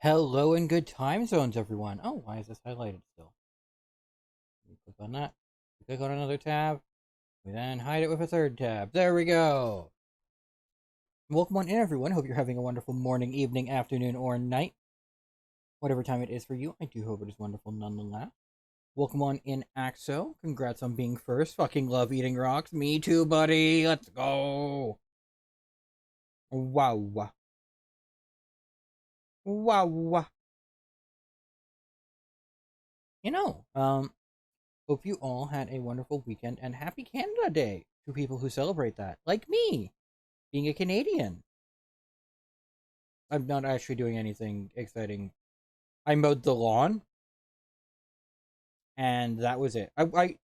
Hello and good time zones, everyone. Oh, why is this highlighted still? We click on that. We click on another tab. We then hide it with a third tab. There we go. Welcome on in, everyone. Hope you're having a wonderful morning, evening, afternoon, or night. Whatever time it is for you, I do hope it is wonderful nonetheless. Welcome on in, Axo. Congrats on being first. Fucking love eating rocks. Me too, buddy. Let's go. Wow. Wow. You know, hope you all had a wonderful weekend and happy Canada Day to people who celebrate that, like me, being a Canadian. I'm not actually doing anything exciting. I mowed the lawn, and that was it. I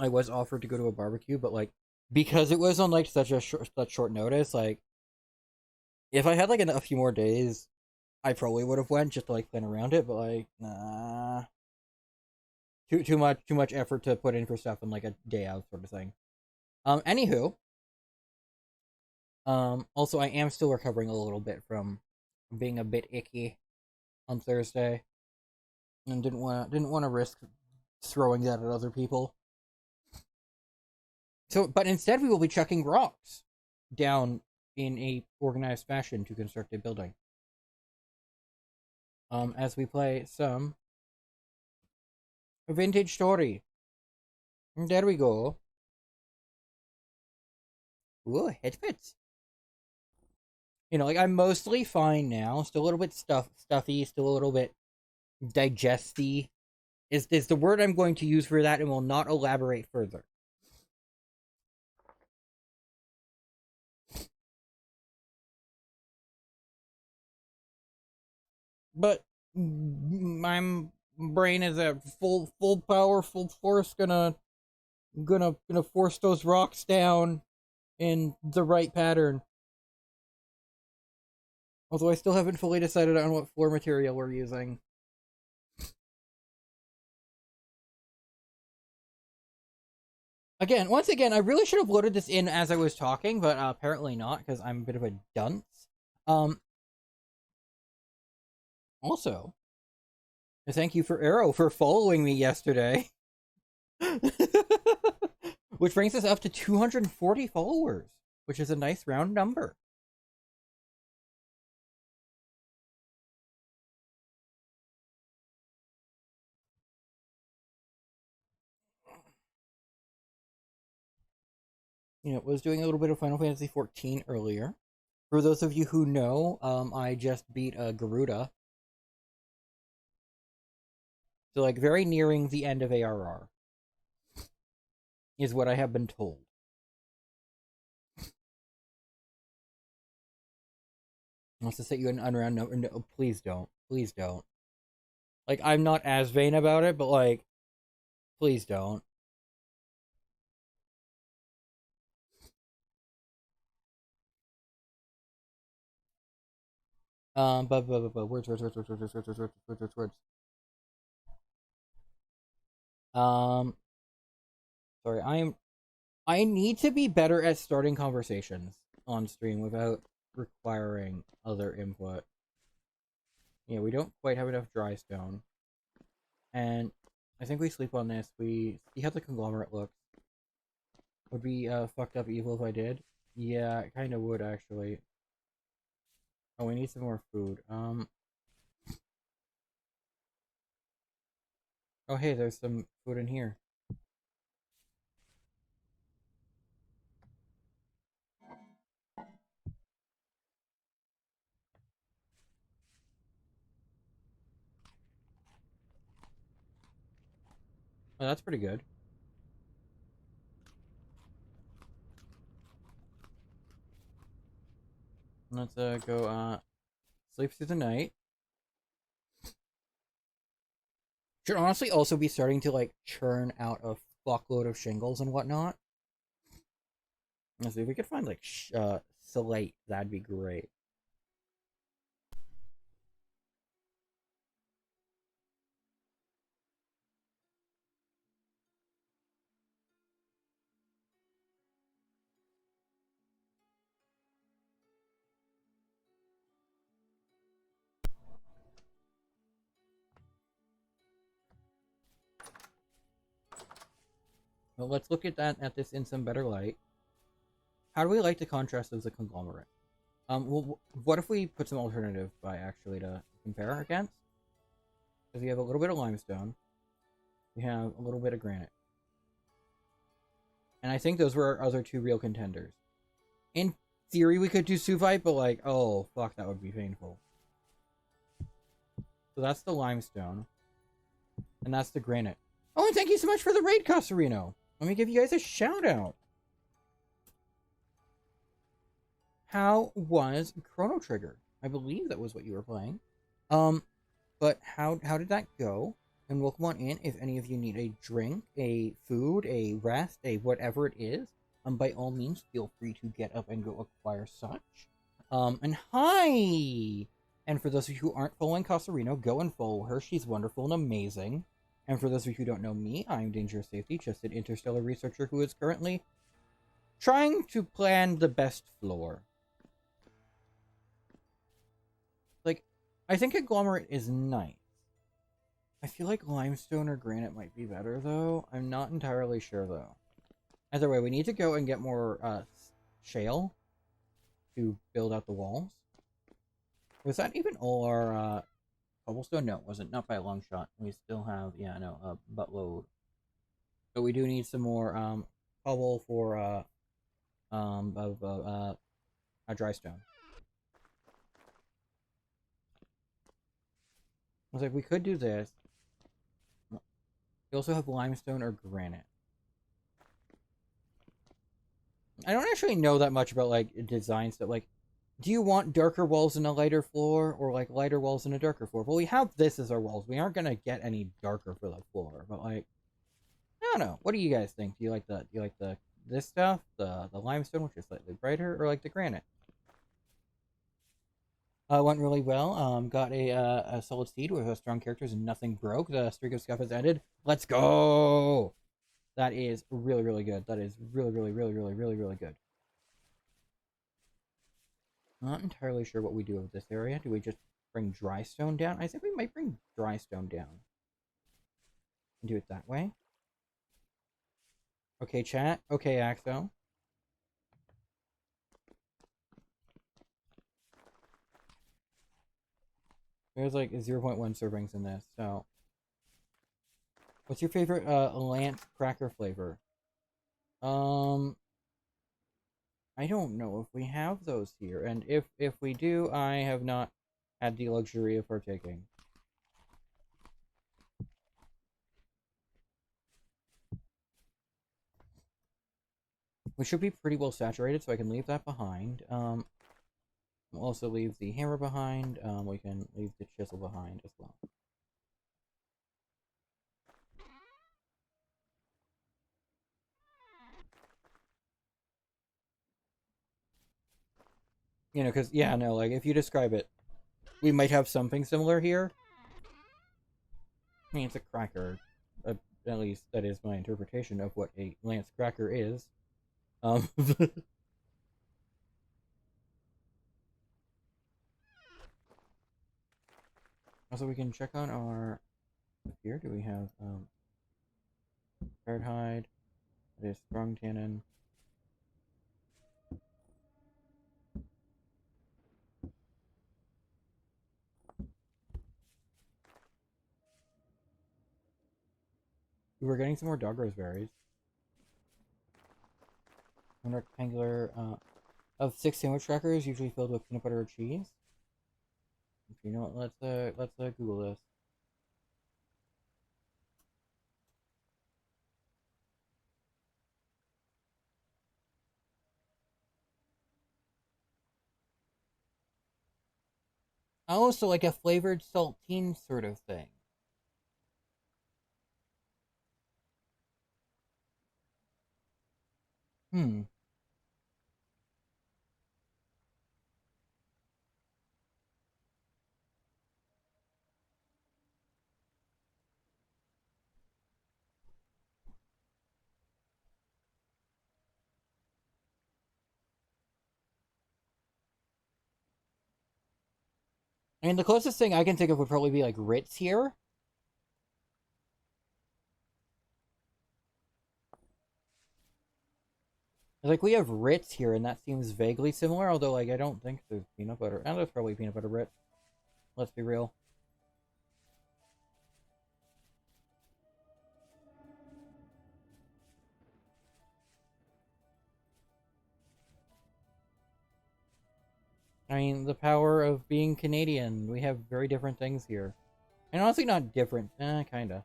was offered to go to a barbecue, but like because it was on like such short notice, like if I had like a few more days, I probably would have went just to like plan around it. But like, nah, too much effort to put in for stuff in like a day out sort of thing. Anywho, also I am still recovering a little bit from being a bit icky on Thursday, and didn't want to risk throwing that at other people. So, but instead, we will be chucking rocks down in a organized fashion to construct a building. As we play some Vintage Story. There we go. Ooh, it fits. Like I'm mostly fine now. Still a little bit stuffy. Still a little bit digesty. Is the word I'm going to use for that, and will not elaborate further. But my brain is at full power, full force. Gonna force those rocks down in the right pattern. Although I still haven't fully decided on what floor material we're using. Once again, I really should have loaded this in as I was talking, but apparently not because I'm a bit of a dunce. Um, Also, thank you for Arrow for following me yesterday, which brings us up to 240 followers, which is a nice round number. Was doing a little bit of Final Fantasy 14 earlier. For those of you who know, I just beat Garuda. So, like, very nearing the end of ARR is what I have been told. Wants to set you an unround number. No, please don't. Please don't. Like, I'm not as vain about it, but, like, please don't. But words. Um, Sorry, I need to be better at starting conversations on stream without requiring other input. Yeah, we don't quite have enough dry stone. And I think we sleep on this. We see how the conglomerate looks. Would be fucked up evil if I did. Yeah, it kind of would actually. Oh, we need some more food. Oh, hey, there's some food in here. Oh, that's pretty good. Let's go sleep through the night. Should honestly also be starting to like churn out a fuckload of shingles and whatnot. Let's see if we could find like slate. That'd be great. Well, let's look at this in some better light. How do we like the contrast of the conglomerate? Well, what if we put some alternative by actually to compare against? Because we have a little bit of limestone, we have a little bit of granite, and I think those were our other two real contenders. In theory, we could do Suvite, but like, oh fuck, that would be painful. So that's the limestone, and that's the granite. Oh, and thank you so much for the raid, Casarino. Let me give you guys a shout out. How was Chrono Trigger? I believe that was what you were playing. But how did that go? And welcome on in if any of you need a drink, a food, a rest, a whatever it is. By all means, feel free to get up and go acquire such. And hi! And for those of you who aren't following Casarino, go and follow her. She's wonderful and amazing. And for those of you who don't know me, I'm Dangerous Safety, just an interstellar researcher who is currently trying to plan the best floor. Like, I think Agglomerate is nice. I feel like limestone or granite might be better, though. I'm not entirely sure, though. Either way, we need to go and get more shale to build out the walls. Was that even all our cobblestone? No, it wasn't. Not by a long shot. We still have, yeah, no, a buttload. But we do need some more cobble for a dry stone. I was like, we could do this. We also have limestone or granite. I don't actually know that much about like design stuff. Like, do you want darker walls in a lighter floor or like lighter walls in a darker floor? Well, we have this as our walls. We aren't gonna get any darker for the floor, but like, I don't know. What do you guys think? Do you like the this stuff, the limestone, which is slightly brighter, or like the granite? Went really well. Got a solid seed with strong characters and nothing broke. The streak of scuff has ended. Let's go. That is really, really good. That is really, really, really, really, really, really good. Not entirely sure what we do with this area. Do we just bring dry stone down? I think we might bring dry stone down. And do it that way. Okay, chat. Okay, Axo. There's like 0.1 servings in this, so... What's your favorite Lance cracker flavor? I don't know if we have those here, and if we do, I have not had the luxury of partaking. We should be pretty well saturated, so I can leave that behind. We'll also leave the hammer behind. We can leave the chisel behind as well. You know, because, yeah, no, like, if you describe it, we might have something similar here. I mean, it's a cracker. At least that is my interpretation of what a lance cracker is. Also, we can check on our... Here, do we have, Hard hide. That is strong tannin. We're getting some more dog roseberries. One rectangular of 6 sandwich crackers, usually filled with peanut butter or cheese. You know what? Let's Google this. Oh, so like a flavored saltine sort of thing. Hmm. I mean, the closest thing I can think of would probably be like Ritz here. Like, we have Ritz here, and that seems vaguely similar, although, like, I don't think there's peanut butter. And there's probably peanut butter Ritz. Let's be real. I mean, the power of being Canadian. We have very different things here. And honestly, not different. Kinda.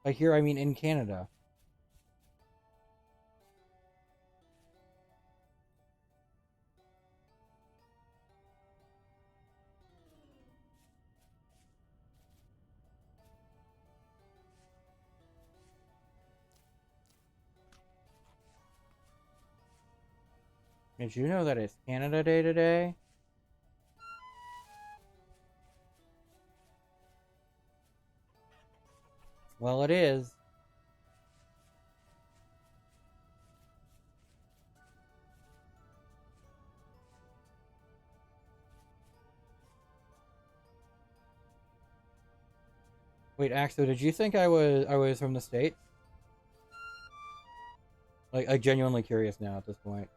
Like, here, I mean, in Canada. Did you know that it's Canada Day today? Well, it is. Wait, Axel, did you think I was from the States? Like, I'm genuinely curious now at this point.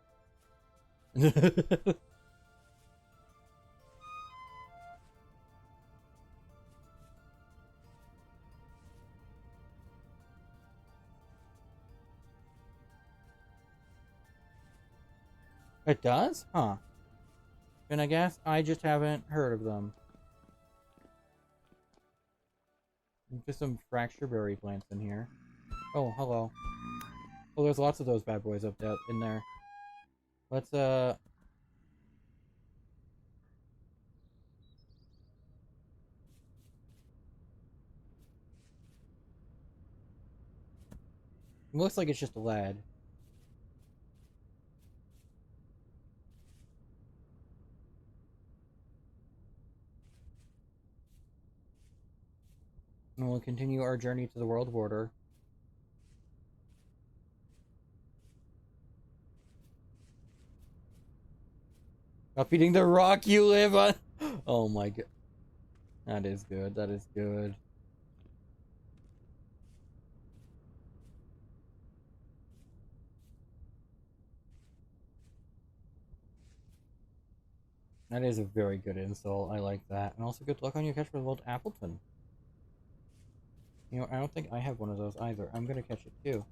It does? Huh. And I guess I just haven't heard of them. Just some fracture berry plants in here. Oh, hello. Oh, there's lots of those bad boys up there in there. Let's it looks like it's just a lad. And we'll continue our journey to the world border. Up eating the rock you live on. Oh my god. That is good. That is good. That is a very good insult. I like that. And also good luck on your catch for the World Appleton. You know, I don't think I have one of those either. I'm gonna catch it too.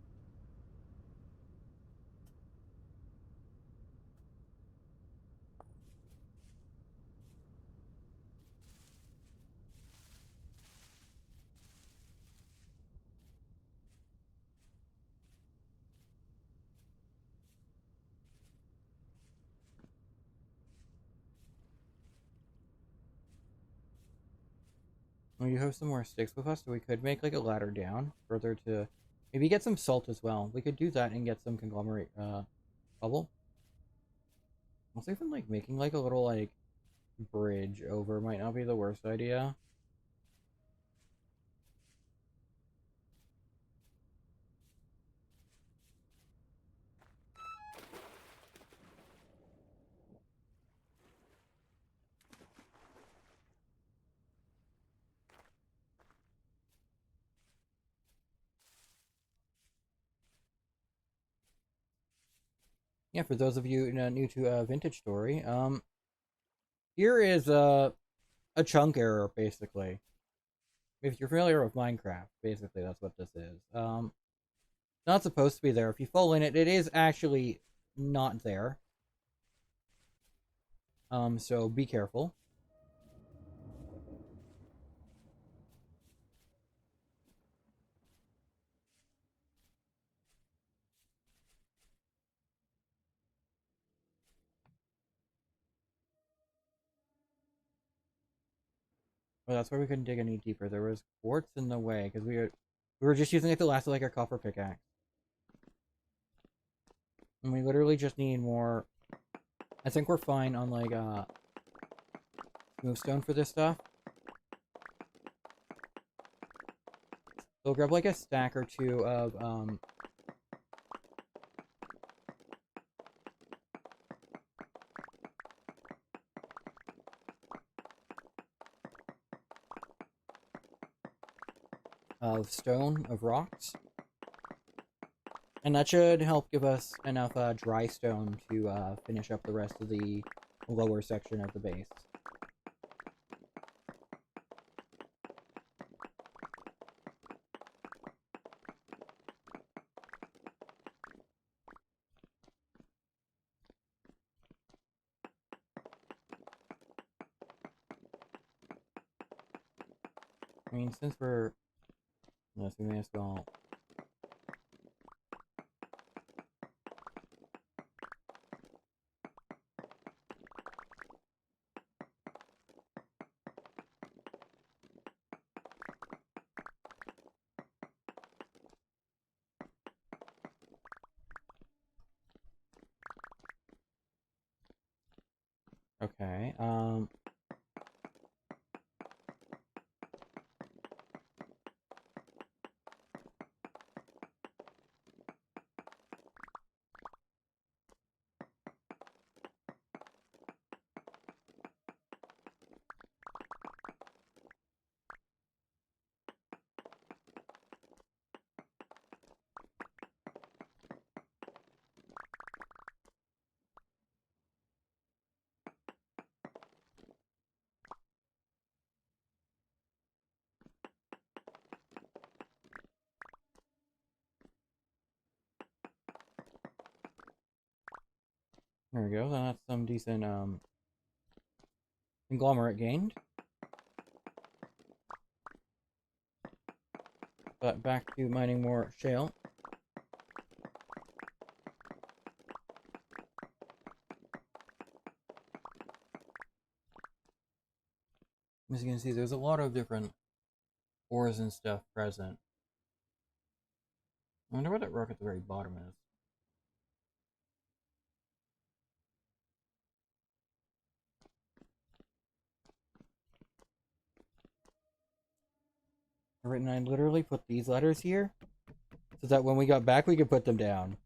Well, you have some more sticks with us, so we could make like a ladder down further to maybe get some salt as well. We could do that and get some conglomerate bubble. Also, even like making like a little like bridge over might not be the worst idea. Yeah, for those of you new to Vintage Story, here is a chunk error basically. If you're familiar with Minecraft, basically that's what this is. Not supposed to be there. If you fall in it, it is actually not there. So be careful. Well, that's why we couldn't dig any deeper. There was quartz in the way because we were just using it to last like a copper pickaxe, and we literally just need more. I think we're fine on like movestone for this stuff. So grab like a stack or two of of stone, of rocks. And that should help give us enough dry stone to finish up the rest of the lower section of the base. I mean, since we're... Yes, we may as well... Okay, there we go. That's some decent, conglomerate gained. But back to mining more shale. As you can see, there's a lot of different ores and stuff present. I wonder what that rock at the very bottom is. Right, and I literally put these letters here so that when we got back we could put them down.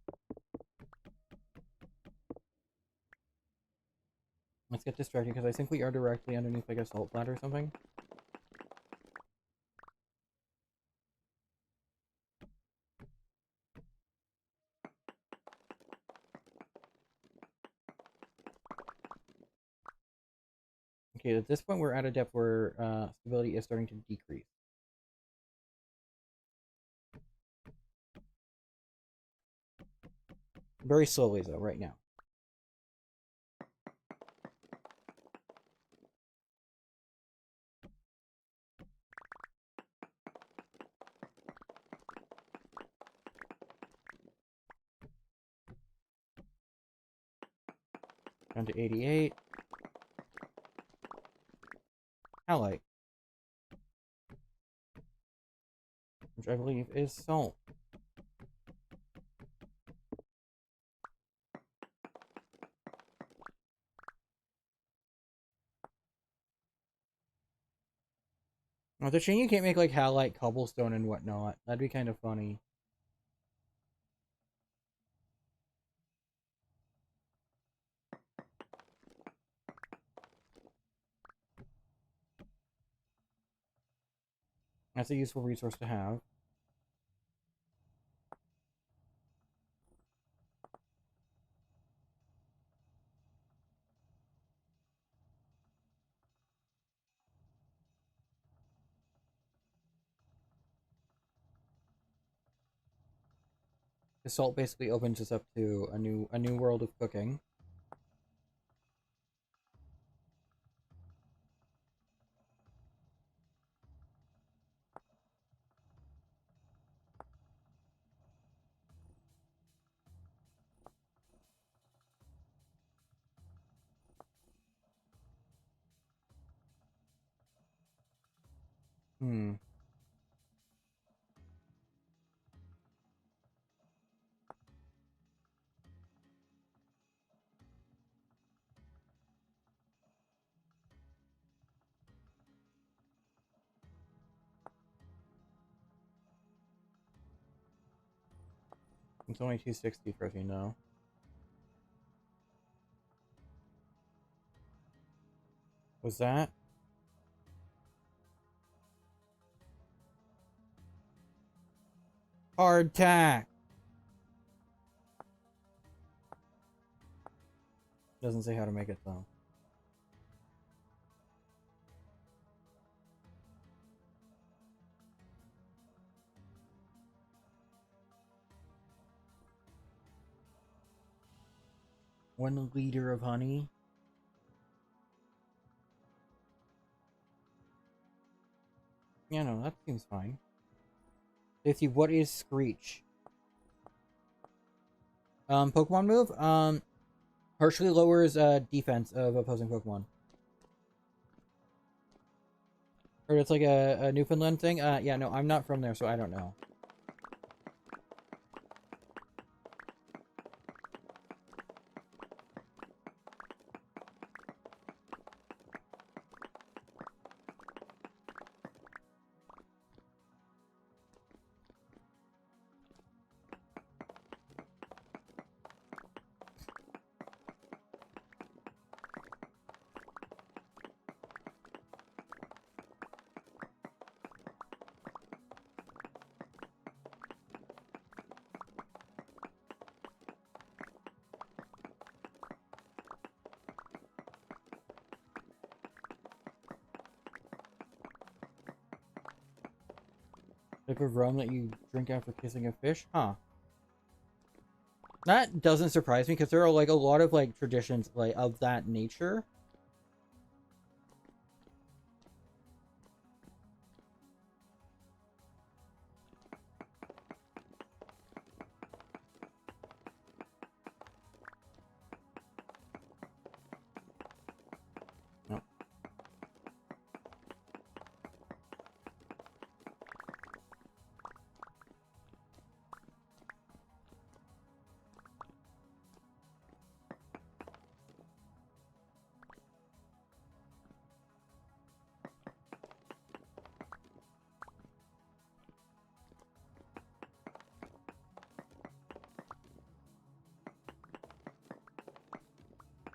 Let's get distracted because I think we are directly underneath like a salt plant or something. Okay, at this point we're at a depth where stability is starting to decrease. Very slowly though, right now. Down to 88. Halite. Which I believe is salt. Well, the shame you can't make like halite cobblestone and whatnot. That'd be kind of funny. That's a useful resource to have. The salt basically opens us up to a new world of cooking. Hmm. It's only 260 for you know. Was that? Hardtack. Doesn't say how to make it though. One liter of honey. Yeah, no, that seems fine. Stacy, what is Screech? Pokemon move? Partially lowers defense of opposing Pokemon. Or it's like a Newfoundland thing? Yeah, no, I'm not from there, so I don't know. Type of rum that you drink after kissing a fish? Huh. That doesn't surprise me because there are like a lot of like traditions like of that nature. No.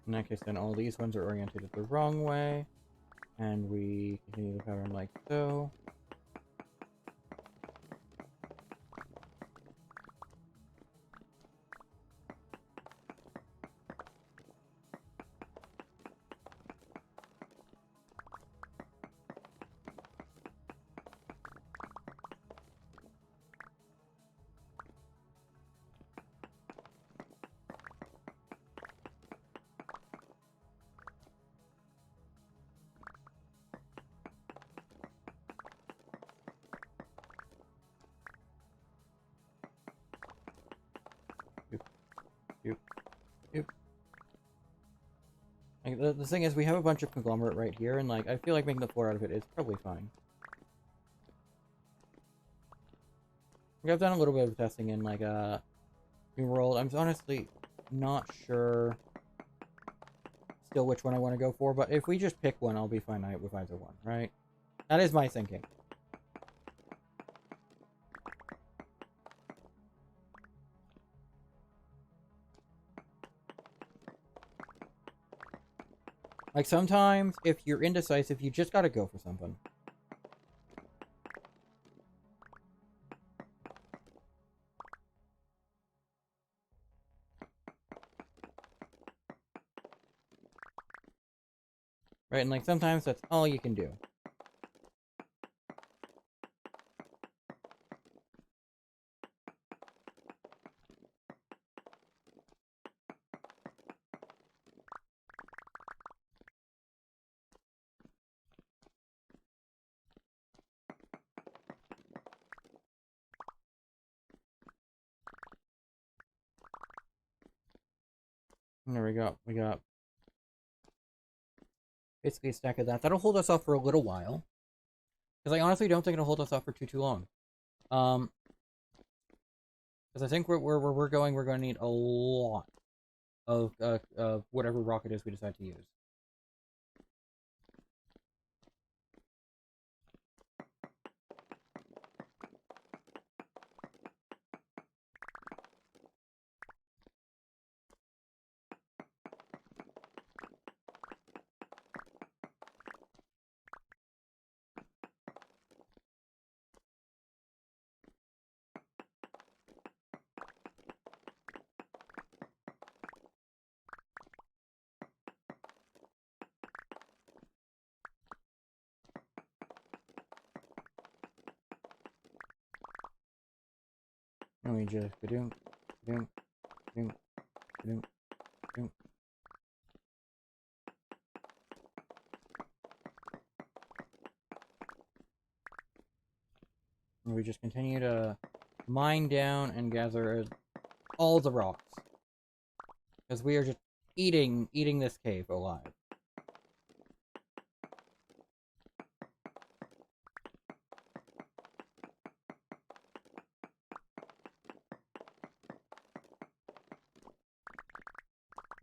In that case, then all these ones are oriented the wrong way. And we continue the pattern like so. Like, the thing is, we have a bunch of conglomerate right here, and like I feel like making the floor out of it is probably fine. Like, I've done a little bit of testing in like New World. I'm honestly not sure still which one I want to go for, but if we just pick one, I'll be fine with either one, right? That is my thinking. Like, sometimes, if you're indecisive, you just gotta go for something. Right, and like, sometimes that's all you can do. And there we go. We got basically a stack of that. That'll hold us off for a little while. Because I honestly don't think it'll hold us off for too long. Because I think where we're going to need a lot of whatever rocket is we decide to use. And we just ba-doom, ba-doom, ba-doom, ba-doom, ba-doom. And we just continue to mine down and gather all the rocks. Because we are just eating this cave alive.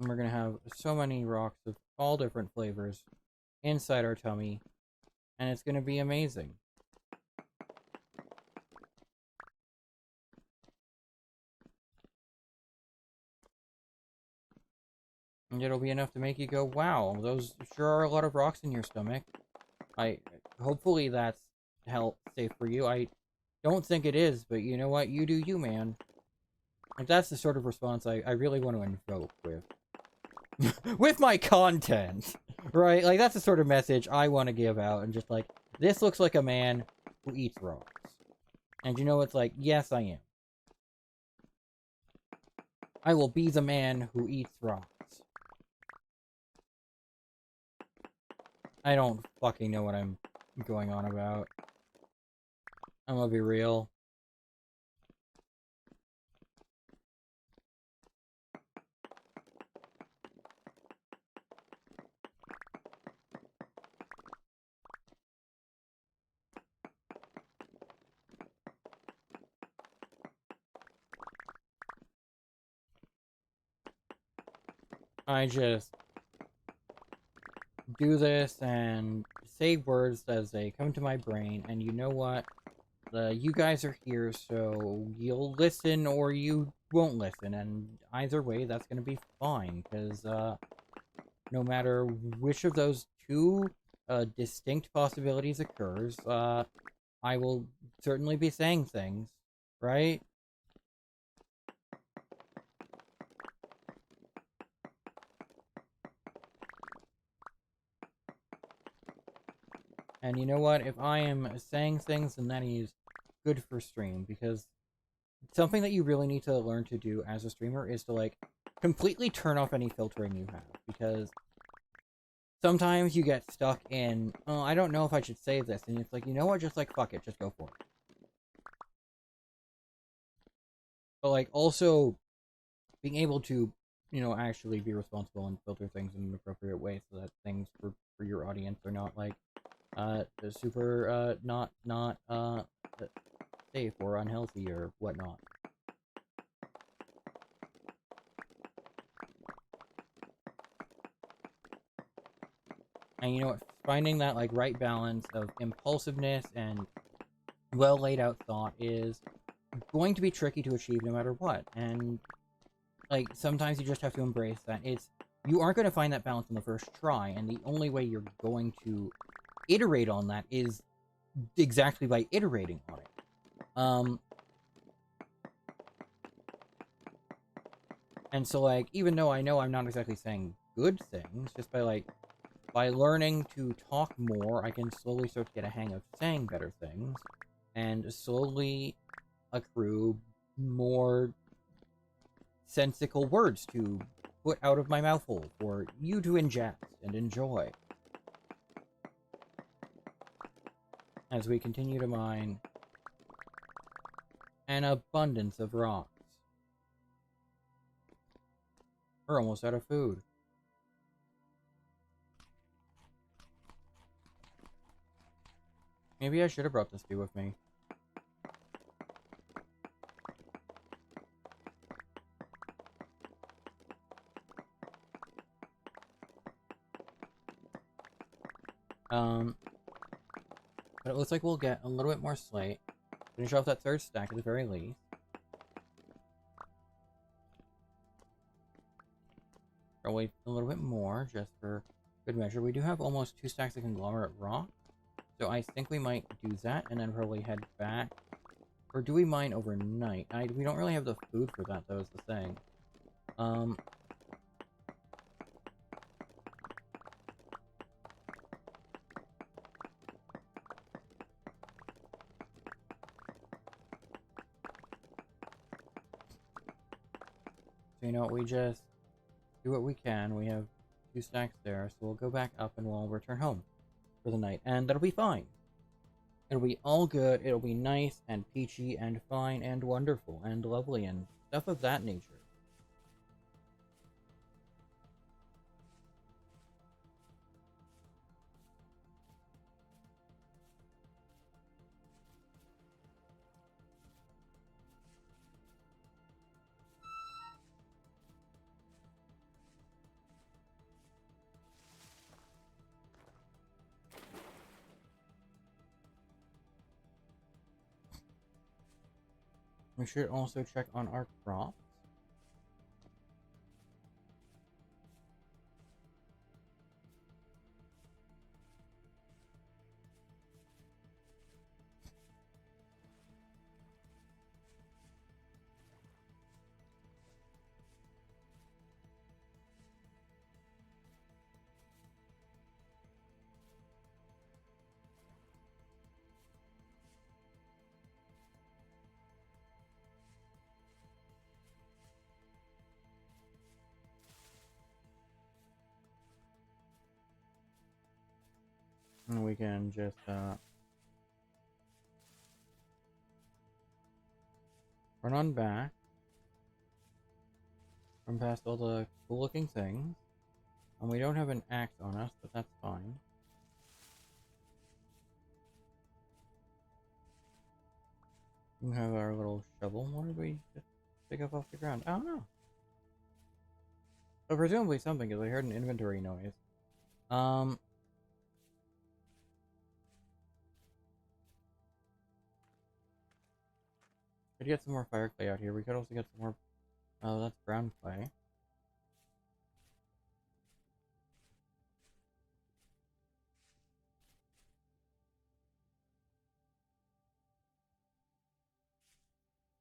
And we're gonna have so many rocks of all different flavors inside our tummy. And it's gonna be amazing. And it'll be enough to make you go, wow, those sure are a lot of rocks in your stomach. Hopefully that's safe for you. I don't think it is, but you know what? You do you, man. Like, that's the sort of response I really want to invoke with. with my content, right? Like, that's the sort of message I want to give out, and just like, this looks like a man who eats rocks. And you know, it's like, yes, I am. I will be the man who eats rocks. I don't fucking know what I'm going on about. I'm gonna be real. I just do this and say words as they come to my brain, and you know what? You guys are here, so you'll listen or you won't listen, and either way, that's gonna be fine, because, no matter which of those two, distinct possibilities occurs, I will certainly be saying things, right? And you know what? If I am saying things, then that is good for stream, because something that you really need to learn to do as a streamer is to, like, completely turn off any filtering you have, because sometimes you get stuck in, oh, I don't know if I should save this, and it's like, you know what, just, like, fuck it, just go for it. But, like, also being able to, you know, actually be responsible and filter things in an appropriate way so that things for your audience are not, like, super, not, safe or unhealthy or whatnot. And you know what? Finding that, like, right balance of impulsiveness and well laid out thought is going to be tricky to achieve no matter what. And, like, sometimes you just have to embrace that. You aren't going to find that balance on the first try, and the only way you're going to iterate on that is exactly by iterating on it. And so, like, even though I know I'm not exactly saying good things, just by learning to talk more, I can slowly start to get a hang of saying better things, and slowly accrue more sensical words to put out of my mouth hole for you to ingest and enjoy. As we continue to mine an abundance of rocks. We're almost out of food. Maybe I should have brought this bee with me. But it looks like we'll get a little bit more slate. Finish off that third stack at the very least. Probably a little bit more, just for good measure. We do have almost 2 stacks of conglomerate rock, so I think we might do that, and then probably head back. Or do we mine overnight? We don't really have the food for that, though, is the thing. You know, we just do what we can. We have 2 stacks there, so we'll go back up and we'll return home for the night, and that'll be fine. It'll be all good. It'll be nice and peachy and fine and wonderful and lovely and stuff of that nature. We should also check on our crops. And we can just run on back. Run past all the cool looking things. And we don't have an axe on us, but that's fine. We have our little shovel. What did we just pick up off the ground? I don't know. So presumably something, because I heard an inventory noise. Could get some more fire clay out here. We could also get some more. Oh, that's brown clay.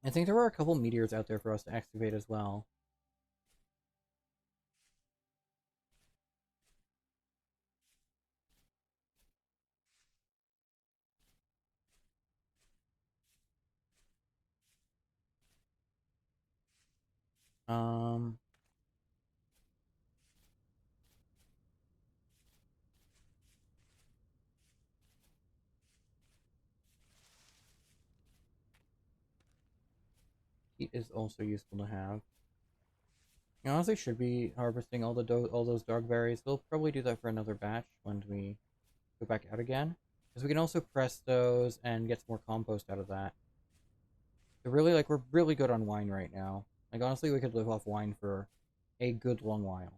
I think there were a couple meteors out there for us to excavate as well. Um, Heat is also useful to have. You honestly should be harvesting all those dog berries. We'll probably do that for another batch when we go back out again, because we can also press those and get some more compost out of that. So really, like, we're really good on wine right now. Like, honestly, we could live off wine for a good long while.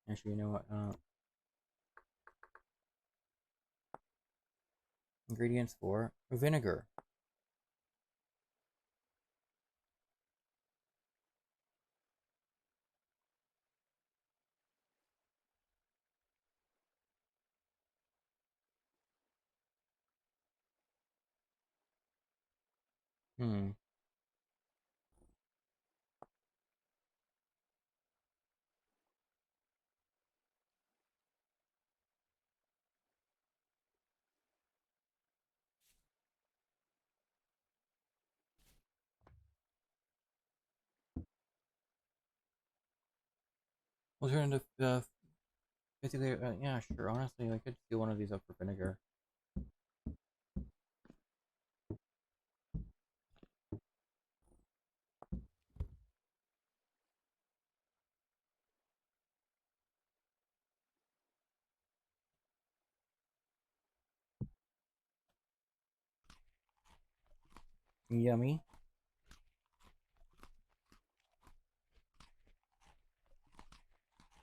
Actually, you know what? Ingredients for vinegar. Hmm. We'll turn into basically, yeah, sure. Honestly, I could do one of these up for vinegar. Yummy.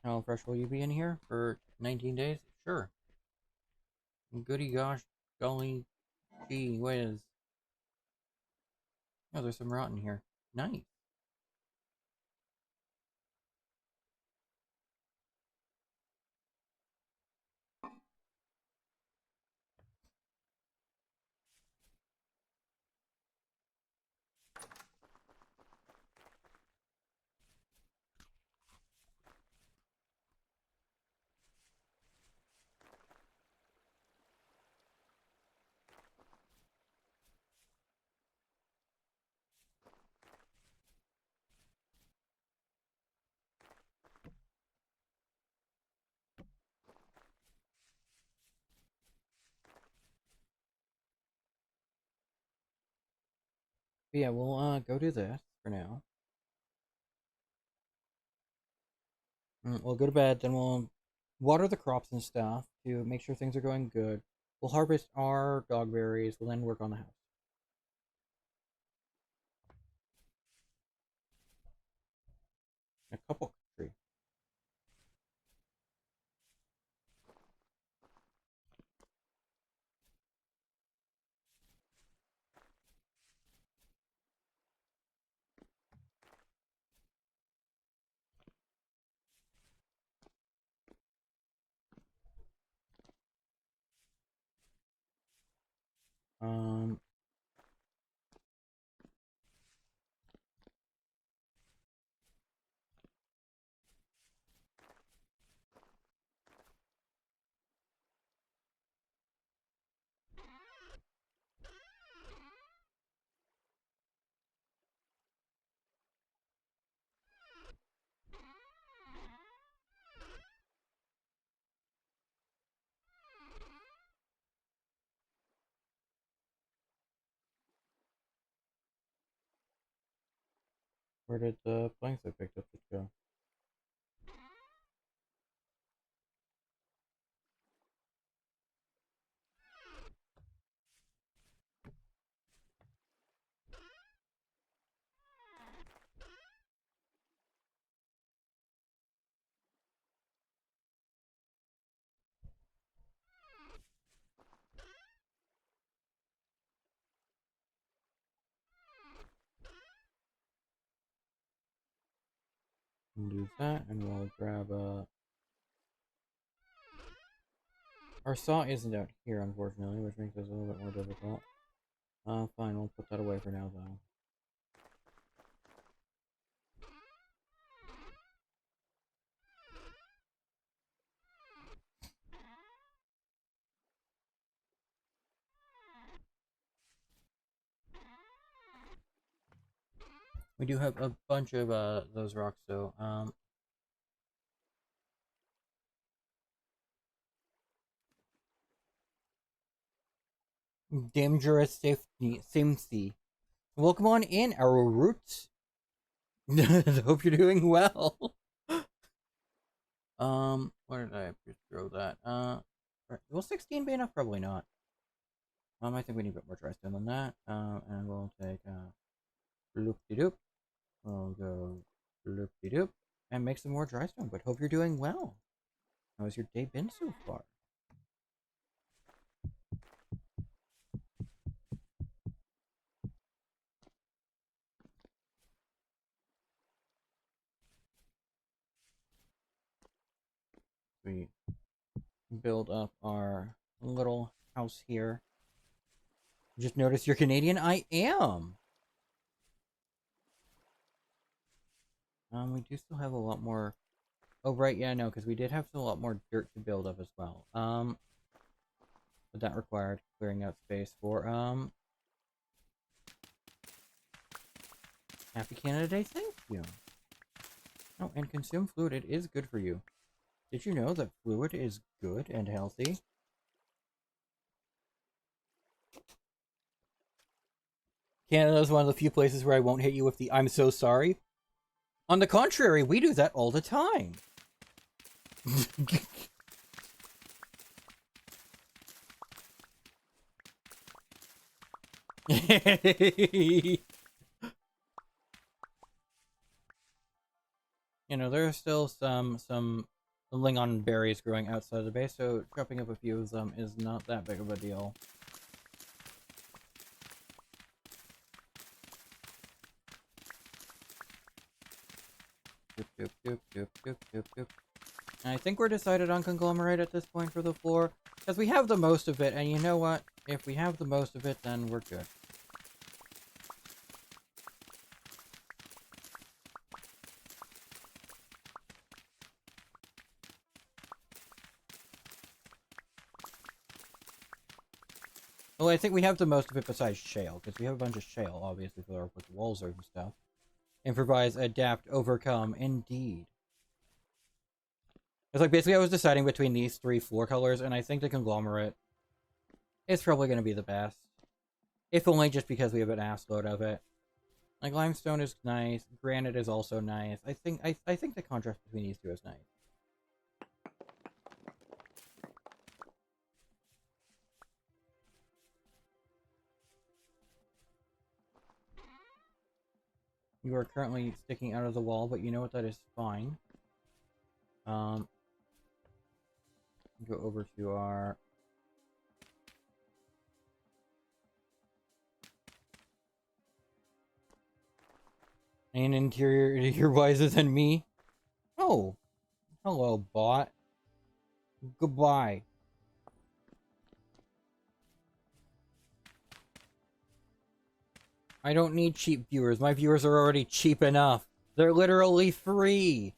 How fresh will you be in here for 19 days? Sure. Goody gosh, golly, gee whiz. Oh, there's some rotten here. Nice. But yeah, we'll go do this for now. We'll go to bed, then we'll water the crops and stuff to make sure things are going good. We'll harvest our dogberries. We'll then work on the house. A couple tree. Um, where did the planks I picked up go? We'll do that, and we'll grab a. Our saw isn't out here, unfortunately, which makes this a little bit more difficult. Fine, we'll put that away for now, though. We do have a bunch of those rocks, though. Dangerous safety. Welcome on in, our roots. Hope you're doing well. Where did I throw that? Will 16 be enough? Probably not. I think we need a bit more dry stone than that. And we'll take loop-de-doop. We'll go loop-de-doop and make some more dry stone. But hope you're doing well. How has your day been so far? We build up our little house here. Just notice you're Canadian? I am! We do still have a lot more. Oh, right, yeah, no, because we did have a lot more dirt to build up as well. But that required clearing out space for, Happy Canada Day, thank you. Oh, and consume fluid, it is good for you. Did you know that fluid is good and healthy? Canada is one of the few places where I won't hit you with the "I'm so sorry." On the contrary, we do that all the time. You know, there are still some lingon berries growing outside the base, so chopping up a few of them is not that big of a deal. Doop, doop, doop, doop, doop, doop. And I think we're decided on conglomerate at this point for the floor, because we have the most of it, and you know what? If we have the most of it, then we're good. Well, I think we have the most of it besides shale, because we have a bunch of shale, obviously, for our walls and stuff. Improvise, adapt, overcome, indeed. It's like, basically I was deciding between these three floor colors, and I think the conglomerate is probably going to be the best. If only just because we have an assload of it. Like limestone is nice, granite is also nice. I think the contrast between these two is nice. You are currently sticking out of the wall, but you know what? That is fine. Go over to our... An interior, you're wiser than me. Oh, hello, bot. Goodbye. I don't need cheap viewers. My viewers are already cheap enough. They're literally free.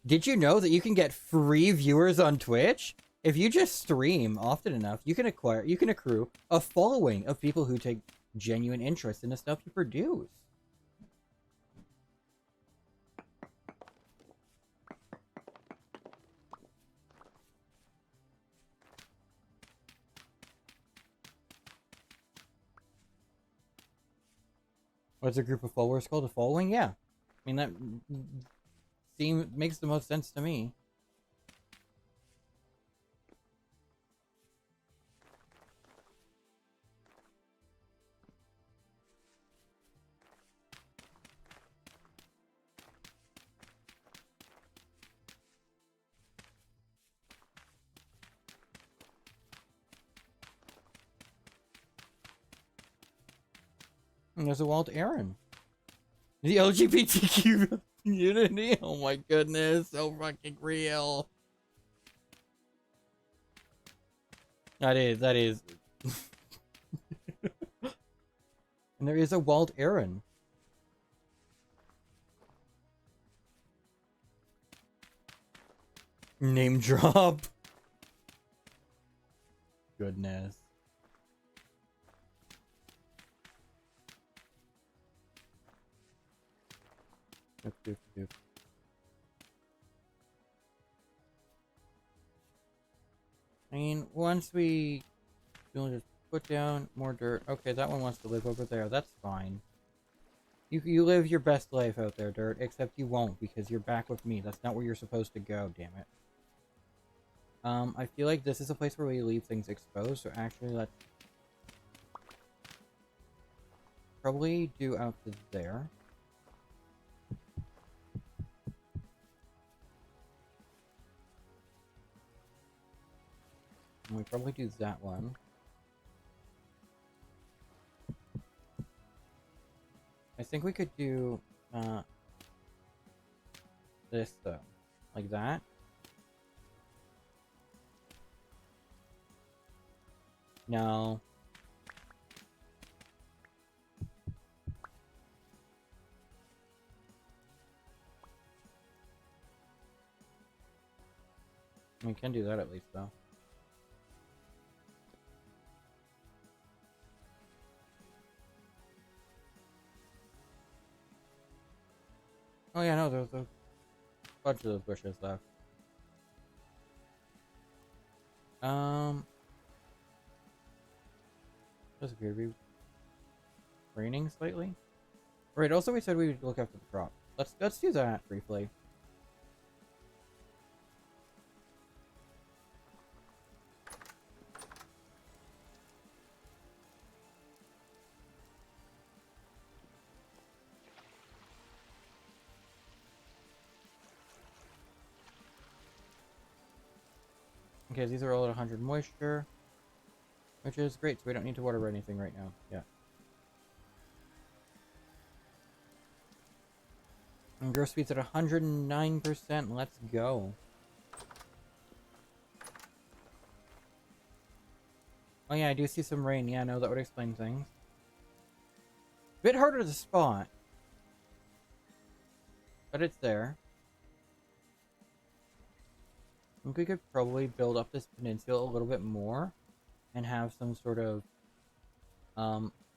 Did you know that you can get free viewers on Twitch? If you just stream often enough, you can accrue a following of people who take genuine interest in the stuff you produce. What's a group of followers called? A following? Yeah. I mean, that makes the most sense to me. And there's a Walt Aaron. The LGBTQ community? Oh my goodness, so fucking real. That is. And there is a Walt Aaron. Name drop. Goodness. Doop, doop, doop. I mean, once we just put down more dirt. Okay, that one wants to live over there. That's fine. You live your best life out there, Dirt, except you won't because you're back with me. That's not where you're supposed to go, damn it. I feel like this is a place where we leave things exposed, so actually let's probably do out to there. And we probably do that one. I think we could do this though, like that. No. We can do that at least though. Oh yeah, no, there's a bunch of those bushes left. Does appear to be raining slightly. Right, also we said we would look after the crop. Let's do that briefly. Okay, these are all at 100 moisture, which is great, so we don't need to water anything right now. Yeah. And grow speed's at 109%. Let's go. Oh yeah, I do see some rain. Yeah, no, that would explain things. Bit harder to spot, but it's there. I think we could probably build up this peninsula a little bit more and have some sort of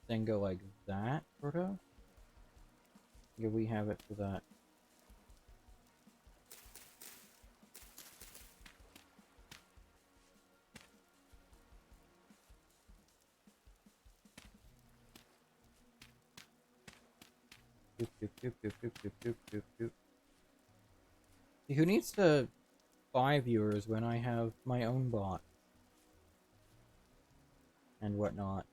thing go like that, sort of. Yeah, we have it for that. Doop, doop, doop, doop, doop, doop, doop, doop, doop. See, who needs to buy viewers when I have my own bot and whatnot?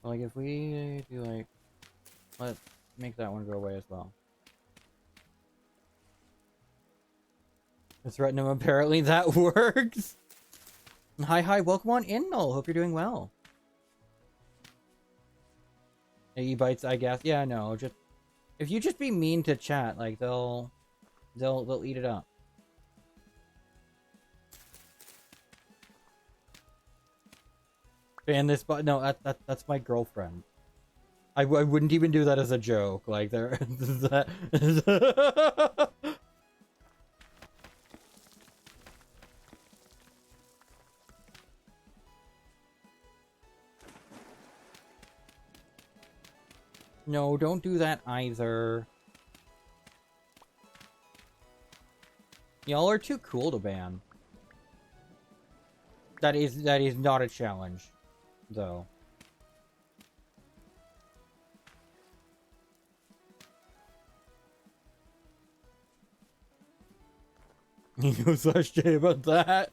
Like, if we do, like, let's make that one go away as well. It's Retinum, apparently that works! Hi, welcome on in, Null. Hope you're doing well. E-bites, I guess. Yeah, no, just... If you just be mean to chat, like, they'll eat it up. Ban this, but no, that's my girlfriend. I wouldn't even do that as a joke. Like, there... No, don't do that either. Y'all are too cool to ban. That is not a challenge, though. He knows slash J about that.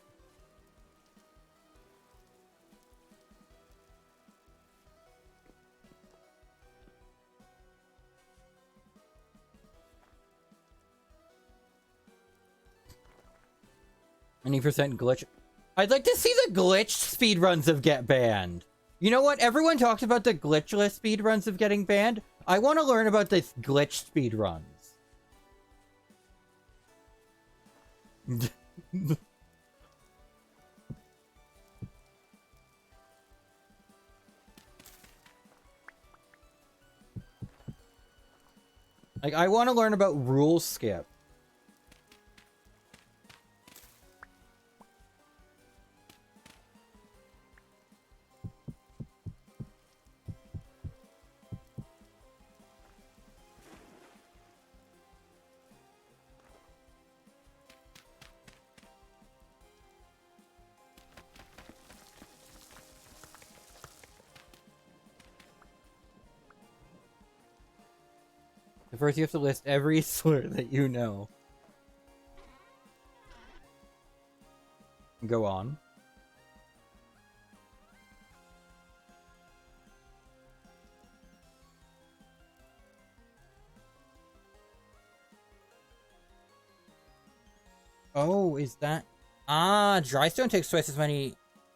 Any percent glitch. I'd like to see the glitched speedruns of Get Banned. You know what? Everyone talks about the glitchless speedruns of getting banned. I want to learn about this glitched speedruns. Like, I want to learn about rule skip. First, you have to list every slur that you know. Go on. Oh, is that... Ah, Drystone takes twice as many...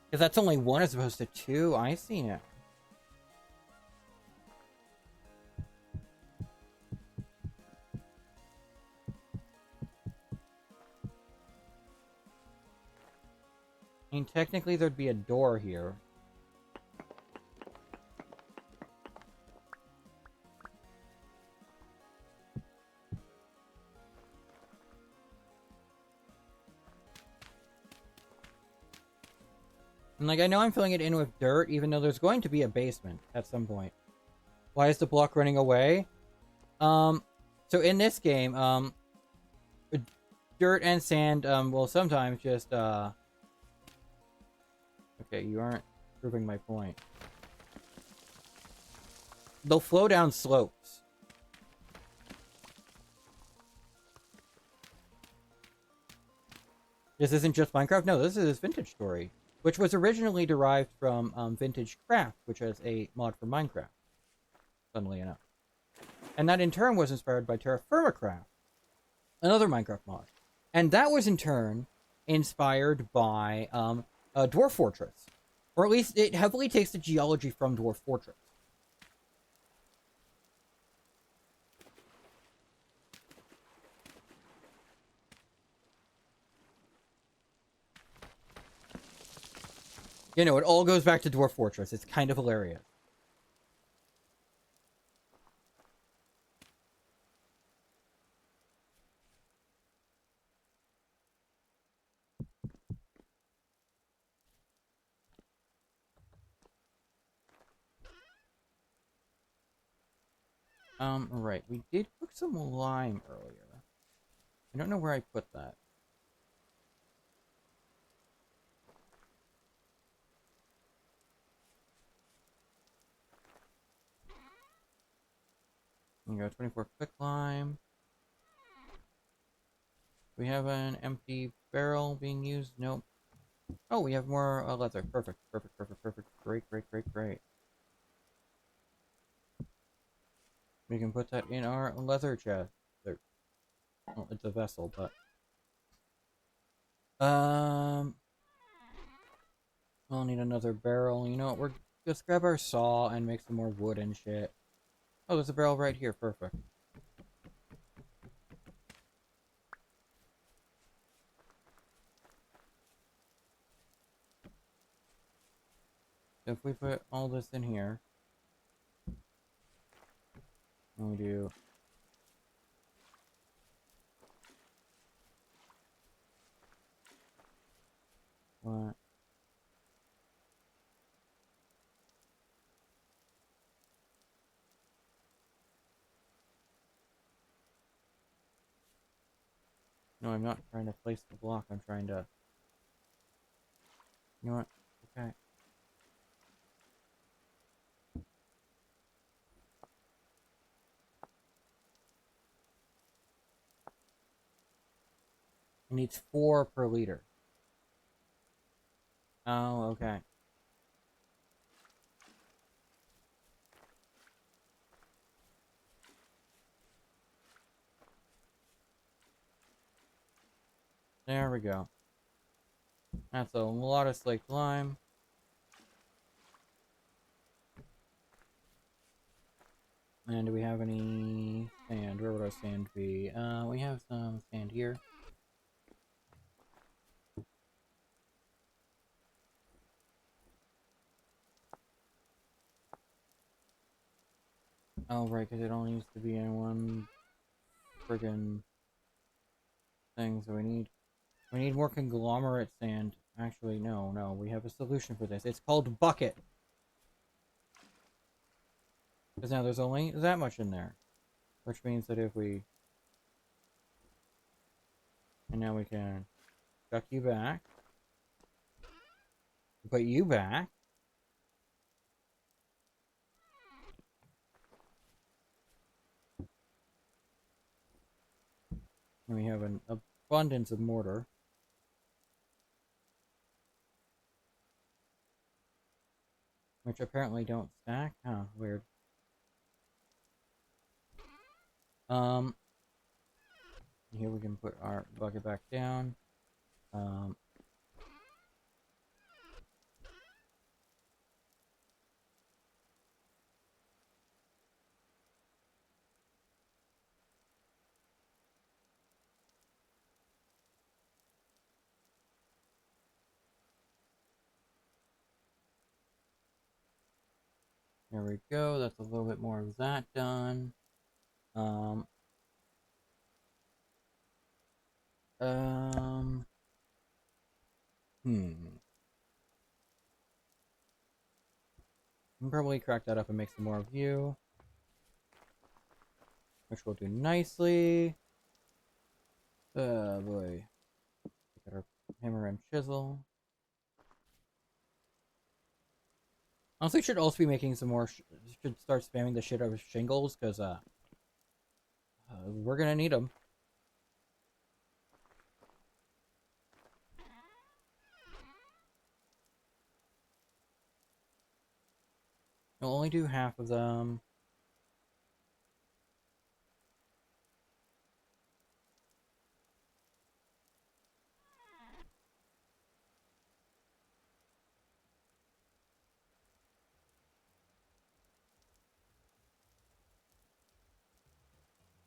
Because that's only one as opposed to two. I see now. I mean, technically there'd be a door here. And, like, I know I'm filling it in with dirt, even though there's going to be a basement at some point. Why is the block running away? So in this game, dirt and sand, will sometimes just, Okay, you aren't proving my point. They'll flow down slopes. This isn't just Minecraft? No, this is Vintage Story, which was originally derived from Vintage Craft, which is a mod for Minecraft, funnily enough. And that in turn was inspired by Terra Firma Craft, another Minecraft mod. And that was in turn inspired by Dwarf Fortress. Or at least it heavily takes the geology from Dwarf Fortress. You know, it all goes back to Dwarf Fortress. It's kind of hilarious. Right. We did cook some lime earlier. I don't know where I put that. There you go, 24 quick lime. We have an empty barrel being used. Nope. Oh, we have more leather. Perfect, perfect, perfect, perfect. Great, great, great, great. We can put that in our leather chest. Well, it's a vessel, but we'll need another barrel. You know what? We're just grab our saw and make some more wood and shit. Oh, there's a barrel right here. Perfect. So if we put all this in here, and we do what? No, I'm not trying to place the block. I'm trying to. You know what? Okay. It needs 4 per liter. Oh, okay. There we go. That's a lot of slaked lime. And do we have any sand? Where would our sand be? We have some sand here. Oh, right, because it only used to be in one friggin' thing, so we need more conglomerate sand. Actually, no, we have a solution for this. It's called bucket. Because now there's only that much in there. Which means that if we... And now we can chuck you back. Put you back. And we have an abundance of mortar. Which apparently don't stack. Huh, weird. Here we can put our bucket back down. Um, there we go. That's a little bit more of that done. Um, um, hmm. I'll probably crack that up and make some more of you. Which we'll do nicely. Oh boy. Got our hammer and chisel. Honestly, should also be making some more. Should start spamming the shit out of shingles because we're gonna need them. We'll only do half of them.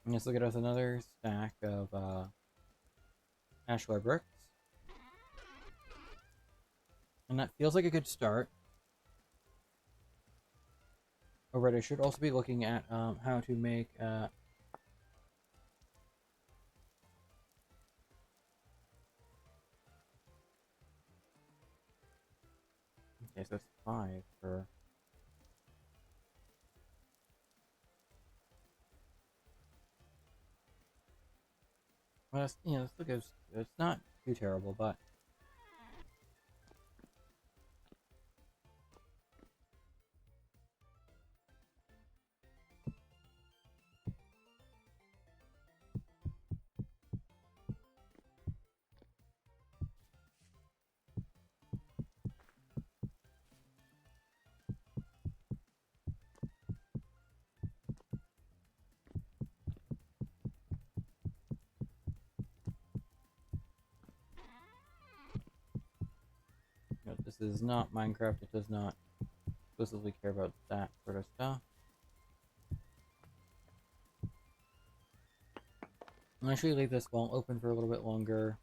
And this will get us another stack of ashlar bricks. And that feels like a good start. Alright, I should also be looking at how to make okay, so that's 5 for Well, it still goes. It's not too terrible, but this is not Minecraft. It does not explicitly care about that sort of stuff. I'll actually leave this wall open for a little bit longer.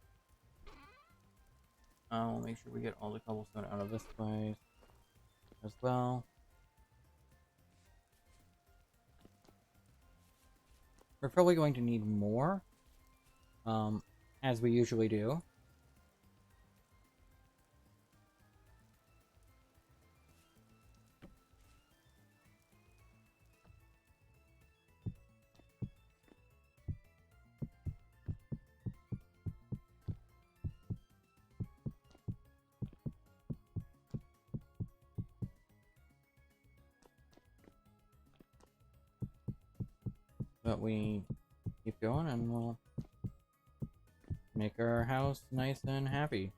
We'll make sure we get all the cobblestone out of this place as well. We're probably going to need more, as we usually do. But we keep going and we'll make our house nice and happy.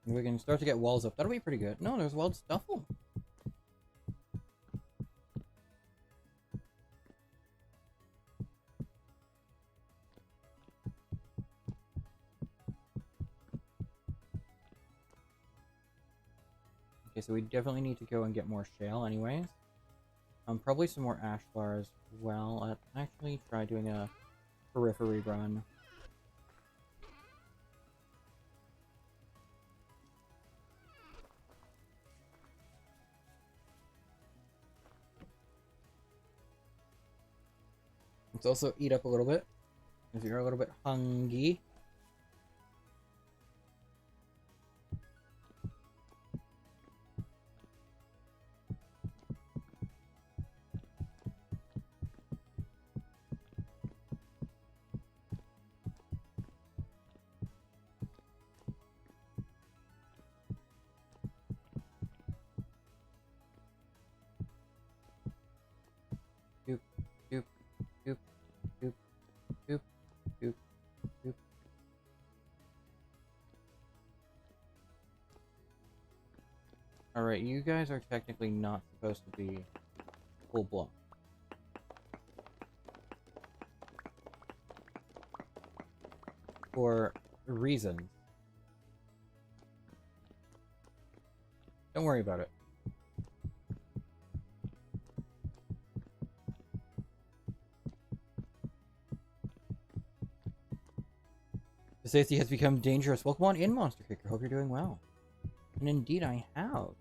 We can start to get walls up. That'll be pretty good. No, there's walled stuffle. Okay, so we definitely need to go and get more shale anyways. Probably some more ashlar as well. Let's actually try doing a periphery run. Let's also eat up a little bit, if you're a little bit hungry. Doop, doop, doop, doop, doop, doop, doop. Alright, you guys are technically not supposed to be full blown. For reasons. Don't worry about it. The safety has become dangerous. Welcome on in, Monster Kicker. Hope you're doing well. And indeed I have.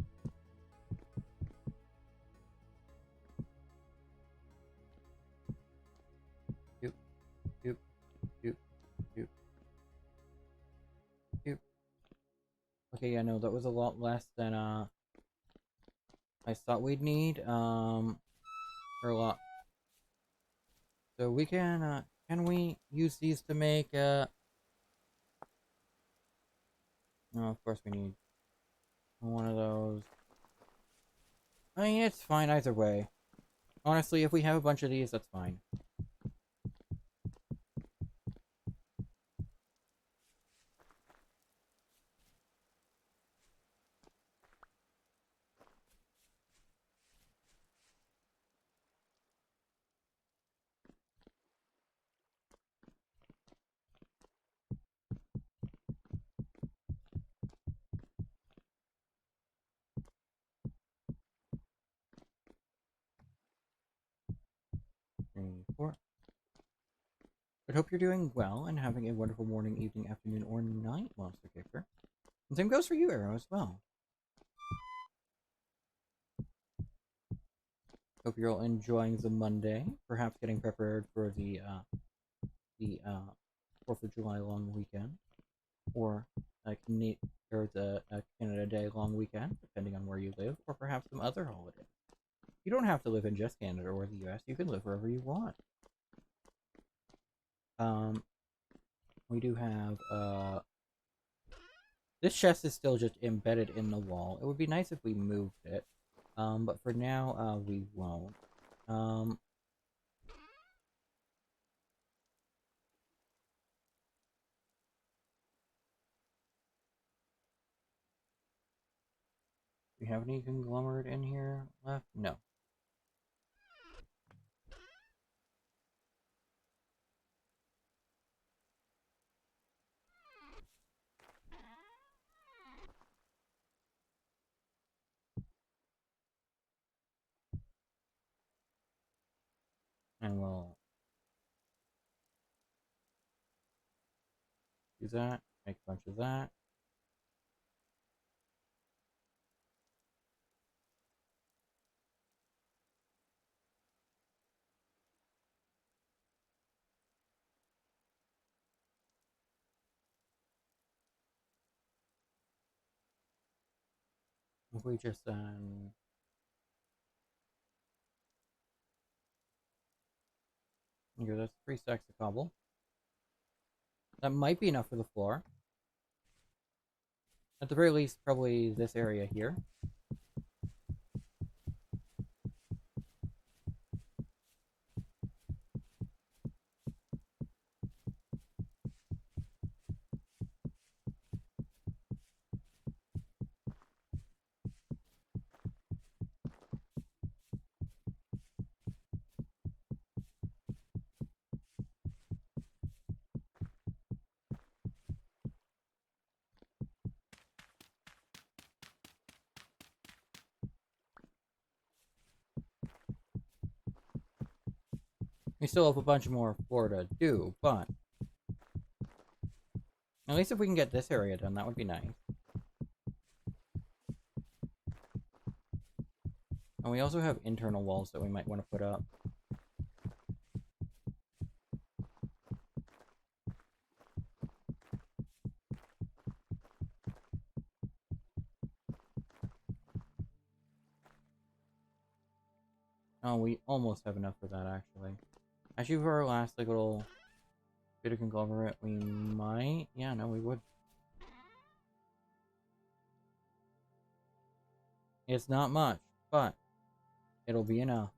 Doop, doop, doop, doop, doop. Okay, yeah, no, that was a lot less than I thought we'd need. Or a lot. So we can we use these to make no, of course we need one of those. I mean, it's fine either way. Honestly, if we have a bunch of these, that's fine. Three, four. But hope you're doing well and having a wonderful morning, evening, afternoon, or night, Monster Kicker. And same goes for you, Arrow, as well. Hope you're all enjoying the Monday, perhaps getting prepared for the 4th of July long weekend, or the Canada Day long weekend, depending on where you live, or perhaps have to live in just Canada or the US. You can live wherever you want. We do have, this chest is still just embedded in the wall. It would be nice if we moved it. But for now, we won't. Do we have any conglomerate in here left? No. And we'll do that. Make a bunch of that. If we just here, that's 3 stacks of cobble. That might be enough for the floor. At the very least, probably this area here. We still have a bunch more floor to do, but at least if we can get this area done, that would be nice. And we also have internal walls that we might want to put up. Oh, we almost have enough for that, actually. Actually, for our last, like, little bit of conglomerate, we might... Yeah, no, we would. It's not much, but it'll be enough.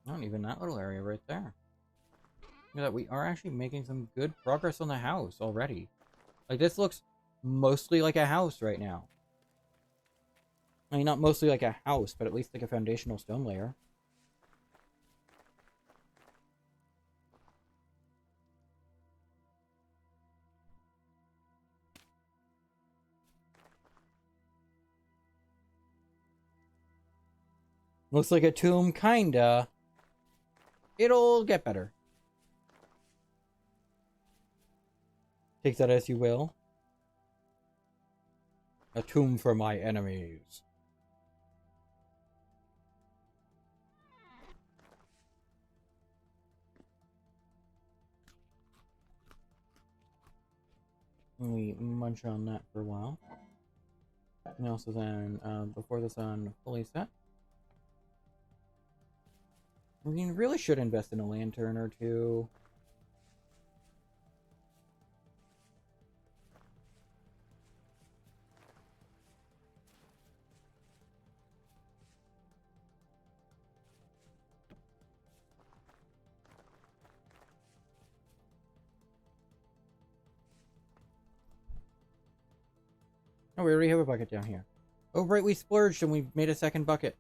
Not even that little area right there. Look at that, we are actually making some good progress on the house already. Like, this looks mostly like a house right now. I mean, not mostly like a house, but at least like a foundational stone layer. Looks like a tomb, kinda. It'll get better. Take that as you will. A tomb for my enemies. We munch on that for a while. And also then, before the sun fully set, we really should invest in a lantern or two. Oh, we already have a bucket down here. Oh, right, we splurged and we made a second bucket.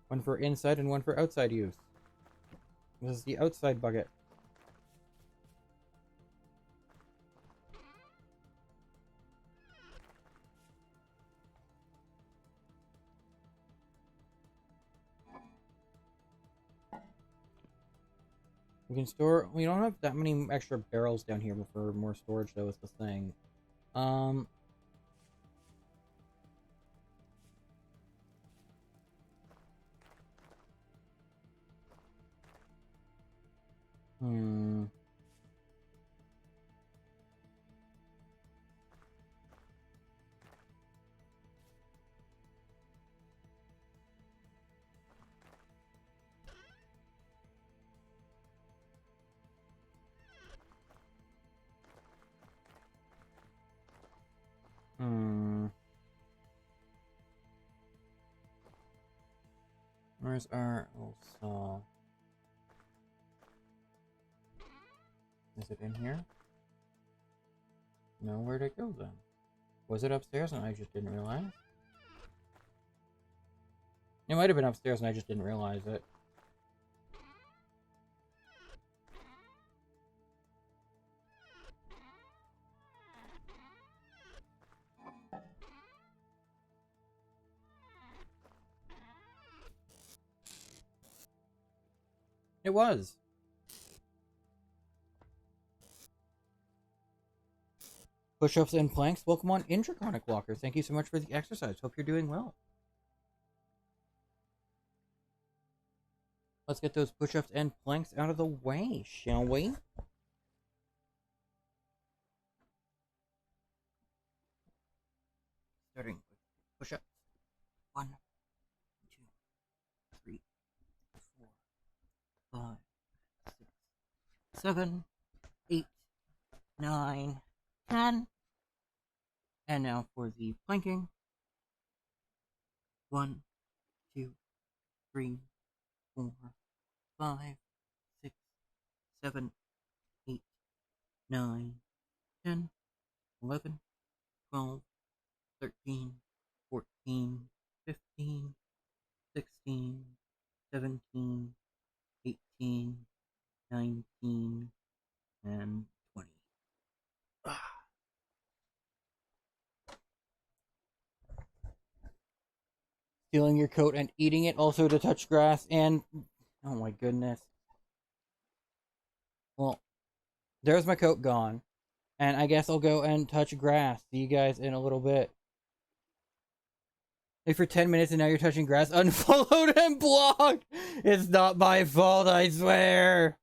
One for inside and one for outside use. This is the outside bucket. We can store... We don't have that many extra barrels down here for more storage, though, is the thing. Um. Hmm. Hmm. Where's our little saw? Is it in here? No, where'd it go then? Was it upstairs and I just didn't realize? It might have been upstairs and I just didn't realize it. It was. Push-ups and planks. Welcome on in, Draconic Walker. Thank you so much for the exercise. Hope you're doing well. Let's get those push-ups and planks out of the way, shall we? Starting with push-ups. 1, 2, 3, 4, 5, 6, 7, 8, 9, 10. And now for the planking. 1, 2, 3, 4, 5, 6, 7, 8, 9, 10, 11, 12, 13, 14, 15, 16, 17, 18, 19, and 20. Stealing your coat and eating it also to touch grass and... Oh my goodness. Well, there's my coat gone. And I guess I'll go and touch grass. See you guys in a little bit. Like for 10 minutes and now you're touching grass. Unfollowed and blocked! It's not my fault, I swear!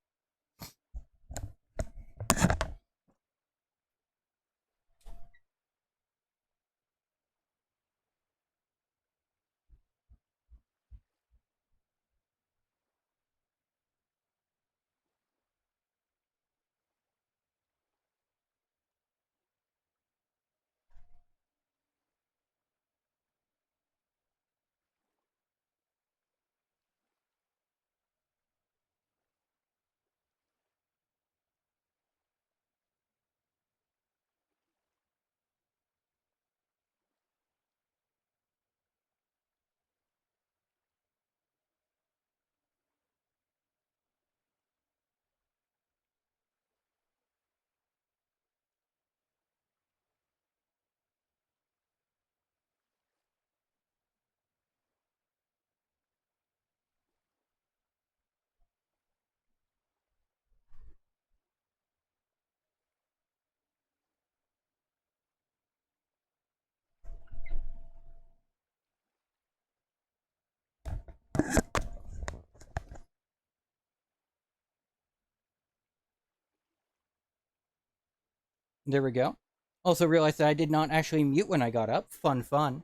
There we go. Also realized that I did not actually mute when I got up. Fun, fun.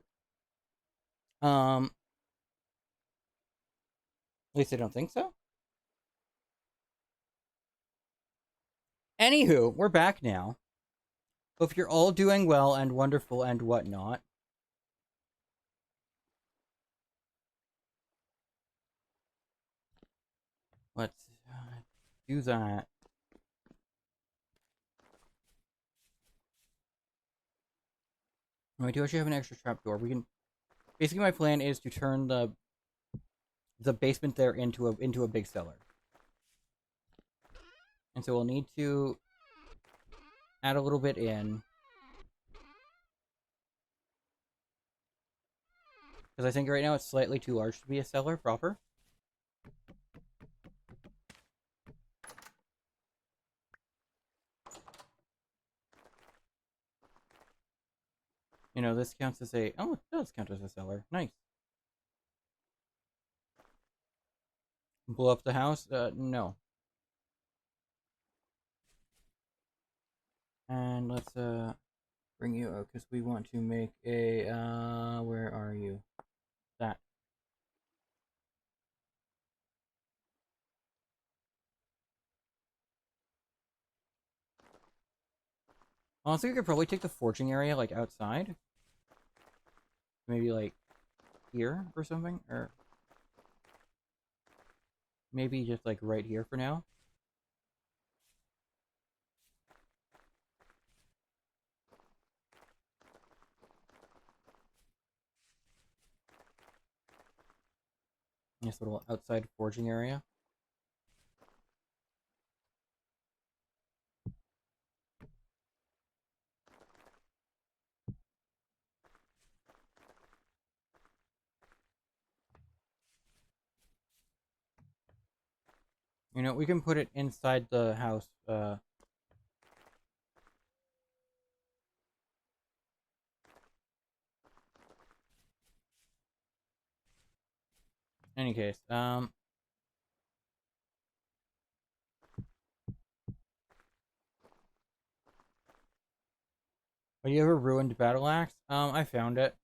At least I don't think so. Anywho, we're back now. Hope you're all doing well and wonderful and whatnot. Let's do that. We do actually have an extra trapdoor. We can... Basically, my plan is to turn the basement there into a big cellar. And so we'll need to add a little bit in. Because I think right now it's slightly too large to be a cellar proper. You know, this counts as a... Oh, it does count as a cellar. Nice. Blow up the house? No. And let's, bring you out, because we want to make a, where are you? That. Honestly, we could probably take the forging area, like, outside. Maybe, like, here or something? Or maybe just, like, right here for now. This little outside forging area. You know, we can put it inside the house, any case. Oh, you have a ruined battle axe? I found it.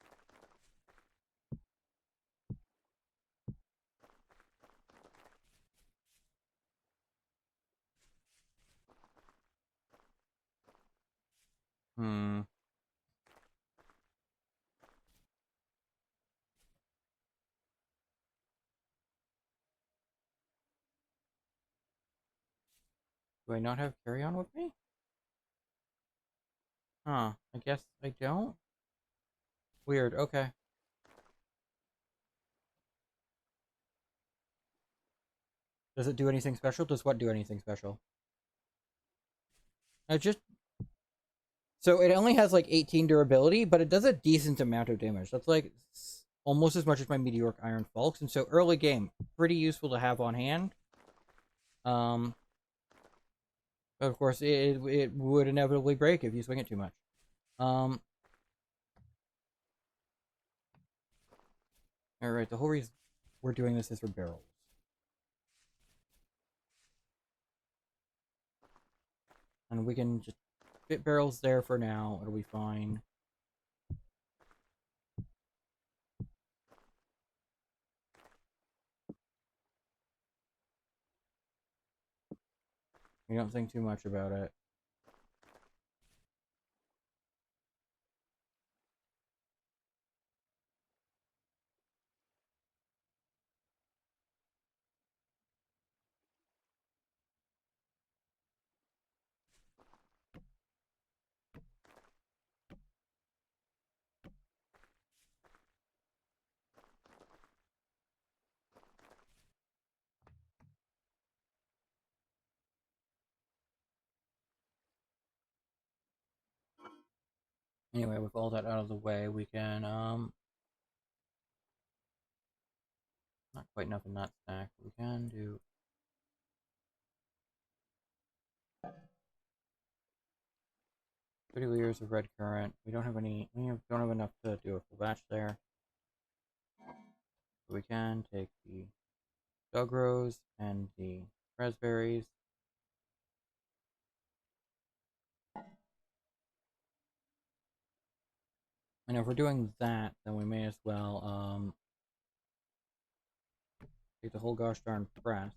Hmm. Do I not have carry on with me? Huh. I guess I don't? Weird, okay. Does it do anything special? Does what do anything special? I just... So it only has like 18 durability, but it does a decent amount of damage. That's like almost as much as my Meteoric Iron Falx, and so early game, pretty useful to have on hand. Um, but of course, it would inevitably break if you swing it too much. Um, Alright, the whole reason we're doing this is for barrels. And we can just fit barrels there for now, it'll be fine. We don't think too much about it. Anyway, with all that out of the way, we can, not quite enough in that stack. We can do 30 liters of red currant. We don't have any, don't have enough to do a full batch there. But we can take the dog rose and the raspberries. And if we're doing that, then we may as well, take the whole gosh darn press.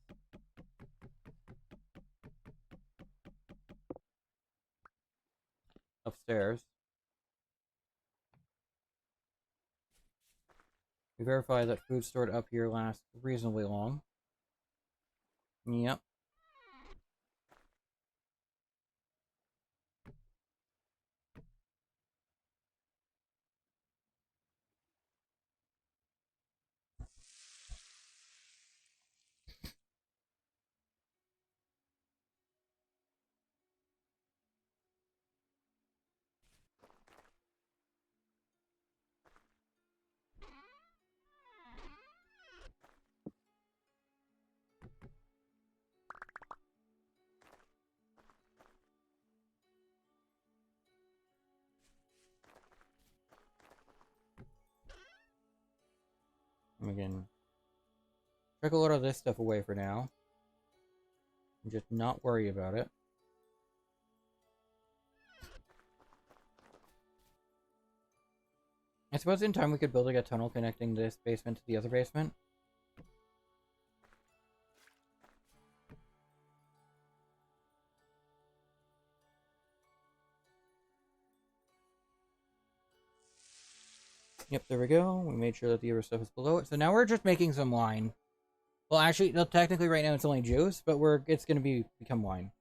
Upstairs. We verify that food stored up here lasts reasonably long. Yep. We can check a lot of this stuff away for now. And just not worry about it. I suppose in time we could build like a tunnel connecting this basement to the other basement. Yep, there we go. We made sure that the other stuff is below it. So now we're just making some wine. Well, actually, no, technically right now it's only juice, but it's going to become wine.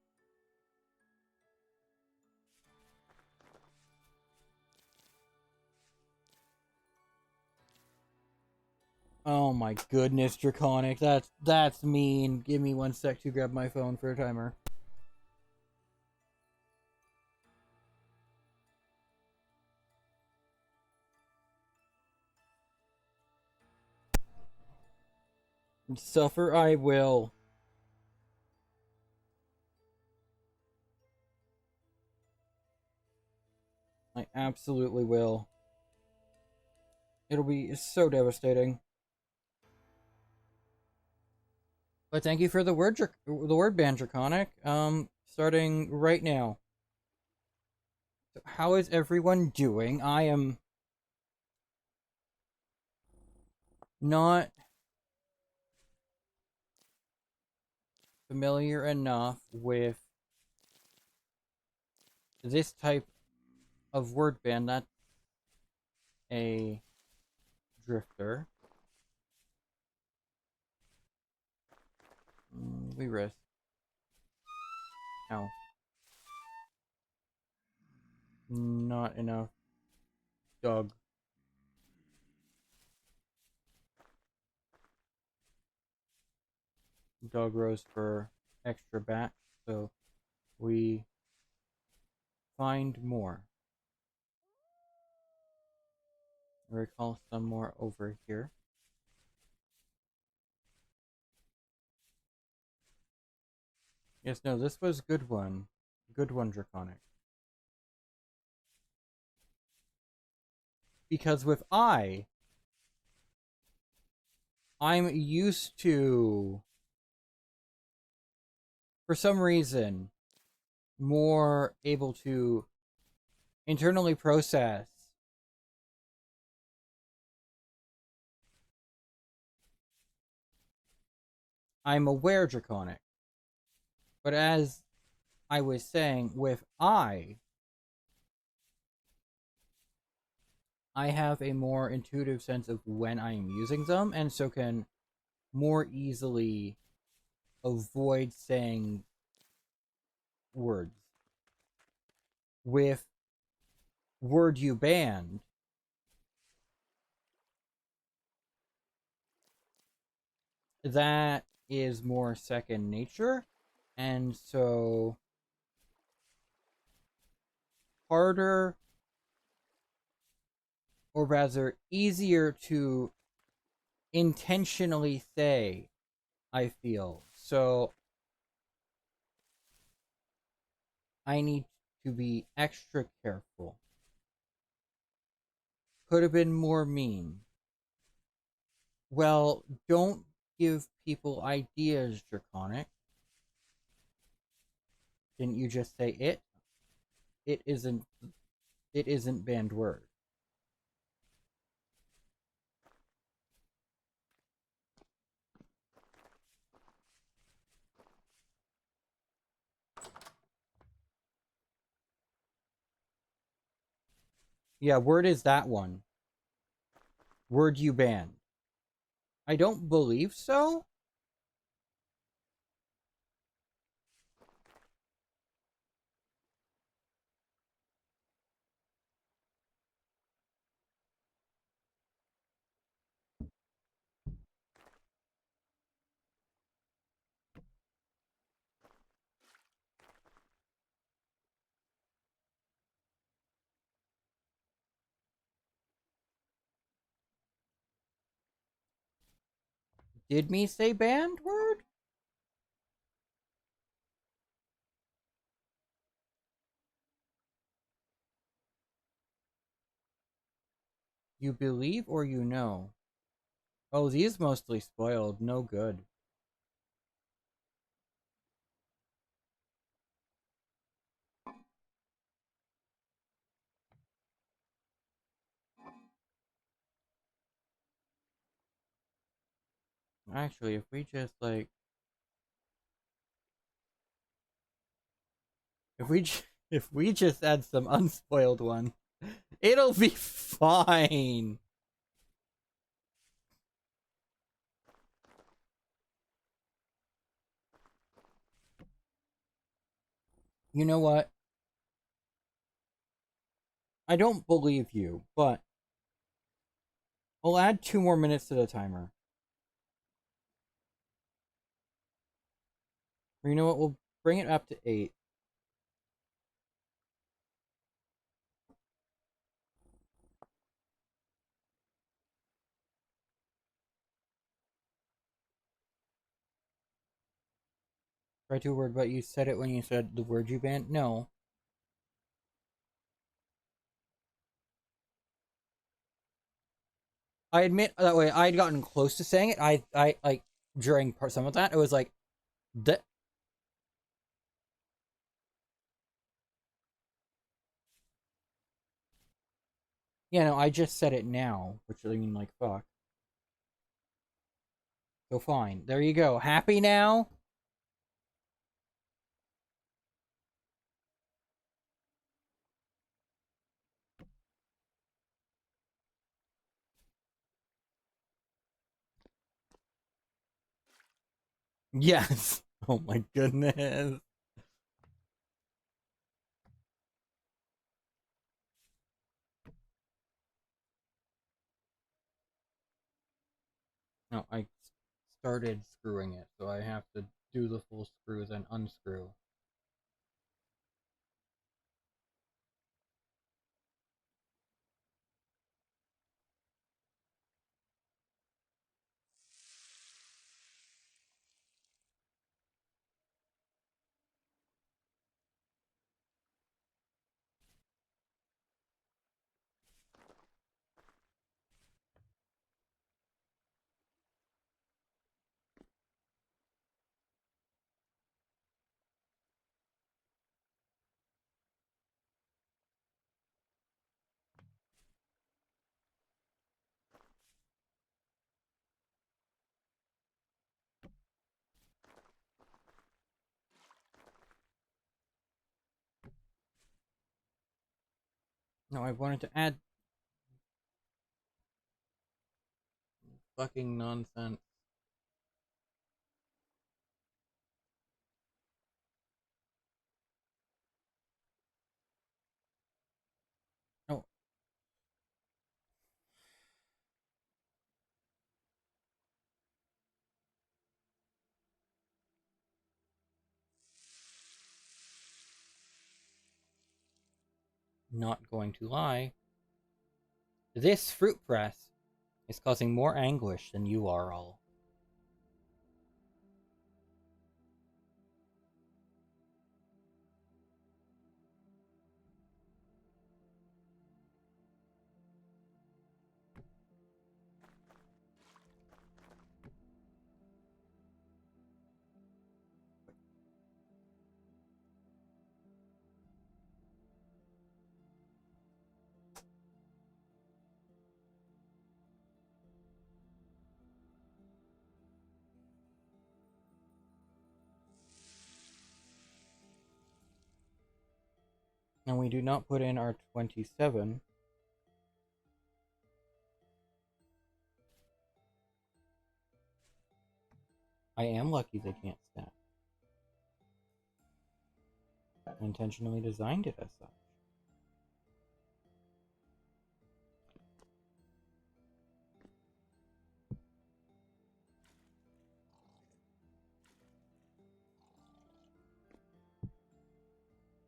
Oh my goodness, Draconic. That's mean. Give me 1 sec to grab my phone for a timer. Suffer I will. I absolutely will. It'll be so devastating. But thank you for the word ban, Draconic. Starting right now. So how is everyone doing? I am not familiar enough with this type of word ban. That's a drifter. We risk. Ow. Not enough. Dog. Dog rose for extra back, so we find more. I recall some more over here. Yes, no, this was good one. Good one, Draconic. Because with I'm used to, for some reason, more able to internally process I'm aware Draconic. But as I was saying, with I have a more intuitive sense of when I am using them, and so can more easily avoid saying words. With word you banned, that is more second nature, and so harder, or rather easier to intentionally say, I feel. So I need to be extra careful. Could have been more mean. Well, don't give people ideas, Draconic. Didn't you just say it? It isn't banned word. Yeah, word is that one. Word you banned. I don't believe so. Did me say banned word? You believe or you know? Oh, these mostly spoiled. No good. Actually, if we just like, if we if we just add some unspoiled one, it'll be fine. You know what? I don't believe you, but I'll add 2 more minutes to the timer. Or you know what? We'll bring it up to 8. Try to a word, but you said it when you said the word you banned? No. I admit that way I had gotten close to saying it. I like during some of that, it was like, the. Yeah, no, I just said it now, which I mean, like, fuck. So fine. There you go. Happy now? Yes. Oh my goodness. No, I started screwing it, so I have to do the full screws and unscrew. No, I wanted to add fucking nonsense. No, not going to lie. This fruit press is causing more anguish than you are all. And we do not put in our 27. I am lucky they can't stack. I intentionally designed it as such.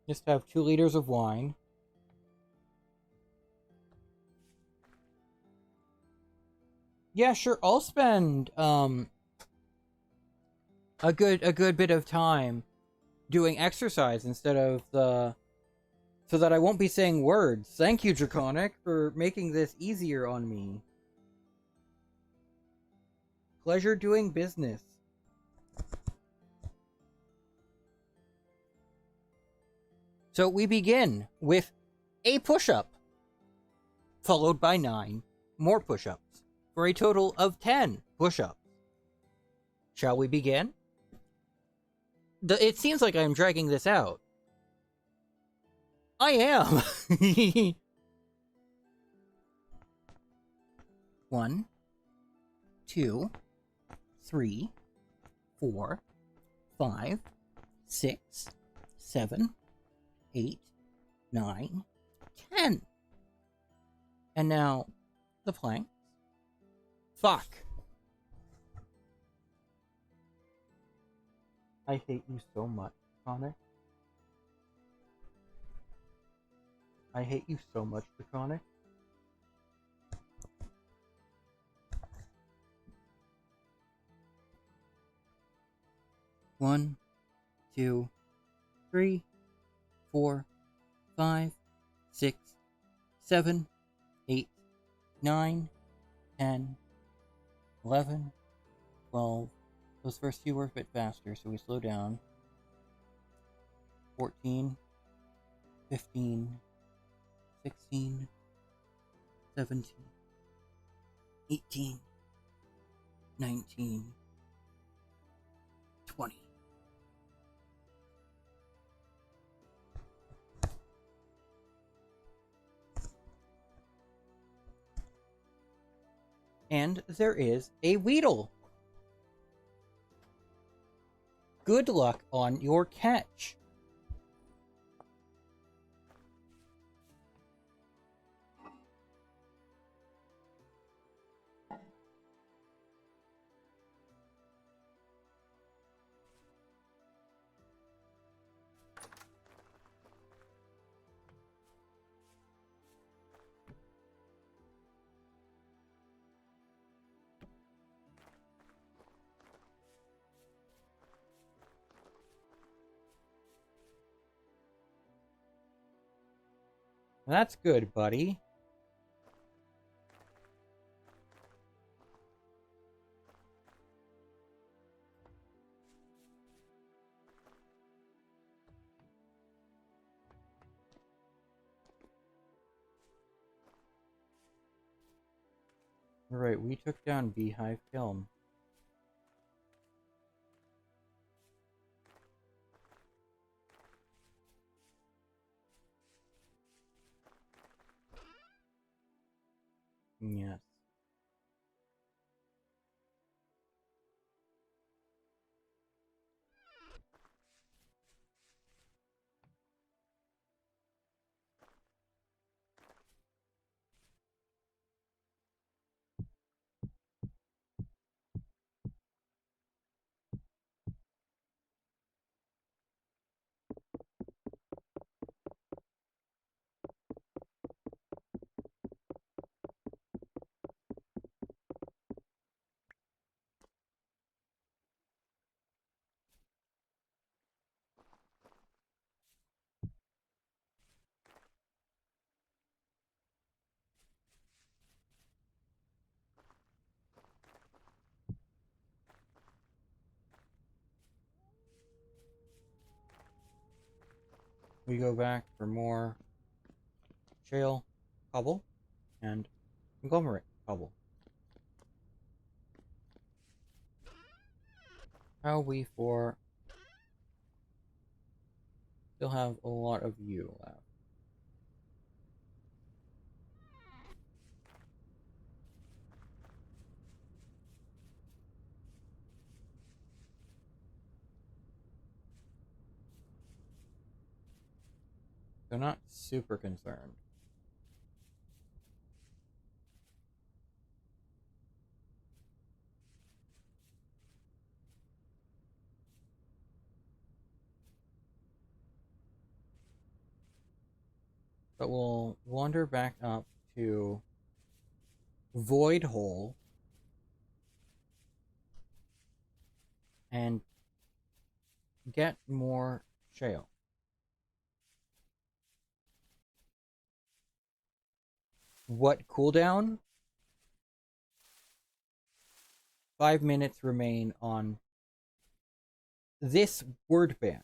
Just have 2 liters of wine. Yeah, sure. I'll spend a good bit of time doing exercise instead of the, so that I won't be saying words. Thank you, Draconic, for making this easier on me. Pleasure doing business. So we begin with a push-up, followed by 9 more push-ups, for a total of 10 push-ups. Shall we begin? It seems like I'm dragging this out. I am! 1, 2, 3, 4, 5, 6, 7, 8, 9, 10. And now, the planks. Fuck. I hate you so much, Draconic. I hate you so much, Draconic. One, 2, 3, 4, 5, 6, 7, 8, 9, 10, 11, 12. Those first few were a bit faster, so we slow down. 14, 15, 16, 17, 18, 19, 20. And there is a Weedle. Good luck on your catch. That's good, buddy. Alright, we took down Beehive Kiln. Yes. We go back for more shale cobble and conglomerate cobble. How we for still have a lot of you left. So not super concerned. But we'll wander back up to Void Hole and get more shale. What cooldown? 5 minutes remain on this word ban.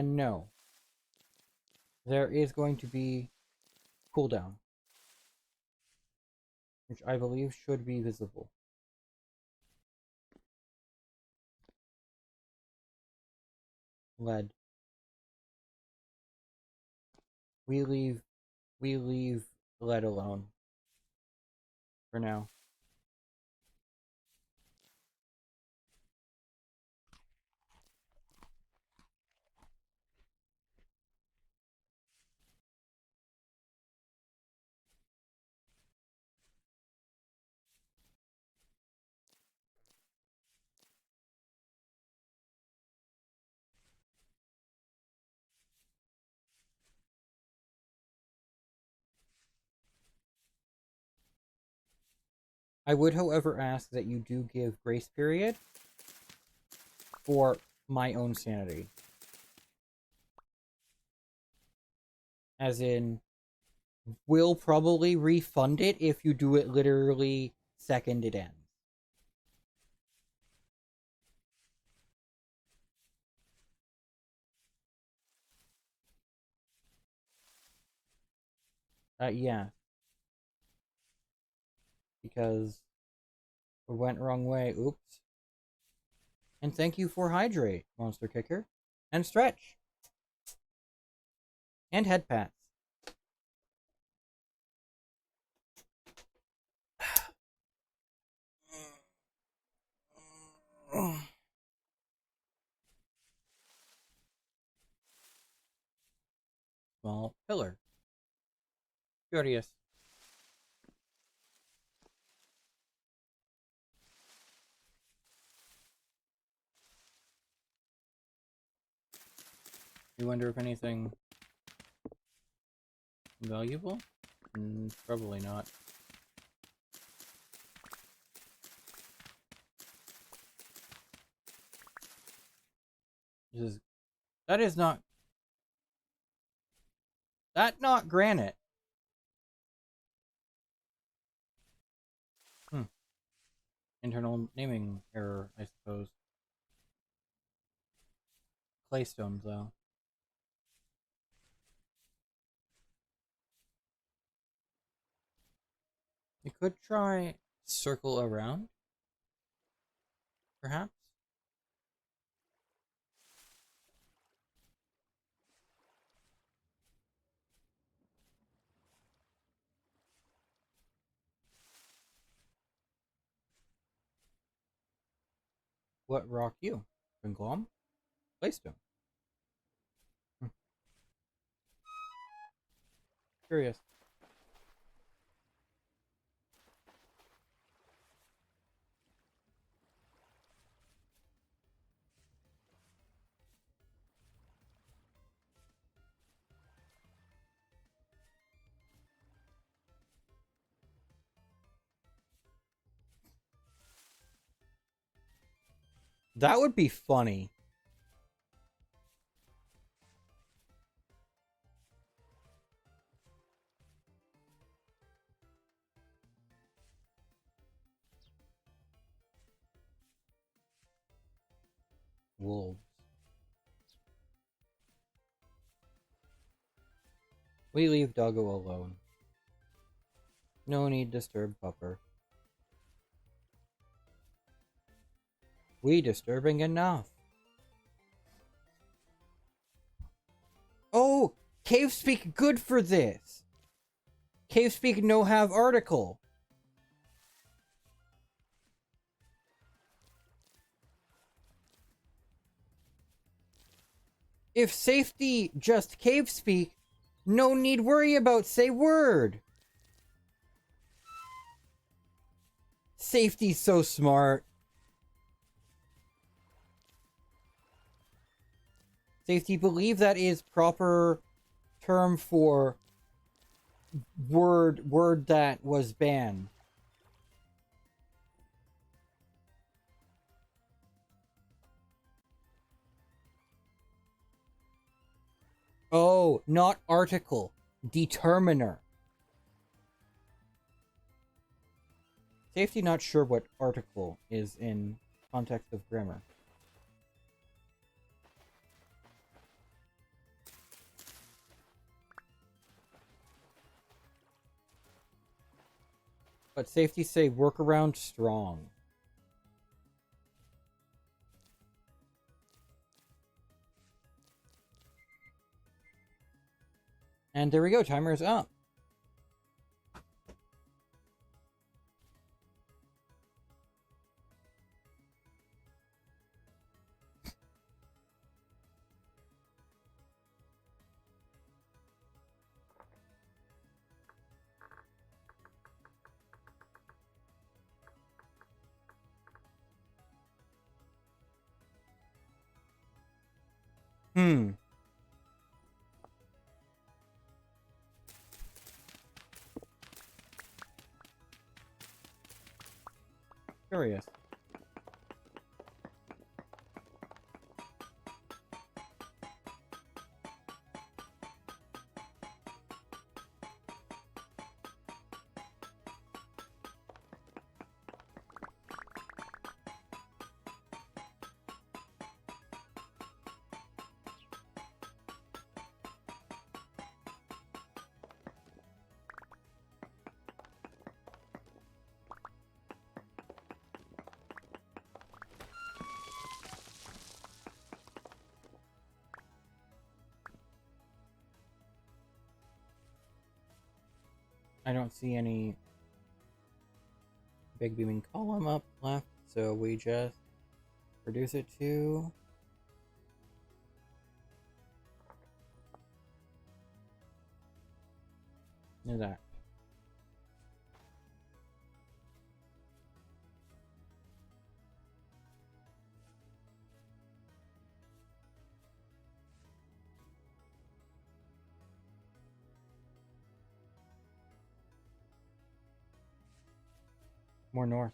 No. There is going to be cooldown, which I believe should be visible. Lead. We leave lead alone for now. I would, however, ask that you do give grace period for my own sanity. As in, we'll probably refund it if you do it literally second it ends. Yeah. Because it went wrong way. Oops. And thank you for hydrate, Monster Kicker. And stretch. And head pats. Small pillar. Curious. You wonder if anything valuable? Probably not. That is not granite. Internal naming error, I suppose. Claystones, though. You could try circle around, perhaps? What rock you? Glom? Claystone. Curious. That would be funny. Wolves. We leave Doggo alone. No need disturb Pupper. We disturbing enough. Oh, Cave Speak good for this. Cave Speak no have article. If safety just Cave Speak, no need worry about say word. Safety's so smart. Safety, believe that is proper term for word that was banned. Oh, not article. Determiner. Safety not sure what article is in context of grammar. But safety say workaround strong. And there we go, timer is up. Curious. I don't see any big beaming column up left, so we just reduce it to that. More north.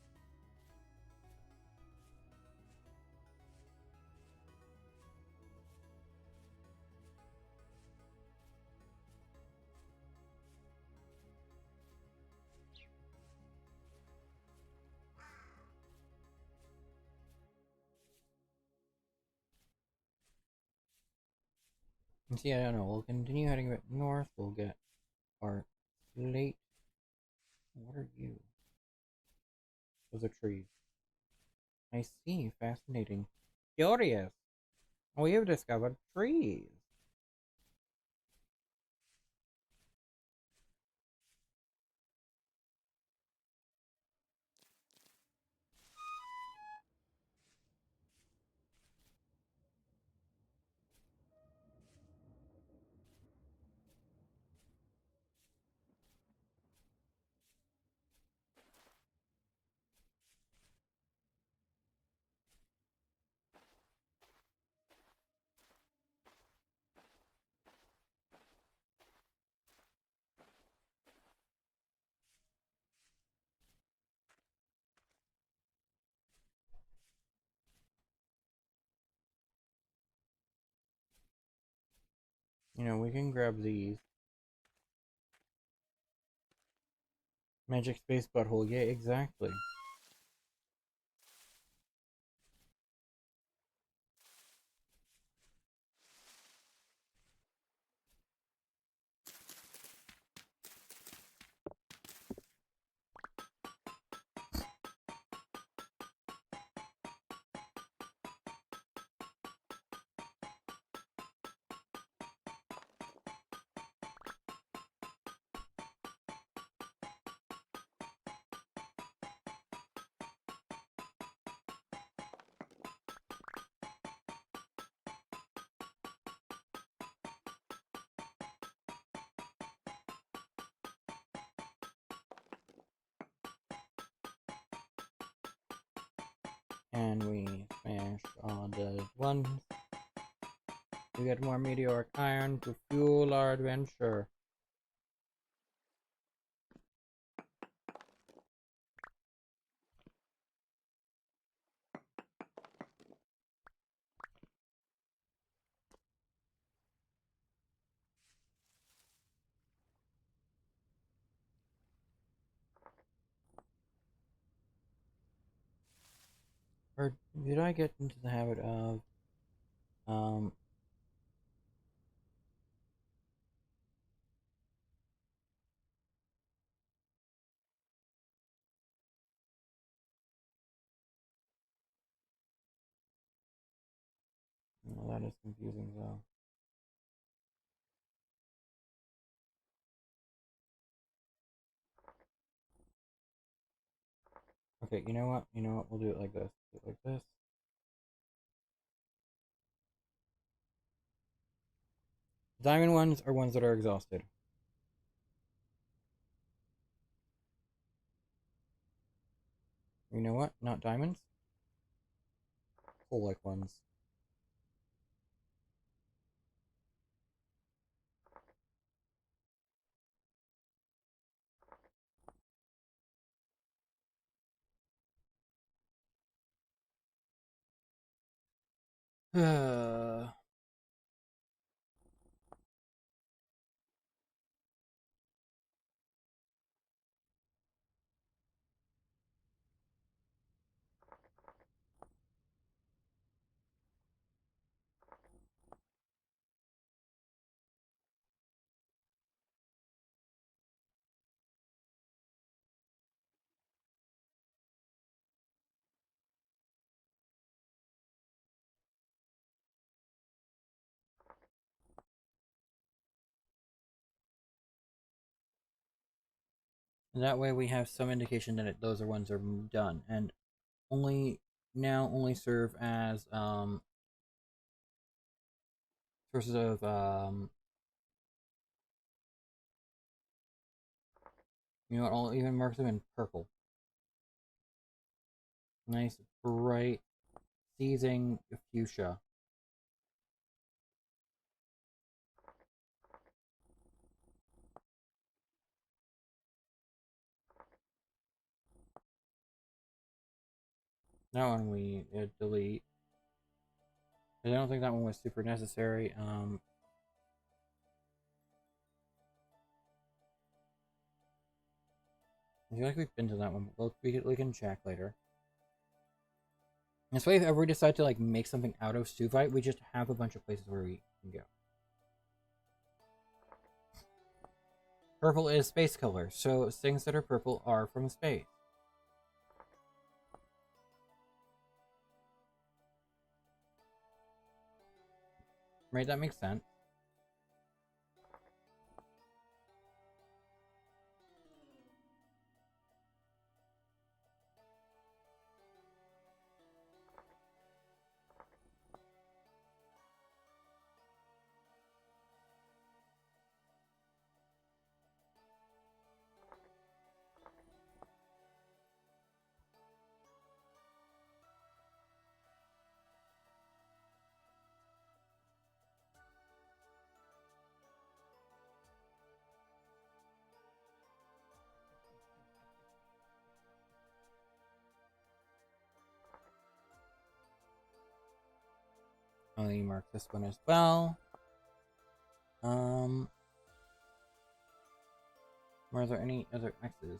And see, I don't know. We'll continue heading a bit north. We'll get our slate. What are you? Those are trees. I see. Fascinating. Curious. We have discovered trees. You know, we can grab these. Magic space butthole. Yeah, exactly. And we smash all the ones. We get more meteoric iron to fuel our adventure. Or did I get into the habit of um well, that is confusing though. Okay, you know what? You know what? We'll do it like this. Do it like this. Diamond ones are ones that are exhausted. You know what? Not diamonds. Coal-like ones. And that way we have some indication that those are ones are done and only serve as sources of you know what, I'll even mark them in purple. Nice bright seizing fuchsia. That one we delete. I don't think that one was super necessary. I feel like we've been to that one, but we can check later. This way, if ever we decide to like make something out of Stuvite, we just have a bunch of places where we can go. Purple is space color, so things that are purple are from space. Right, that makes sense. Let me mark this one as well. Are there any other X's?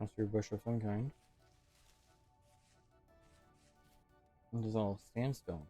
Mustard bush of some kind. This is all sandstone.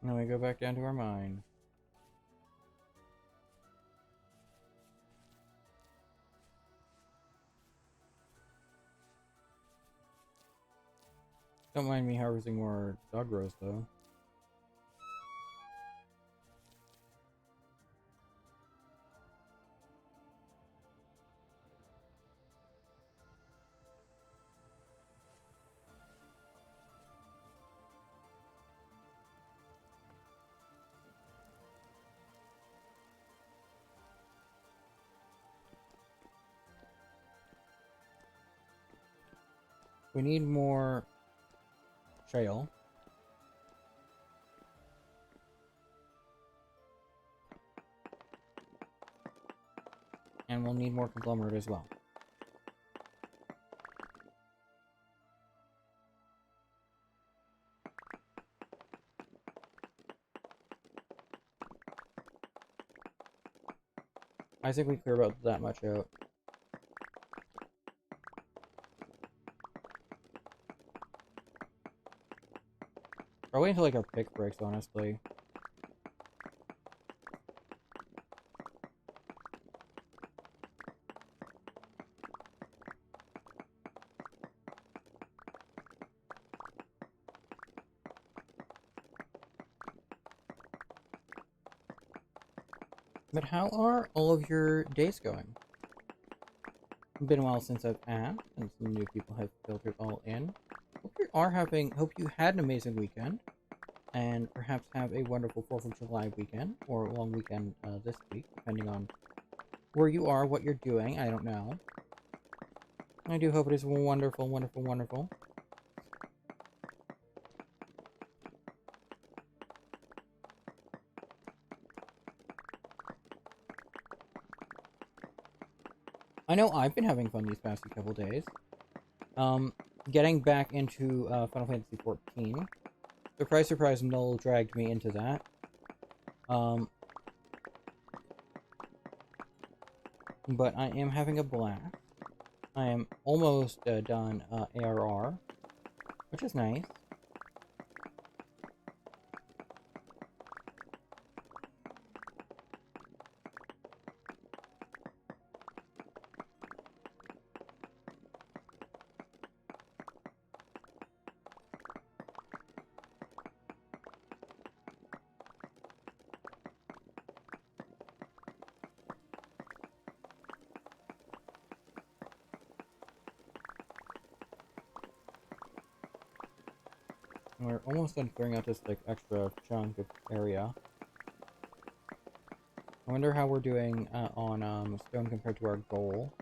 And we go back down to our mine. Don't mind me harvesting more dog roast though. We need more shale. And we'll need more conglomerate as well. I think we clear about that much out. Probably until like our pick breaks, honestly. But how are all of your days going? It's been a while since I've asked, and some new people have filtered all in. Hope you had an amazing weekend, and perhaps have a wonderful 4th of July weekend, or a long weekend this week, depending on where you are, what you're doing, I don't know. I do hope it is wonderful, wonderful, wonderful. I know I've been having fun these past couple days. Getting back into Final Fantasy XIV. Surprise, surprise, Null dragged me into that. But I am having a blast. I am almost done ARR, which is nice. We're almost done clearing out this like extra chunk of area. I wonder how we're doing on stone compared to our goal.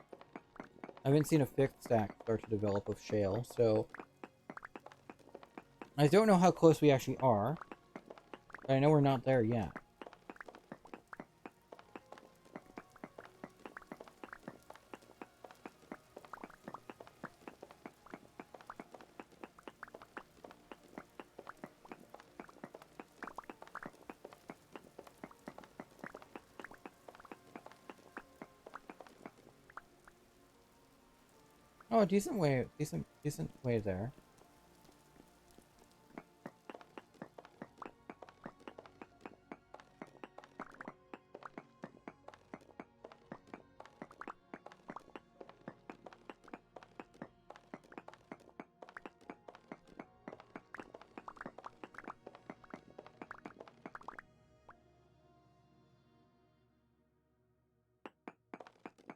I haven't seen a fifth stack start to develop of shale, so I don't know how close we actually are. But I know we're not there yet. Oh, a decent way there.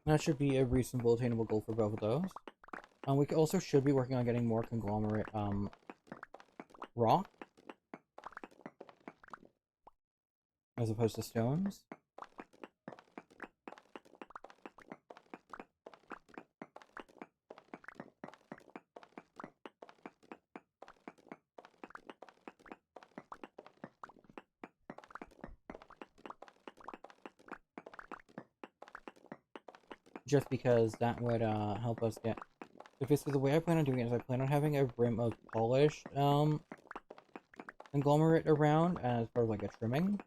That should be a reasonable, attainable goal for both of those. We also should be working on getting more conglomerate, rock. As opposed to stones. Just because that would, help us get... So basically, the way I plan on doing it is I plan on having a rim of polished, conglomerate around as part of, like, a trimming.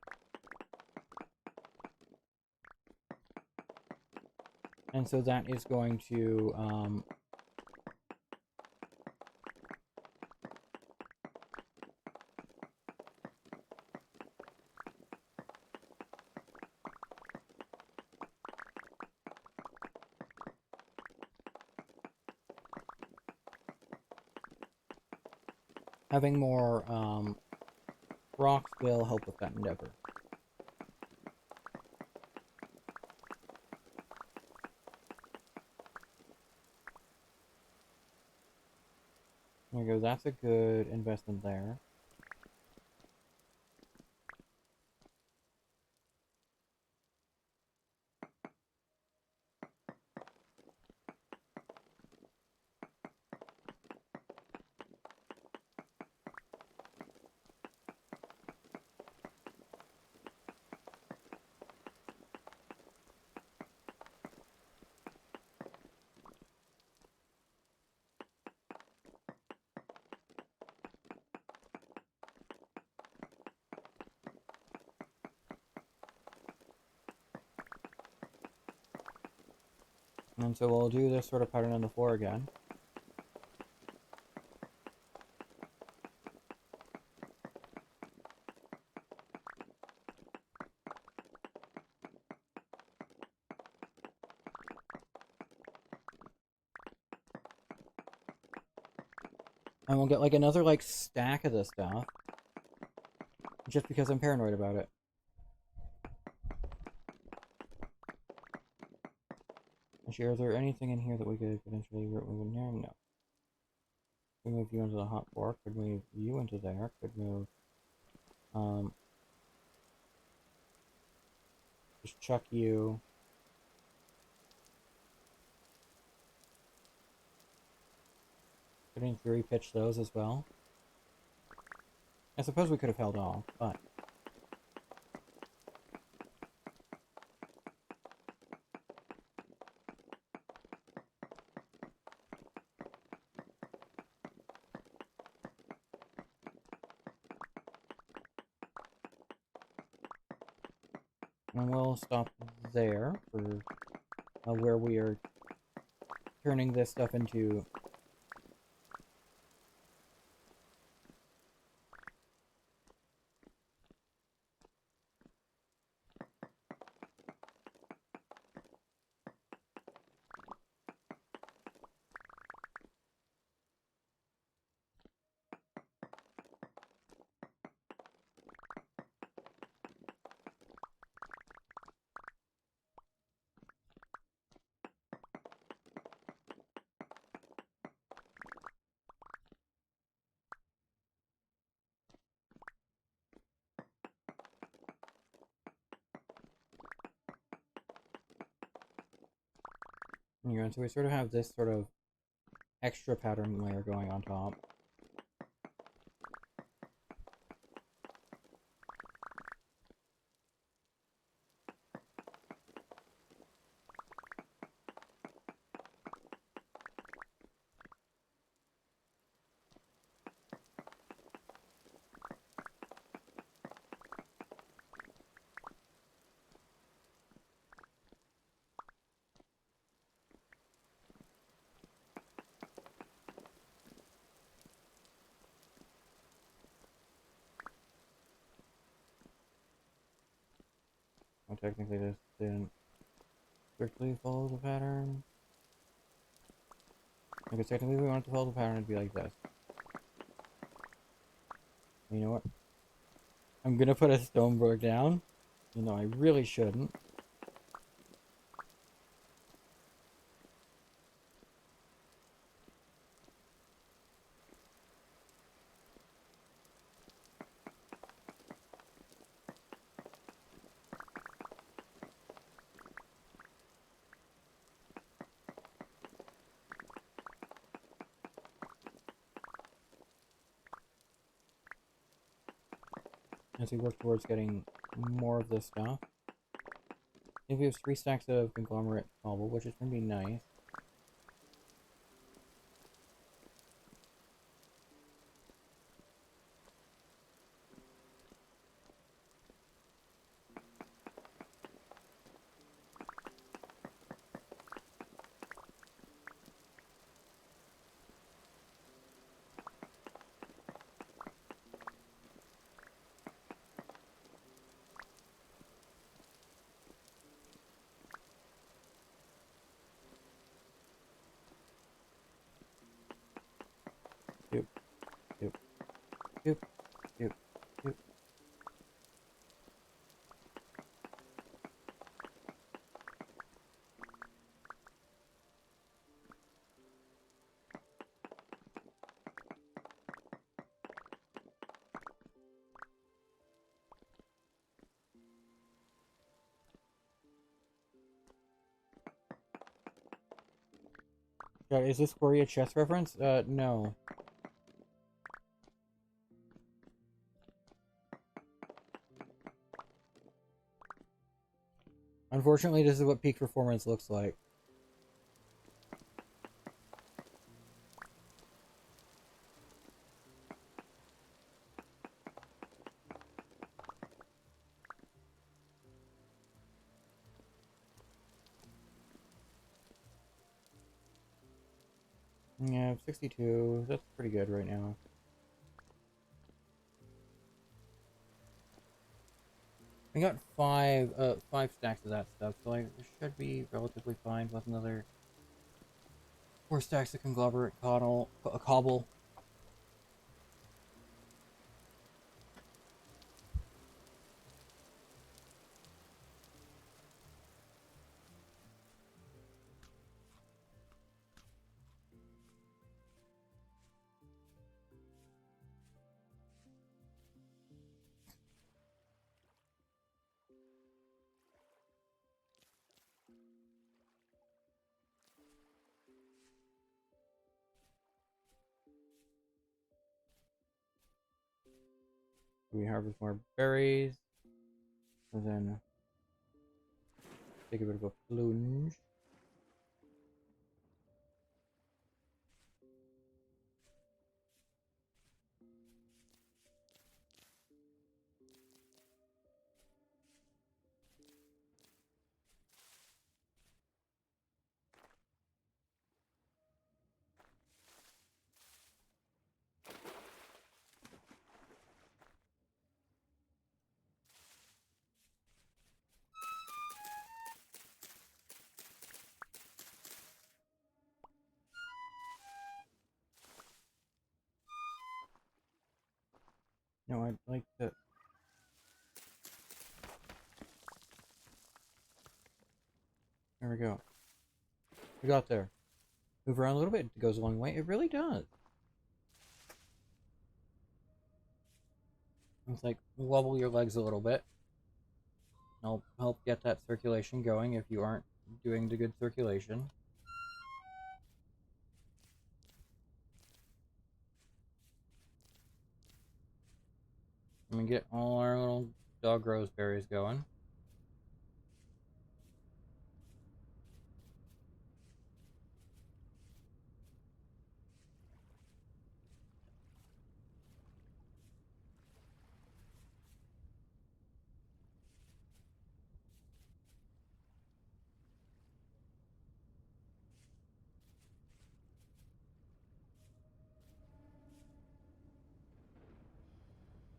And so that is going to, having more rocks will help with that endeavor. There we go, that's a good investment there. And so we'll do this sort of pattern on the floor again. And we'll get like another like stack of this stuff. Just because I'm paranoid about it. Actually, is there anything in here that we could potentially remove in here? No. Could move you into the hot fork, could move you into there, could move just chuck you. Could in theory pitch those as well. I suppose we could have held off, but and we'll stop there for where we are turning this stuff into. So we sort of have this sort of extra pattern layer going on top. Well, technically this didn't strictly follow the pattern. Because technically if we wanted to follow the pattern, it'd be like this. You know what? I'm gonna put a stone block down. You know, I really shouldn't. As we work towards getting more of this stuff. I think we have 3 stacks of conglomerate cobble, which is gonna be nice. Yep. Yep. Doop, doop, doop. Is this Corey a chess reference? No. Unfortunately, this is what peak performance looks like. Yeah, 62. That's pretty good right now. We got five stacks of that stuff, so I should be relatively fine with another 4 stacks of conglomerate cobble. We harvest more berries, and then take a bit of a plunge. No, I'd like to. There we go. We got there. Move around a little bit. It goes a long way. It really does. It's like wobble your legs a little bit. Help get that circulation going if you aren't doing the good circulation. And we get all our little dog roseberries going.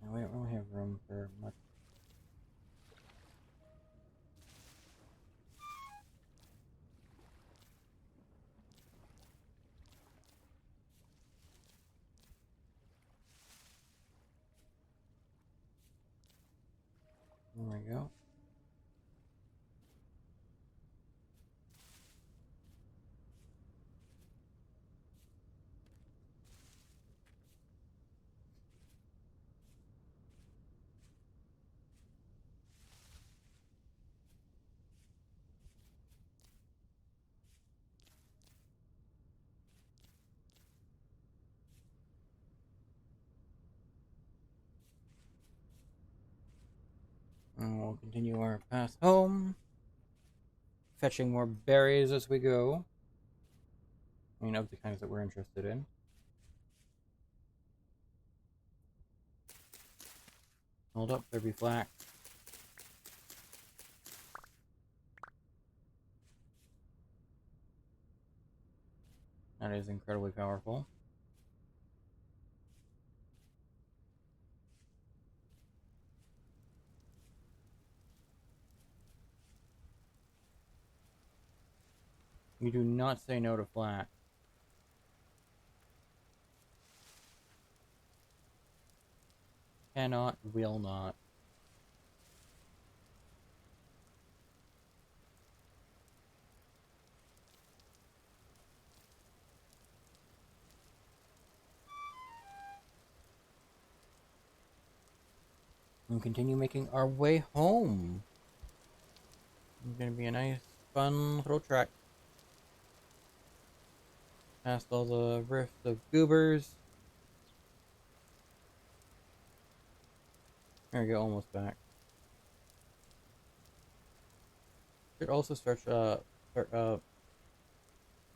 And we don't really have room for much. There we go. And we'll continue our path home, fetching more berries as we go. I mean, of the kinds that we're interested in. Hold up, there be flax. That is incredibly powerful. You do not say no to flax. Cannot, will not. And continue making our way home. It's gonna be a nice, fun little trek. Past all the rifts of goobers. There we go, almost back. Should also start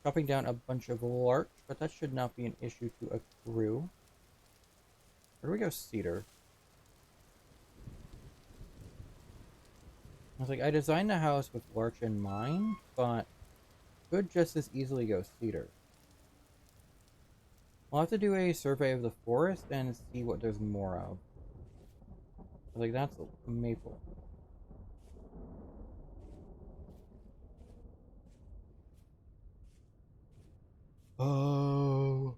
chopping down a bunch of larch, but that should not be an issue to accrue. Where do we go, cedar? I was like, I designed the house with larch in mind, but could just as easily go cedar. We'll have to do a survey of the forest and see what there's more of. Like, that's a maple. Oh.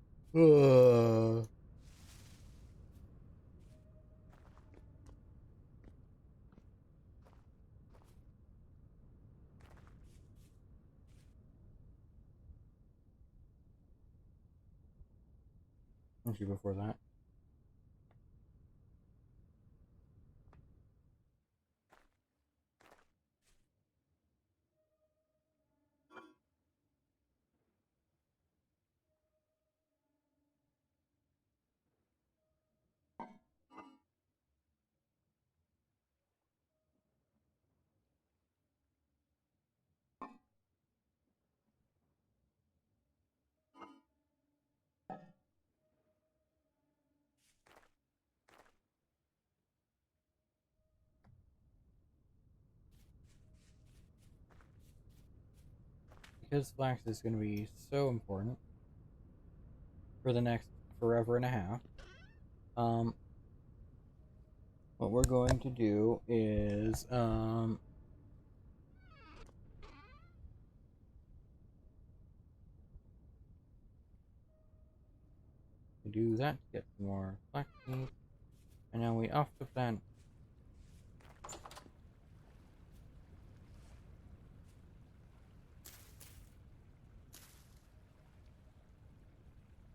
Actually, before that. Because flax is going to be so important for the next forever and a half. What we're going to do is do that to get some more flax seeds, and now we off the plant.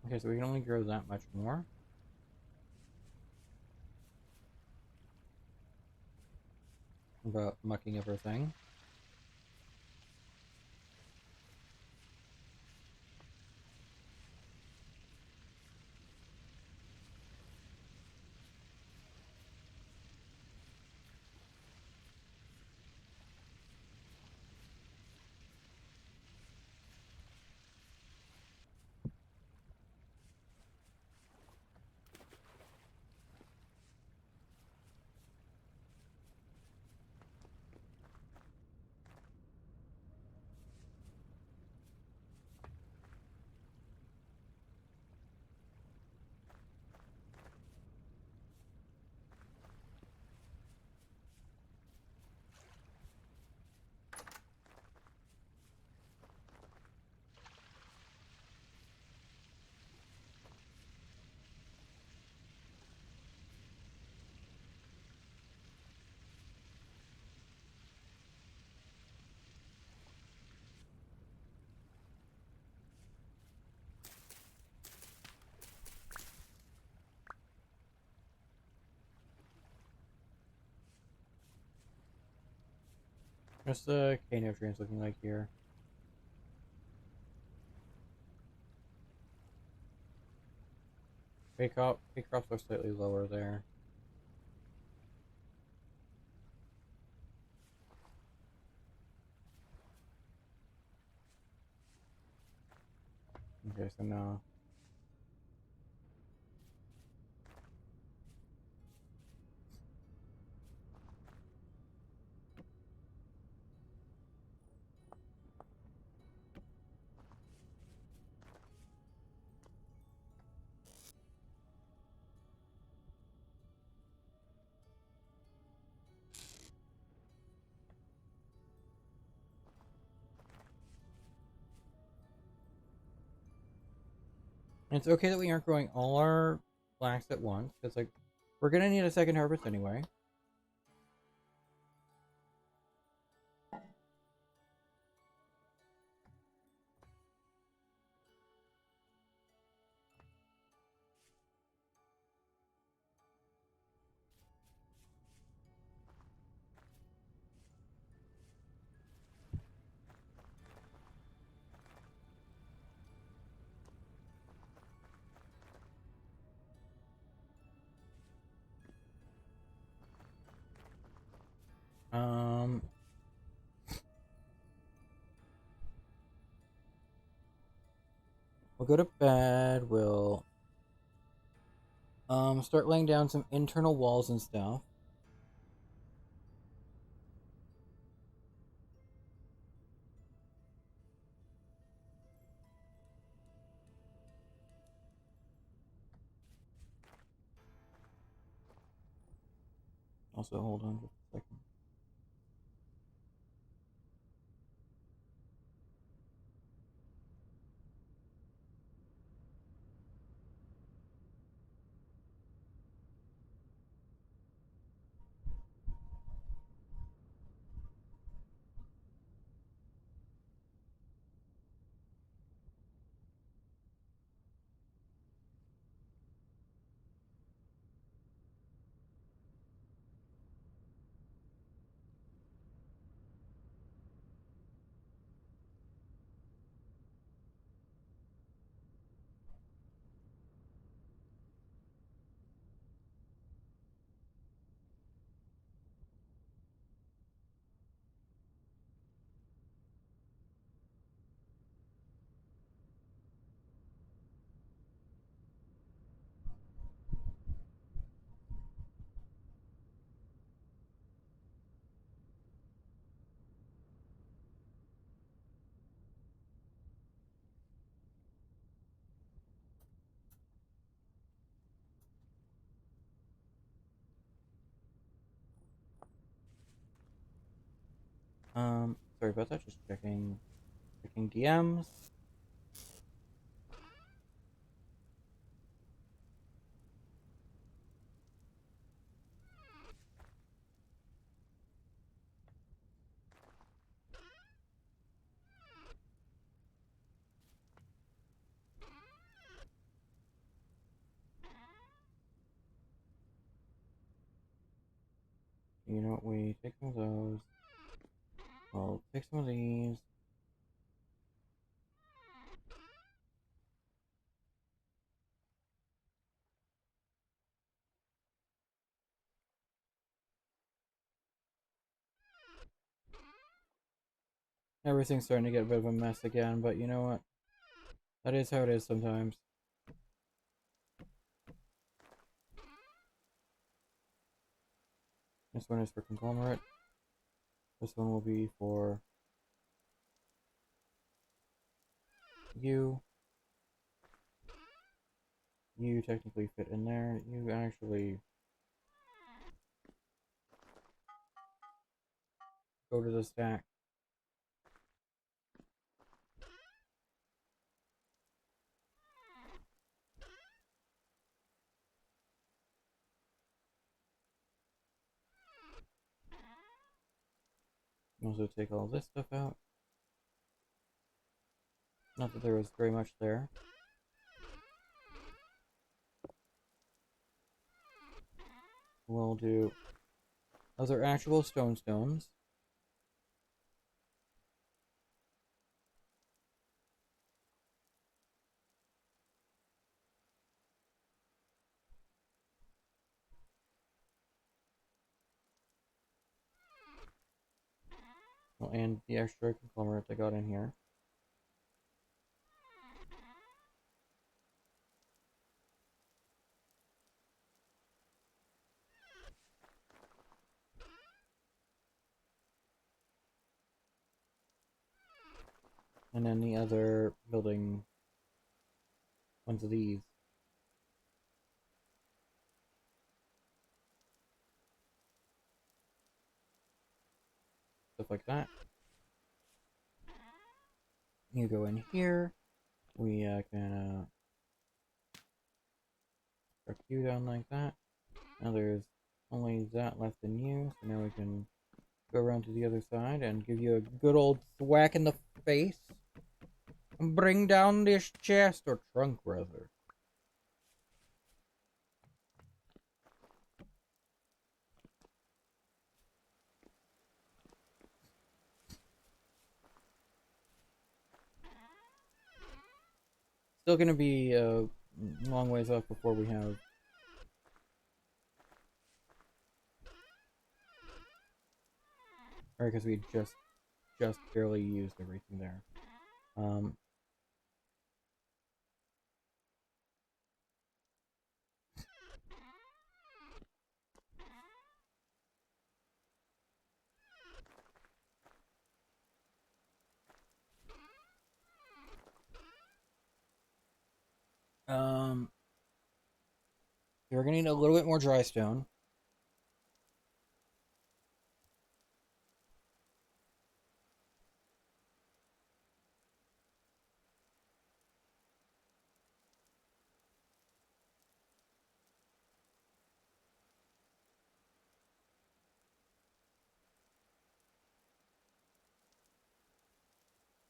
Okay, so we can only grow that much more. About mucking everything. What's the K nutrients looking like here? Pay crops are slightly lower there. Okay, so now and it's okay that we aren't growing all our flax at once, because like We're gonna need a second harvest anyway. Um, we'll go to bed. We'll start laying down some internal walls and stuff. Also, hold on just a second. Sorry about that. Just checking DMs. You know what? We take some of those. We'll take some of these. Everything's starting to get a bit of a mess again, but you know what? That is how it is sometimes. This one is for conglomerate. This one will be for you. You technically fit in there. You actually go to the stack. Also take all this stuff out. Not that there was very much there. We'll do... Those are actual stones. Well, and the extra conglomerate I got in here. And then the other building ones of these. Stuff like that. You go in here. We can drop you down like that. Now there's only that left in you, so now we can go around to the other side and give you a good old thwack in the face. And bring down this chest, or trunk, rather. Still gonna be a long ways off before we have... Or because we just barely used everything there. Um, um, you're gonna need a little bit more dry stone.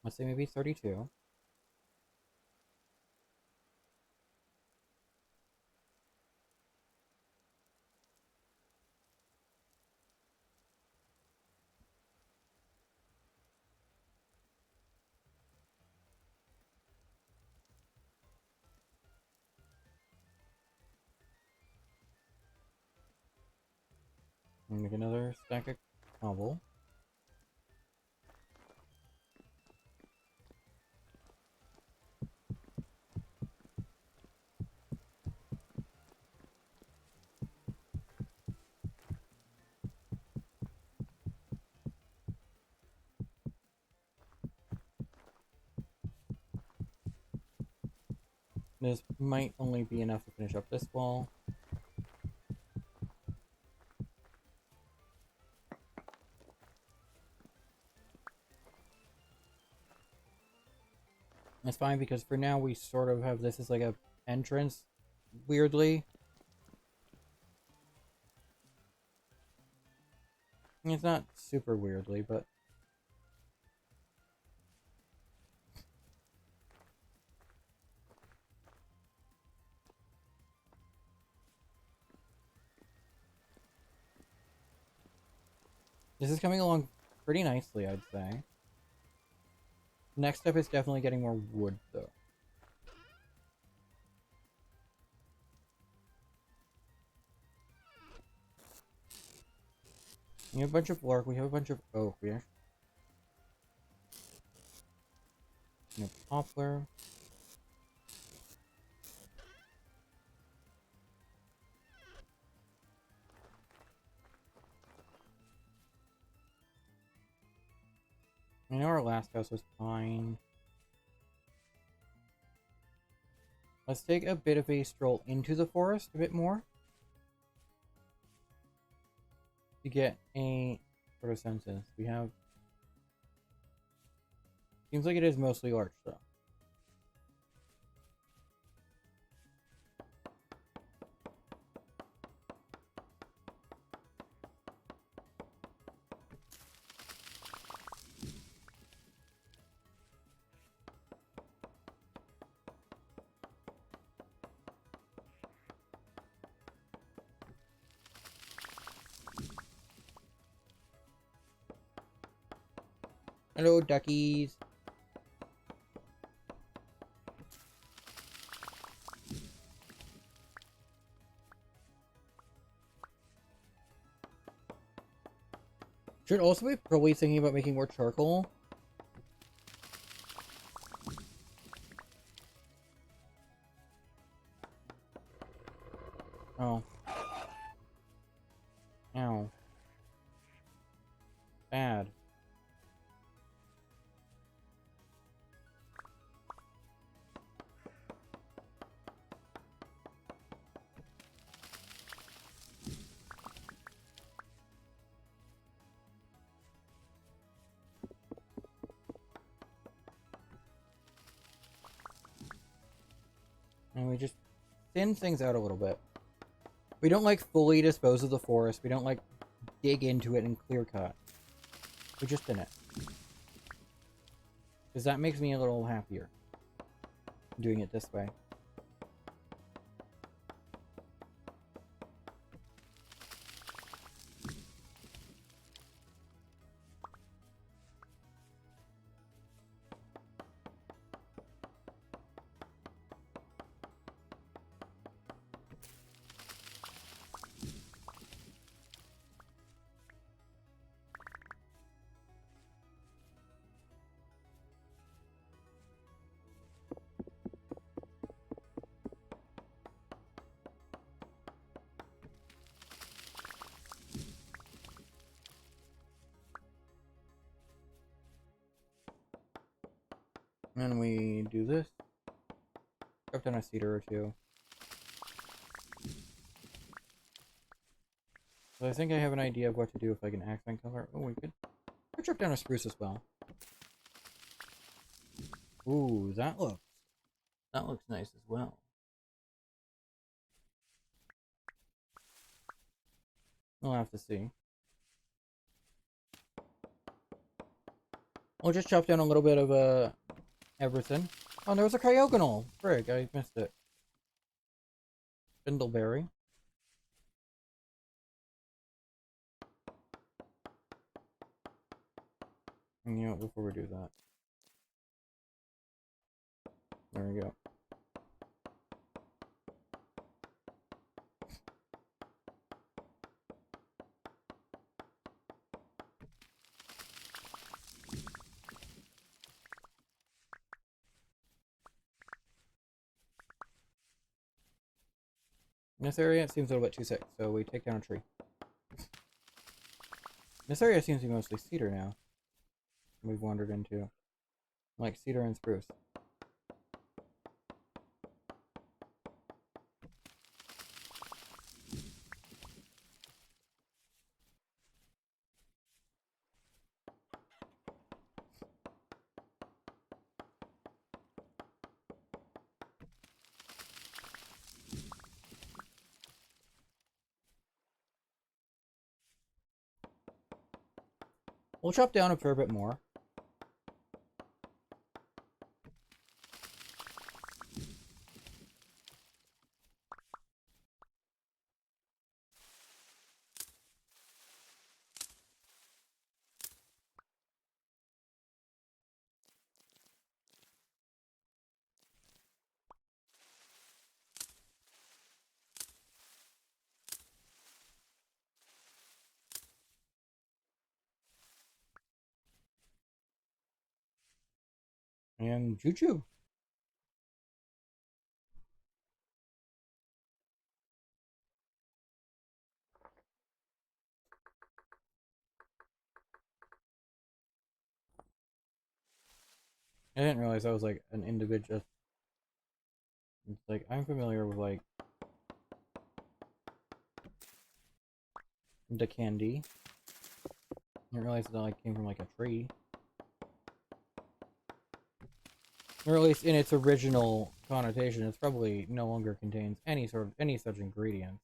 Let's say maybe 32. And make another stack of cobble. This might only be enough to finish up this wall. That's fine, because for now we sort of have this as like a entrance, weirdly. It's not super weirdly, but... This is coming along pretty nicely, I'd say. Next step is definitely getting more wood, though. We have a bunch of lark, we have a bunch of oak, we have poplar. I know our last house was pine. Let's take a bit of a stroll into the forest a bit more to get a sort of census. We have... Seems like it is mostly larch, though. Hello, duckies. Should also be probably thinking about making more charcoal. Oh. Ow. Bad. And we just thin things out a little bit. We don't like fully dispose of the forest. We don't like dig into it and clear cut. We just in it. Because that makes me a little happier. Doing it this way. And we do this. Drop down a cedar or two. So I think I have an idea of what to do if I can accent color. Oh, we could drop down a spruce as well. Ooh, that looks nice as well. We'll have to see. We'll just chop down a little bit of everything. Oh, there was a Cryogonal! Frig, I missed it. Spindleberry. And you know, before we do that. There we go. In this area, it seems a little bit too sick, so we take down a tree. This area seems to be mostly cedar now. We've wandered into. Like cedar and spruce. We'll chop down a fair bit more. And Juju. I didn't realize that was like an individual. It's like, I'm familiar with like the candy. I didn't realize that like came from like a tree. Or at least in its original connotation, it's probably no longer contains any such ingredient.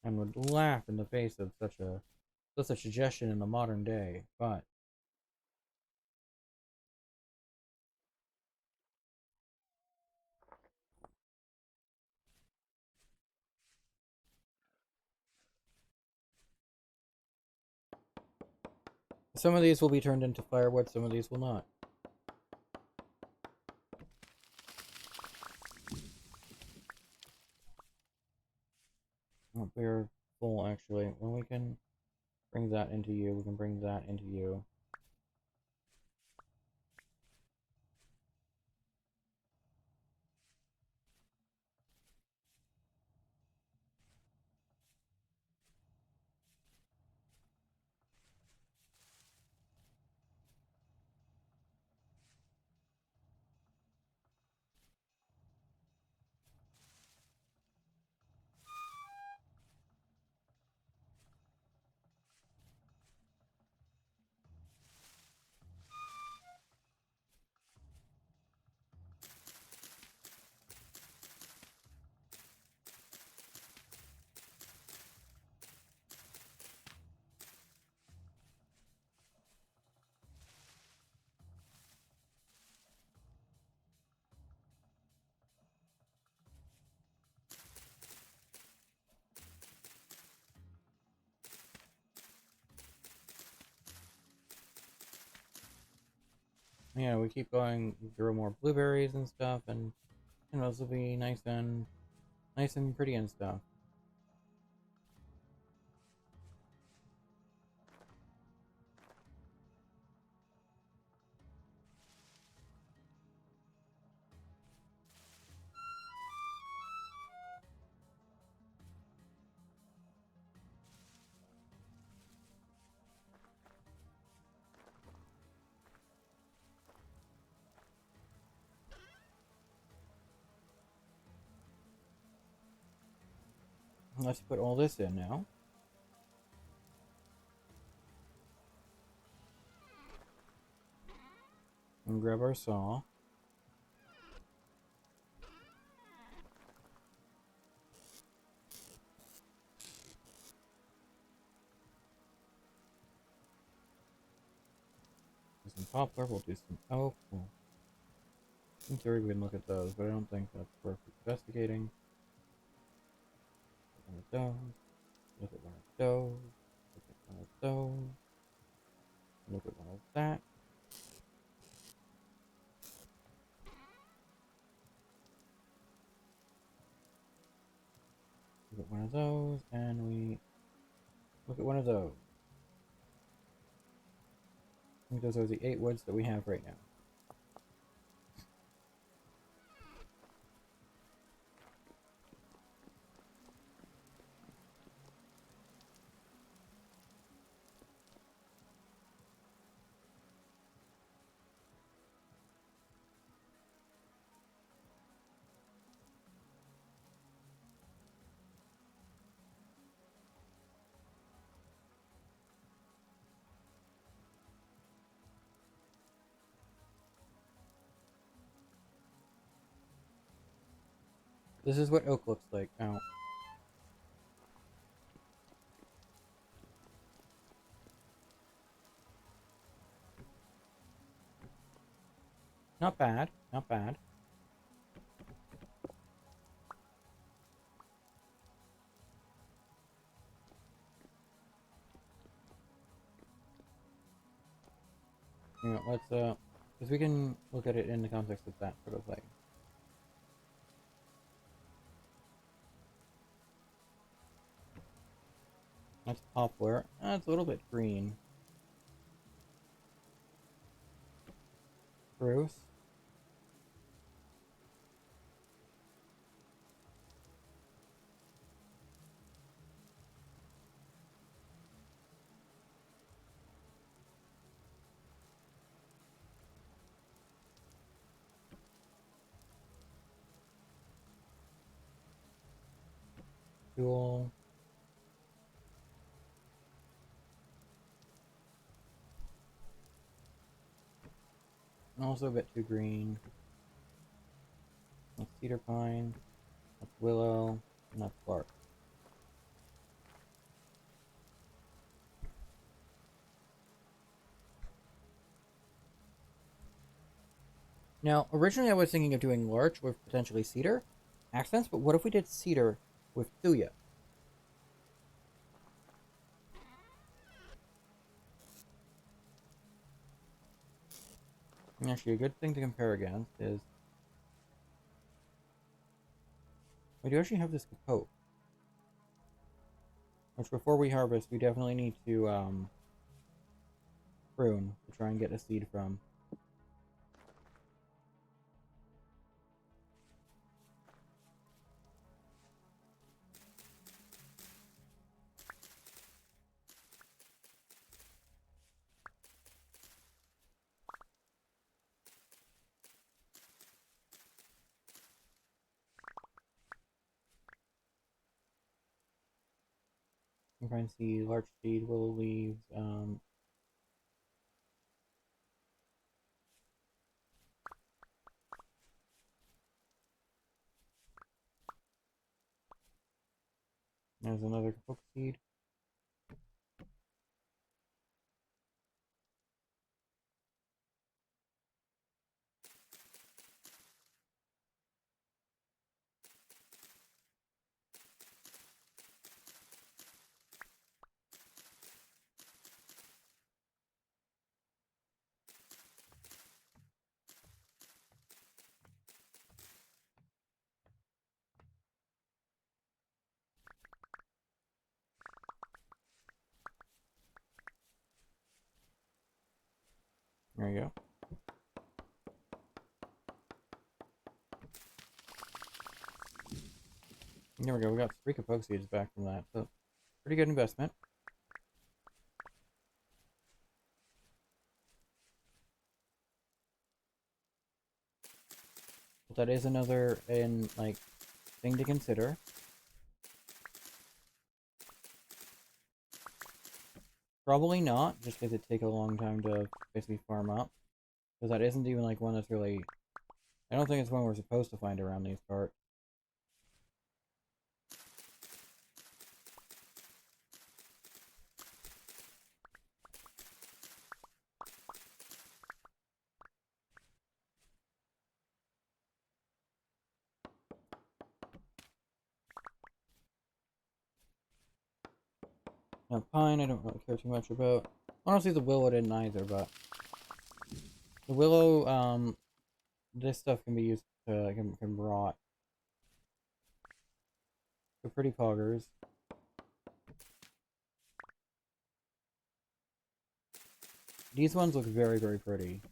And would laugh in the face of such a suggestion in the modern day, but some of these will be turned into firewood, some of these will not. Oh, we're full actually. Well, we can bring that into you, we can bring that into you. Yeah, we keep going, grow more blueberries and stuff, and this will be nice and pretty and stuff. Let's put all this in now. And grab our saw. Do some poplar, we'll do some oak. In theory, we can look at those, but I don't think that's worth investigating. One of those. Look at one of those. Look at one of those. Look at one of that. Look at one of those, and we look at one of those. I think those are the 8 woods that we have right now. This is what oak looks like. Ow. Not bad. Not bad. You know, let's because we can look at it in the context of that sort of thing. That's poplar. It's a little bit green. Spruce. Jewel. Also a bit too green. That's cedar pine. That's willow. And that's bark. Now, originally I was thinking of doing larch with potentially cedar accents, but what if we did cedar with thuya? And actually, a good thing to compare against is we do actually have this capote, which before we harvest, we definitely need to prune to try and get a seed from. You can find seed, larch seed, willow leaves. There's another capote seed. There you go. There we go. We got 3 Kapok seeds back from that, so pretty good investment. But that is another thing to consider. Probably not, just because it takes a long time to basically farm up. Because that isn't even like one that's really... I don't think it's one we're supposed to find around these parts. Now, pine, I don't really care too much about. Honestly, the willow didn't either, but the willow, this stuff can be used to can rot. They're pretty poggers. These ones look very, very pretty.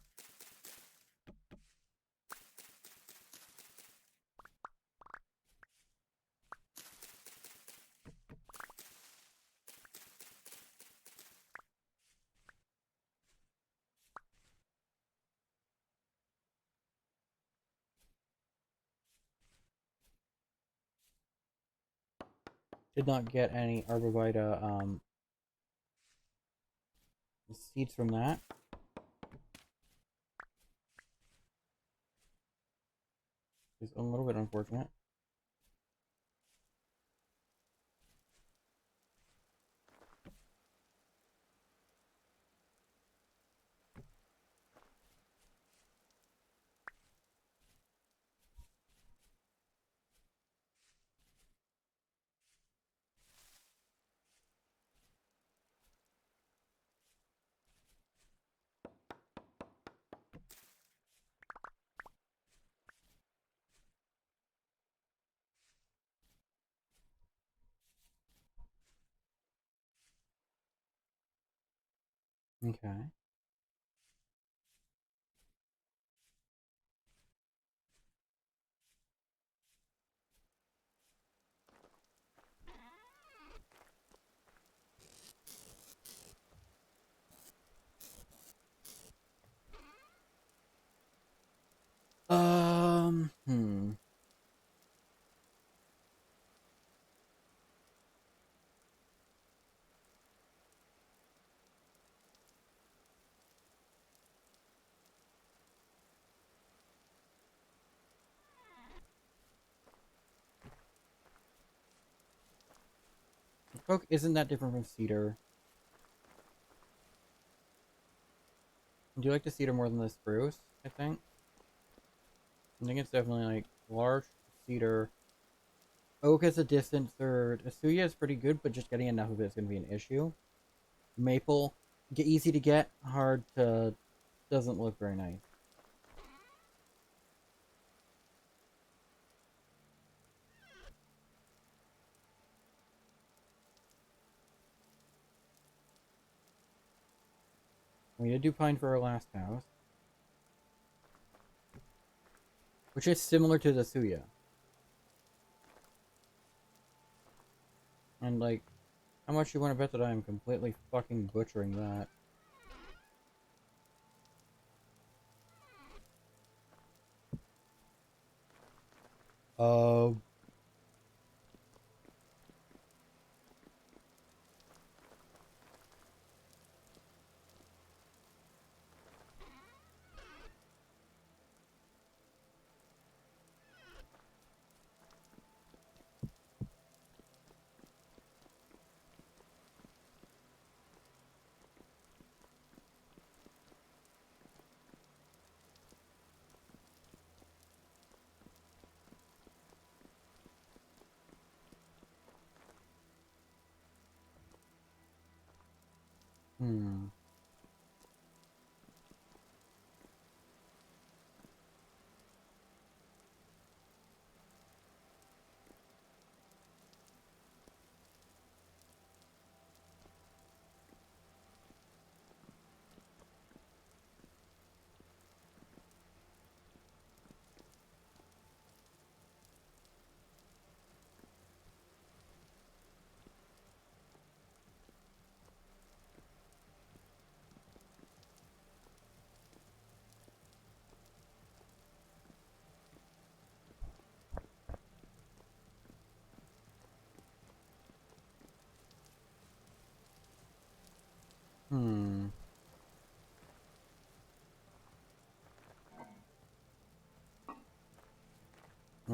Did not get any Arbovita seeds from that. It's a little bit unfortunate. Okay. Hmm. Oak isn't that different from cedar. Do you like the cedar more than the spruce? I think it's definitely like large cedar. Oak is a distant third. Asuya is pretty good, but just getting enough of it is going to be an issue. Maple, easy to get, hard to... doesn't look very nice. We did do pine for our last house. Which is similar to the Suya. And like, how much you want to bet that I am completely fucking butchering that? Uh... Hmm.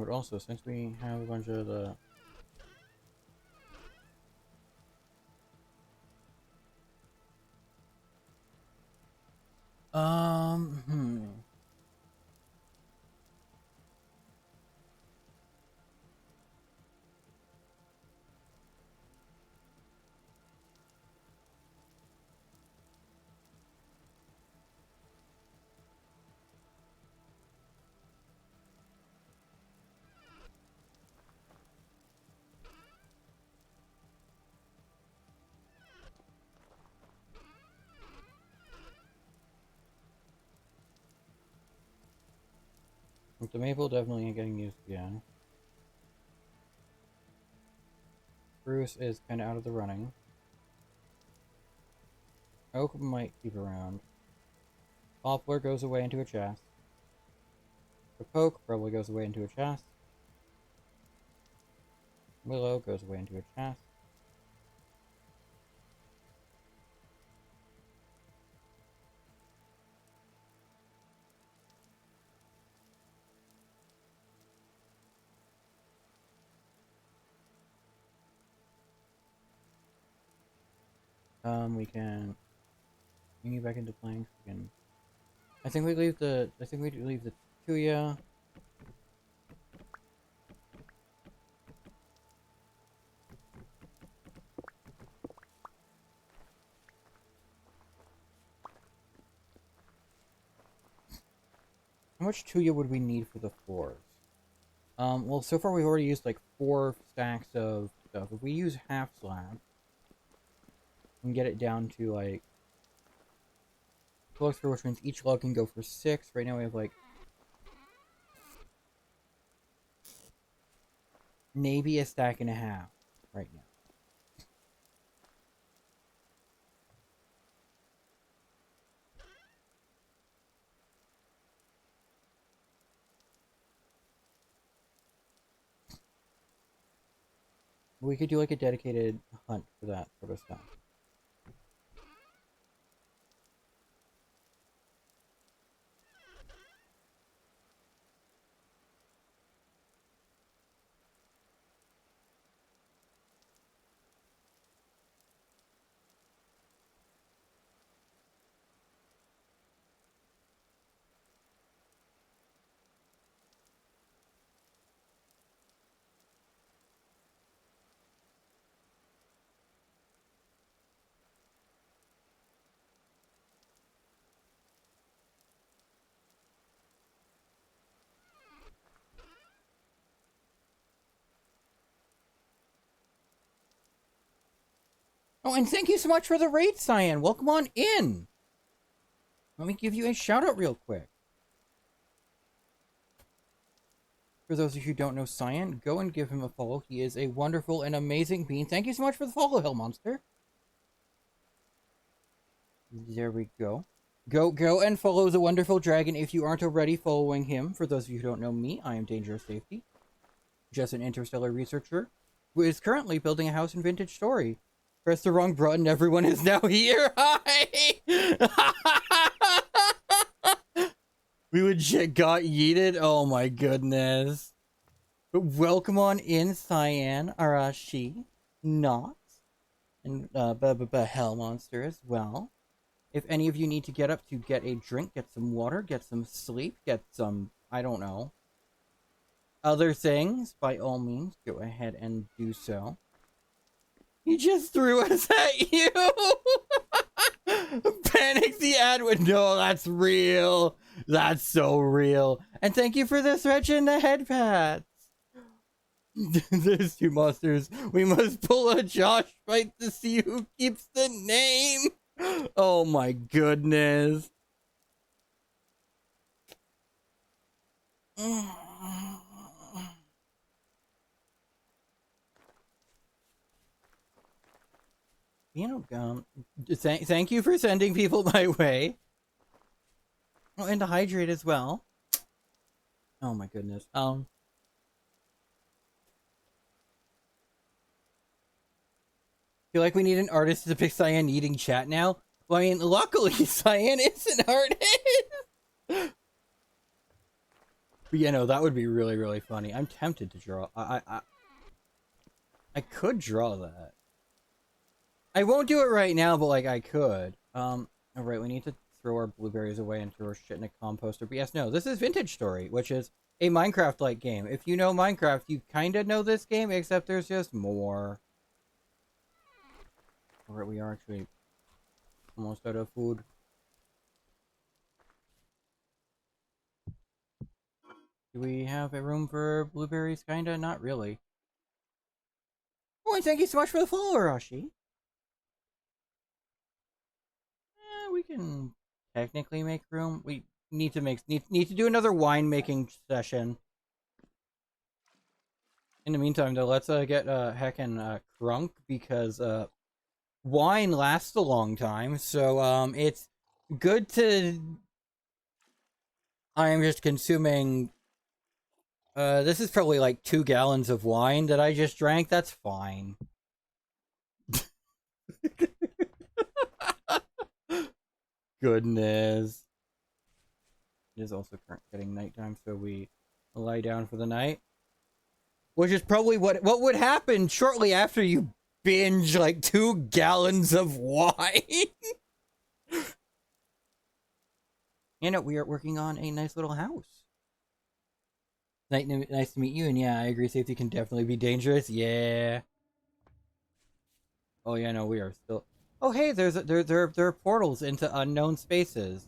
But also, since we have a bunch of the... Hmm. The maple definitely ain't getting used again. Bruce is kind of out of the running. Oak might keep around. Poplar goes away into a chest. The poke probably goes away into a chest. Willow goes away into a chest. We can bring you back into planks. We can. I think we leave the. I think we leave the Tuya. How much Tuya would we need for the floors? Well, so far we've already used like 4 stacks of stuff. If we use half slab, we can get it down to like 12, which means each log can go for 6. Right now we have like maybe a stack and a half right now. We could do like a dedicated hunt for that sort of stuff. Oh, and thank you so much for the raid, Cyan. Welcome on in. Let me give you a shout out real quick. For those of you who don't know Cyan, go and give him a follow. He is a wonderful and amazing being. Thank you so much for the follow, Hell Monster. There we go. Go and follow the wonderful dragon if you aren't already following him. For those of you who don't know me, I am Dangerous Safety. Just an interstellar researcher who is currently building a house in Vintage Story. Press the wrong button, everyone is now here. Hi! We legit got yeeted. Oh my goodness. But welcome on in, Cyan, Arashi, Not, and Hell Monster as well. If any of you need to get up to get a drink, get some water, get some sleep, get some, I don't know, other things, by all means, go ahead and do so. He just threw us at you! Panic the Adwin. No, that's real. That's so real. And thank you for the stretch and the head pats. There's 2 monsters. We must pull a Josh fight to see who keeps the name. Oh my goodness. You know, thank you for sending people my way. Oh, and to hydrate as well. Oh my goodness. Feel like we need an artist to depict Cyan eating chat now. Well, I mean, luckily Cyan is an artist. But yeah, no, that would be really, really funny. I'm tempted to draw. I could draw that. I won't do it right now, but like I could. All right, we need to throw our blueberries away and throw our shit in a composter. But yes, no, this is Vintage Story, which is a Minecraft-like game. If you know Minecraft, you kind of know this game, except there's just more. All right, we are actually almost out of food. Do we have a room for blueberries? Kinda, not really. Oh, and thank you so much for the follow, Arashi. We can technically make room. We need to need to do another wine making session. In the meantime, though, let's get heckin' crunk because wine lasts a long time. So it's good to. I am just consuming. This is probably like 2 gallons of wine that I just drank. That's fine. Goodness. It is also getting nighttime, so we lie down for the night. Which is probably what would happen shortly after you binge like 2 gallons of wine. You know, we are working on a nice little house. Nice to meet you, and yeah, I agree, safety can definitely be dangerous. Yeah. Oh yeah, no, we are still. Oh hey, there are portals into unknown spaces.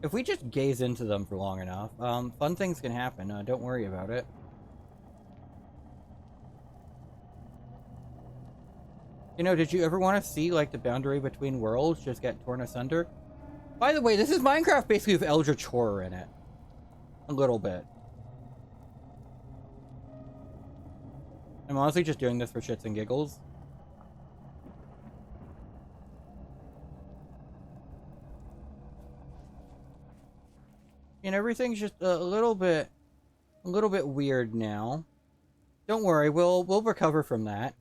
If we just gaze into them for long enough, fun things can happen. Don't worry about it. You know, did you ever want to see like the boundary between worlds just get torn asunder? By the way, this is Minecraft basically with Eldritch Horror in it. A little bit. I'm honestly just doing this for shits and giggles. And everything's just a little bit weird now. Don't worry, we'll recover from that.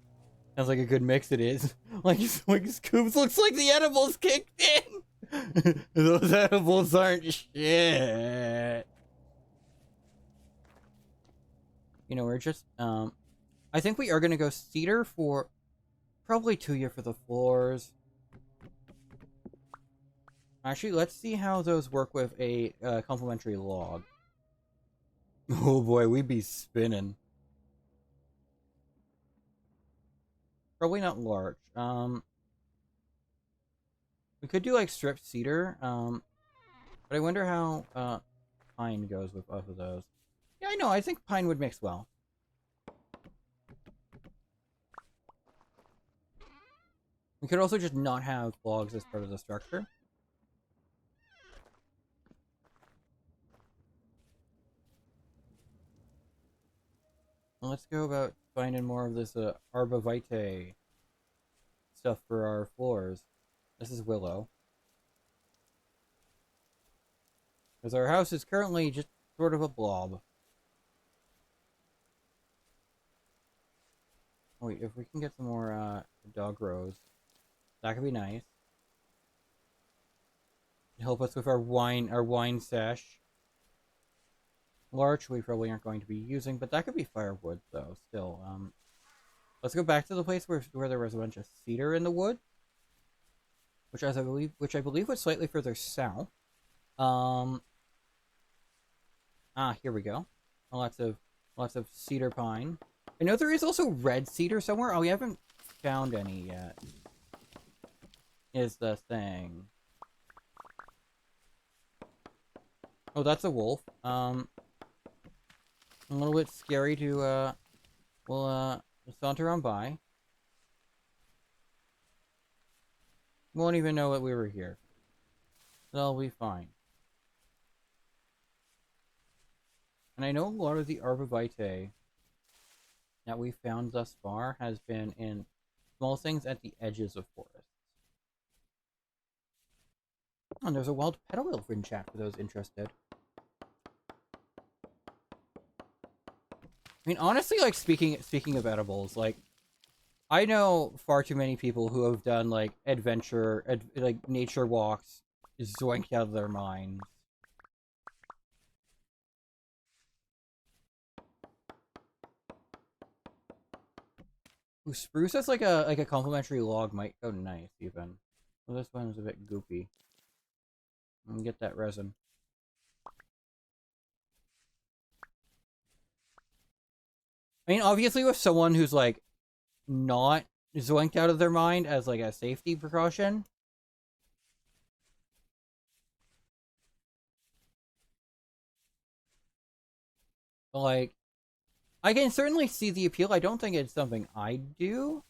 Sounds like a good mix it is. like Scoops looks like the edibles kicked in. Those edibles aren't shit. You know, we're just I think we are gonna go cedar for probably 2 year for the floors. Actually, let's see how those work with a complementary log. Oh boy, we be spinning. Probably not large. We could do like stripped cedar. But I wonder how pine goes with both of those. Yeah, I know. I think pine would mix well. We could also just not have logs as part of the structure. And let's go about finding more of this arborvitae stuff for our floors. This is willow. Because our house is currently just sort of a blob. Wait, if we can get some more dog rows, that could be nice. Help us with our wine sash. Larch we probably aren't going to be using, but that could be firewood though. Still, let's go back to the place where there was a bunch of cedar in the wood, which I believe was slightly further south. Here we go. Lots of cedar pine. I know there is also red cedar somewhere. Oh, we haven't found any yet. Is the thing. Oh, that's a wolf. A little bit scary to we'll saunter on by. Won't even know that we were here. That'll be fine. And I know a lot of the arborvitae that we found thus far has been in small things at the edges of forests. Oh, and there's a wild petal elf in chat for those interested. I mean, honestly, like speaking of edibles, like I know far too many people who have done like like nature walks, zoinked out of their minds. Ooh, spruce as like a complimentary log might go nice even. Well, this one's a bit goopy. I'm gonna get that resin. I mean, obviously with someone who's like not zoinked out of their mind as like a safety precaution. But like, I can certainly see the appeal. I don't think it's something I'd do.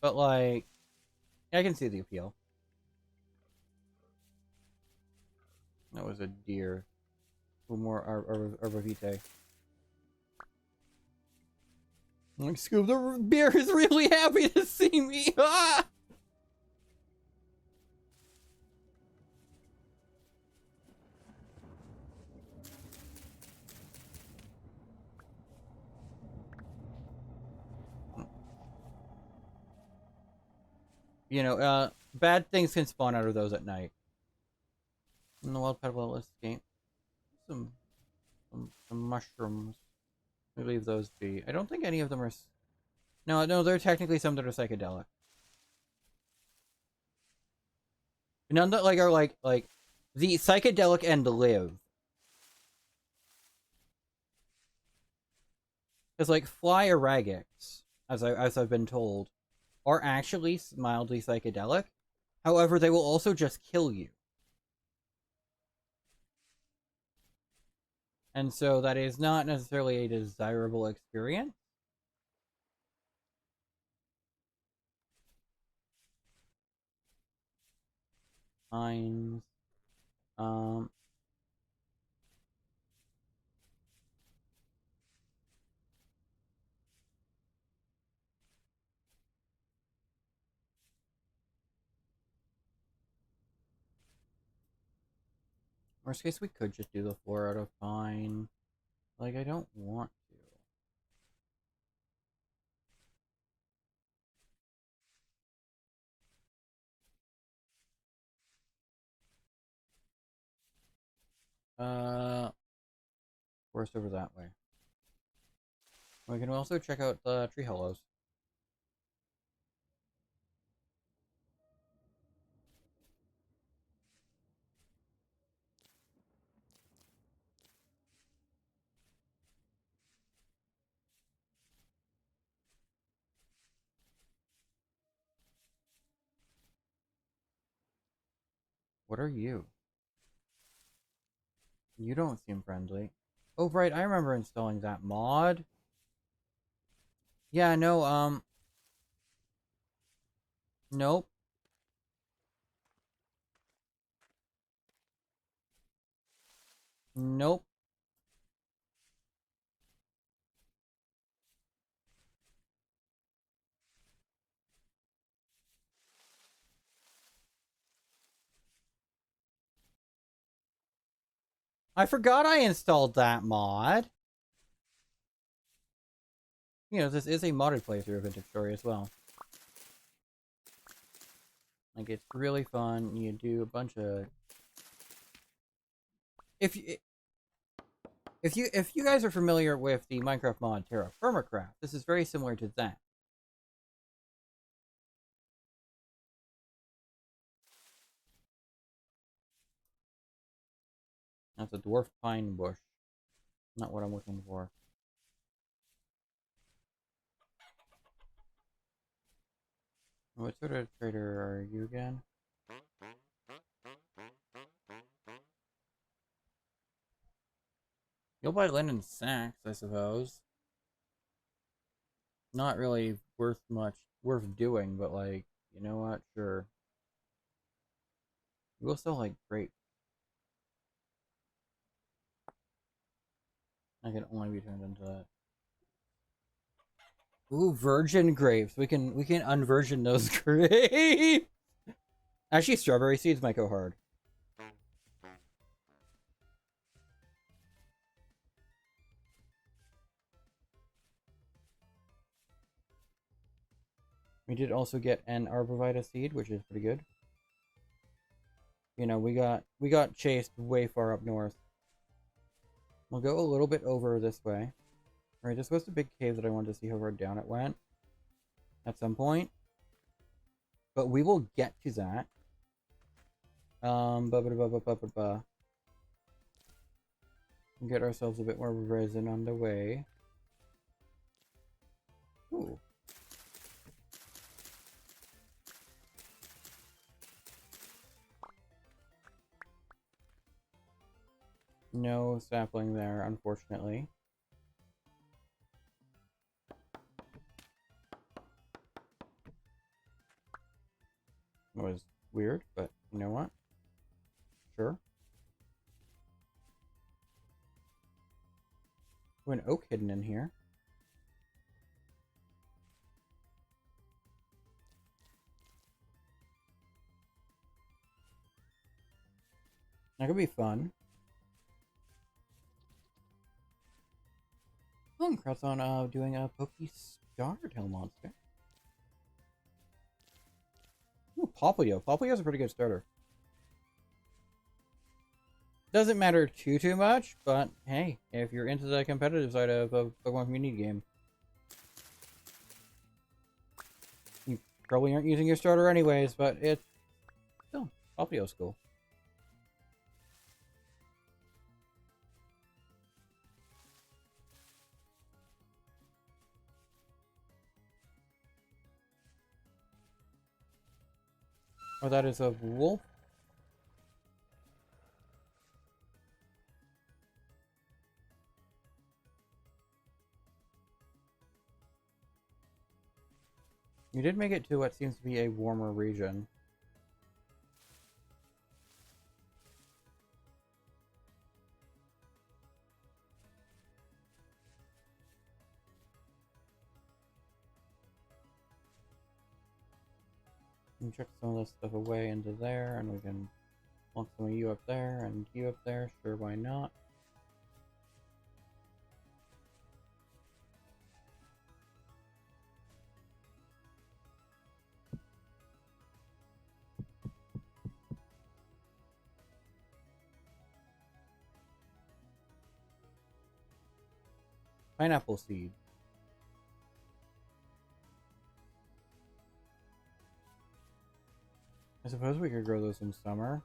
But like, I can see the appeal. That was a deer. Who more Arbovitae. Like, Scoob, the bear is really happy to see me. Ah! You know, bad things can spawn out of those at night. In the wild pebble escape. Some mushrooms. We leave those be. I don't think any of them are. No, they're technically some that are psychedelic. None that like are like the psychedelic and live. Because like fly aragics, as I've been told, are actually mildly psychedelic. However, they will also just kill you. And so that is not necessarily a desirable experience. Pines. Um. Worst case, we could just do the 4 out of pine. Like, I don't want to. Worst over that way. We can also check out the tree hollows. What are you? You don't seem friendly. Oh, right, I remember installing that mod. Yeah, no, nope. Nope. I forgot I installed that mod. You know, this is a modded playthrough of Vintage Story as well. Like, it's really fun. You do a bunch of... If you guys are familiar with the Minecraft mod Terra Firmacraft, this is very similar to that. That's a dwarf pine bush. Not what I'm looking for. What sort of trader are you again? You'll buy linen sacks, I suppose. Not really worth doing, but like, you know what? Sure. You will sell like grape. I can only be turned into that. Ooh, virgin grapes. We can unvirgin those grapes. Actually, strawberry seeds might go hard. We did also get an Arborvitae seed, which is pretty good. You know, we got chased way far up north. We'll go a little bit over this way. Alright, this was the big cave that I wanted to see how far down it went at some point. But we will get to that. Get ourselves a bit more resin on the way. Ooh. No sapling there, unfortunately. It was weird, but you know what? Sure. An oak hidden in here. That could be fun. Oh, congrats on doing a Pokey Starter Tail monster. Ooh, Popplio. Popplio's a pretty good starter. Doesn't matter too much, but hey, if you're into the competitive side of a Pokemon community game, you probably aren't using your starter anyways, but it's still Popplio's cool. Oh, that is a wolf. You did make it to what seems to be a warmer region. We can check some of this stuff away into there, and we can lock some of you up there and you up there. Sure, why not? Pineapple seed. I suppose we could grow those in summer.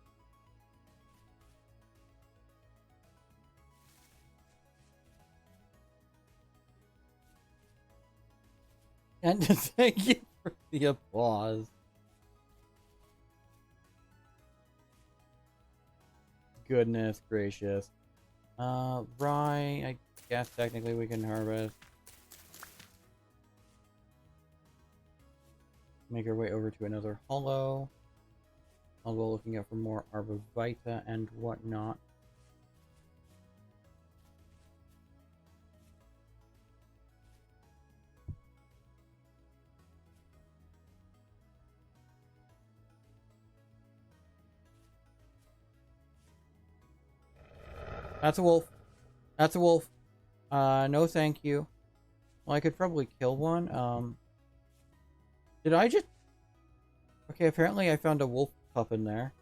And thank you for the applause. Goodness gracious. Rye, I guess technically we can harvest. Make our way over to another hollow. I'll go looking out for more Arbovita and whatnot. That's a wolf. That's a wolf. No thank you. Well, I could probably kill one. Did I just... Okay, apparently I found a wolf pup in there.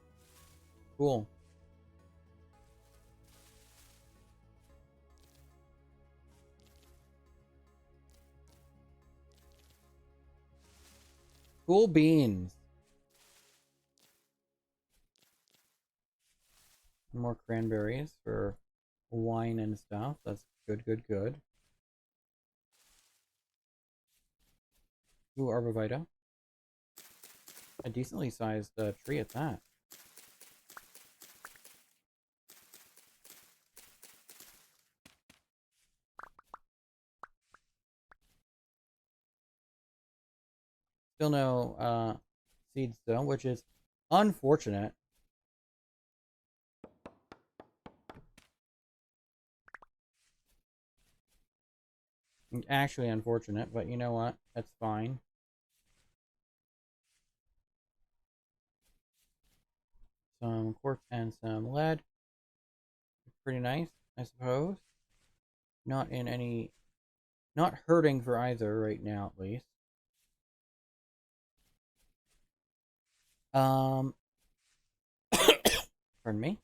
Cool. Cool beans. More cranberries for wine and stuff. That's good. Ooh, Arbovita. A decently sized tree at that. Still no seeds though, which is unfortunate. Actually unfortunate, but you know what? That's fine. Some quartz and some lead. Pretty nice, I suppose. Not in any... Not hurting for either right now, at least. Pardon me.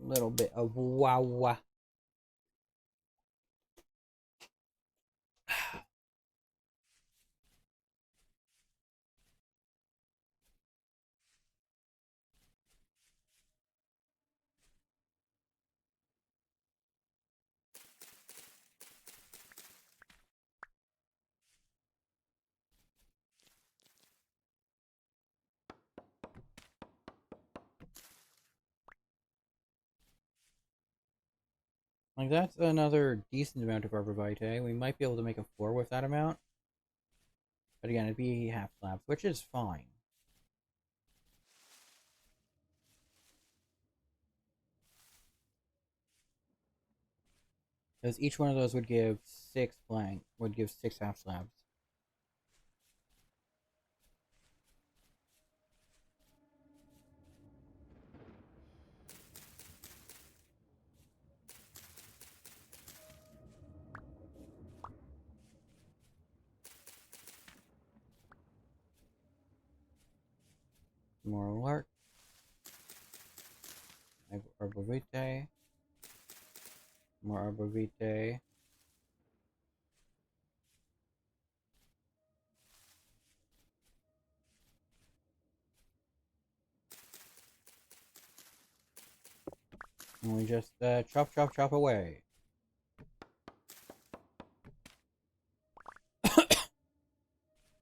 little bit of wow. Like, that's another decent amount of arborvitae. We might be able to make a floor with that amount. But again, it'd be half slabs, which is fine. Because each one of those would give 6 half slabs. More lark. Arborvitae. More arborvitae. And we just chop away.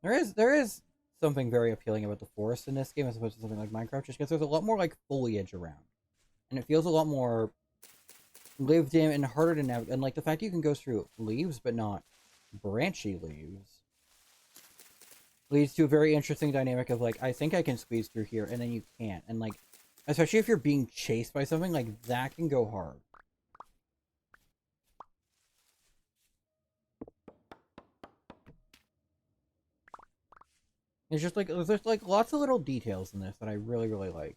There is something very appealing about the forest in this game as opposed to something like Minecraft, just because there's a lot more like foliage around, and it feels a lot more lived in and harder to navigate. And like the fact you can go through leaves but not branchy leaves leads to a very interesting dynamic of like, I think I can squeeze through here, and then you can't, and like, especially if you're being chased by something, like that can go hard. It's just like there's like lots of little details in this that I really like.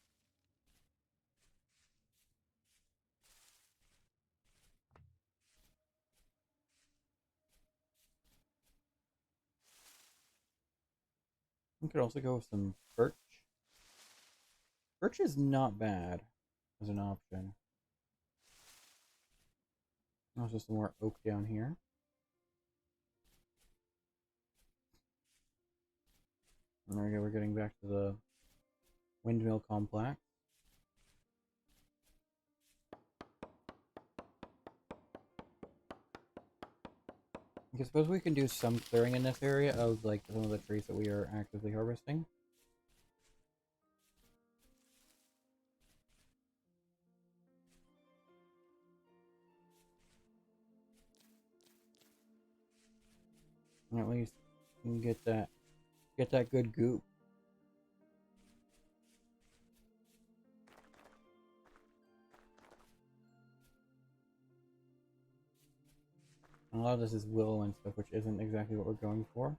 We could also go with some birch. Birch is not bad as an option. Also some more oak down here. And there we go, we're getting back to the windmill complex. I suppose we can do some clearing in this area of like some of the trees that we are actively harvesting. And at least we can get that good goop. And a lot of this is willow and stuff, which isn't exactly what we're going for.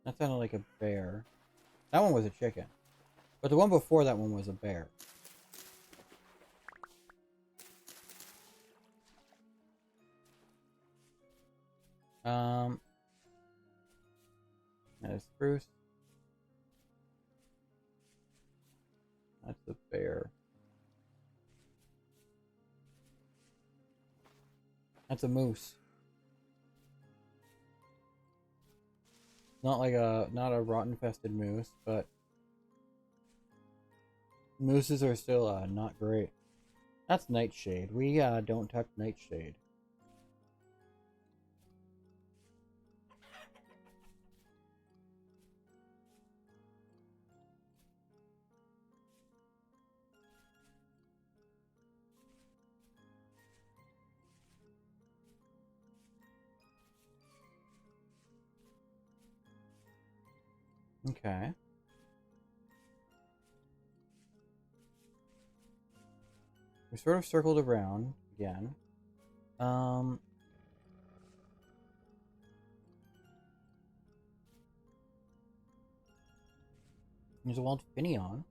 That sounded like a bear. That one was a chicken. But the one before that one was a bear. That is spruce. That's a bear. That's a moose. Not a rot infested moose, but mooses are still not great. That's nightshade. We don't touch nightshade. Okay. We sort of circled around again. There's a wild Finion.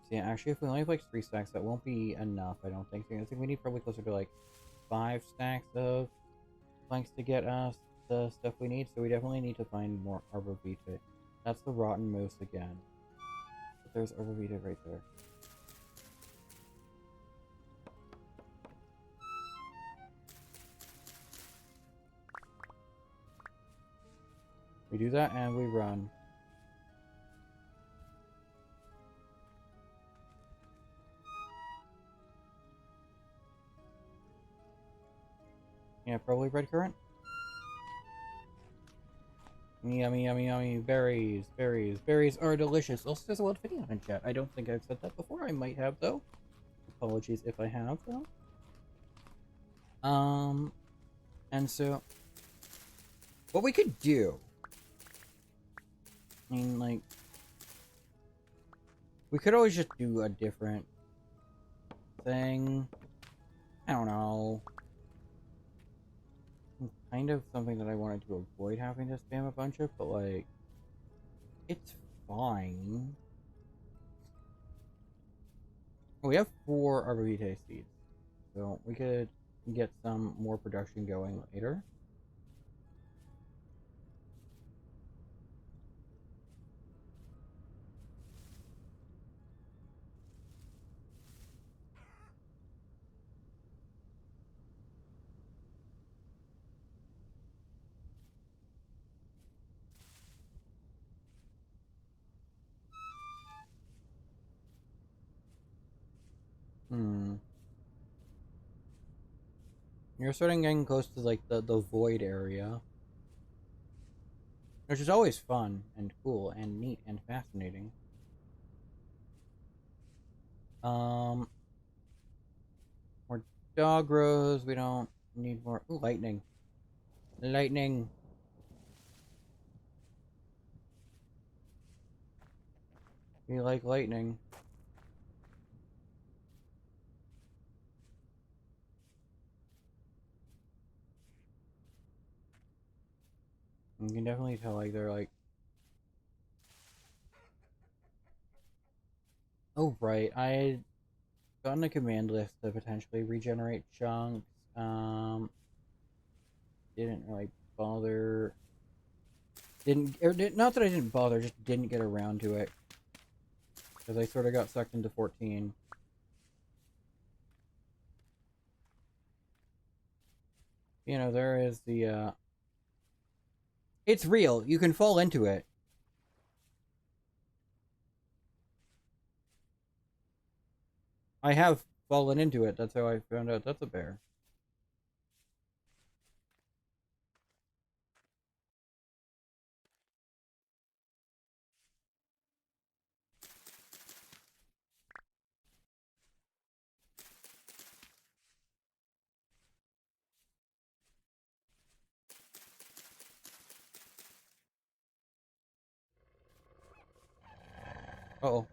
So yeah, actually, if we only have like 3 stacks, that won't be enough, I don't think. I think we need probably closer to like 5 stacks of planks to get us the stuff we need, so we definitely need to find more arborvitae. That's the rotten moose again. But there's Arborvitae right there. We do that and we run. Yeah, probably red currant. Yummy, yummy, yummy. Berries, berries, berries are delicious. Also, there's a lot of video in chat. I don't think I've said that before. I might have, though. Apologies if I have, though. And so, what we could do, I mean, like, we could always just do a different thing. I don't know. Kind of something that I wanted to avoid having to spam a bunch of, but, like, it's fine. We have 4 Arborvitae seeds, so we could get some more production going later. You're starting getting close to like the void area, which is always fun and cool and neat and fascinating. Um, more dog rose. We don't need more. Ooh, lightning, lightning. We like lightning. You can definitely tell like they're like. Oh right, I had gotten a command list to potentially regenerate chunks. Didn't really bother. Not that I didn't bother, just didn't get around to it because I sort of got sucked into 14. You know, there is the it's real. You can fall into it. I have fallen into it. That's how I found out that's a bear. Uh-oh.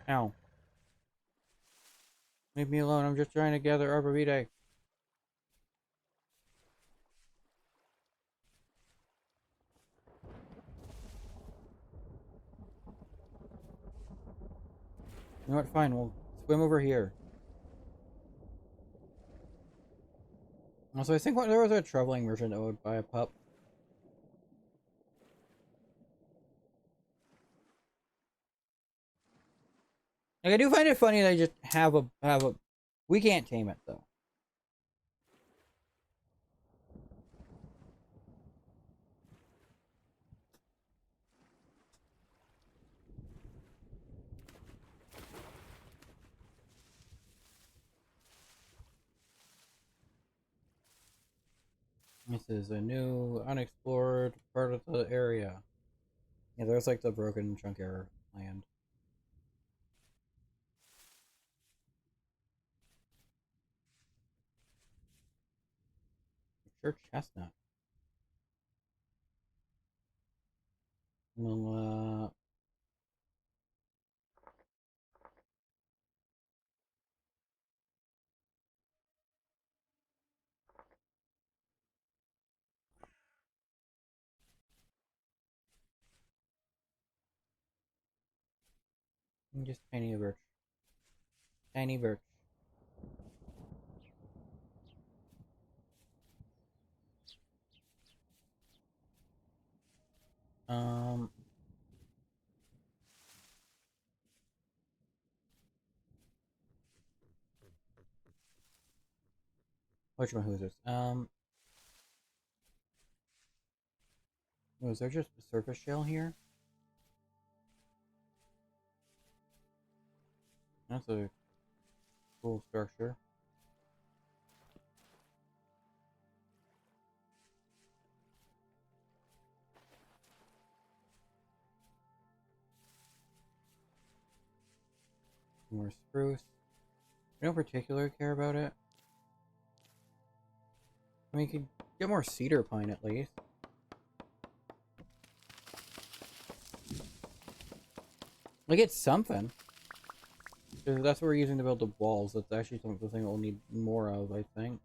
Ow. Leave me alone. I'm just trying to gather Arborvitae. You know what? Fine. We'll swim over here. Also, I think there was a traveling merchant that would buy a pup. Like, I do find it funny they just have a. We can't tame it though. This is a new unexplored part of the area. Yeah, there's like the broken Chunkier land. Sure, chestnut. Well, just tiny birch. Tiny birch. Um, whatchamahoozers? Was there just a surface shell here? That's a cool structure. More spruce. I don't particularly care about it. I mean, you could get more cedar pine at least. Like, it's something. That's what we're using to build the walls. That's actually something we'll need more of, I think.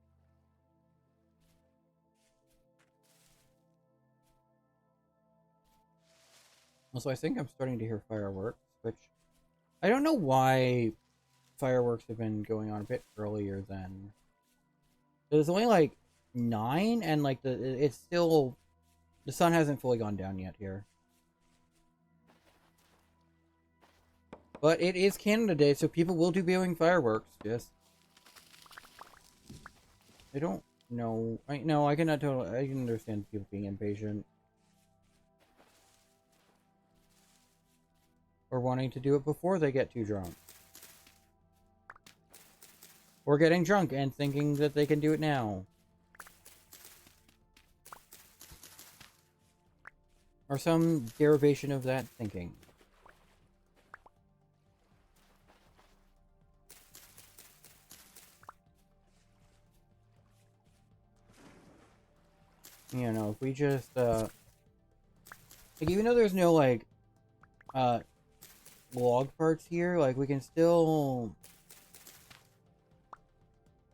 Also, I think I'm starting to hear fireworks, which I don't know why fireworks have been going on a bit earlier than. It was only like 9, and like it's still, the sun hasn't fully gone down yet here. But it is Canada Day, so people will be viewing fireworks. Just, I don't know. I cannot totally. I can understand people being impatient or wanting to do it before they get too drunk, or getting drunk and thinking that they can do it now, or some derivation of that thinking. You know, if we just like, even though there's no like log parts here, like we can still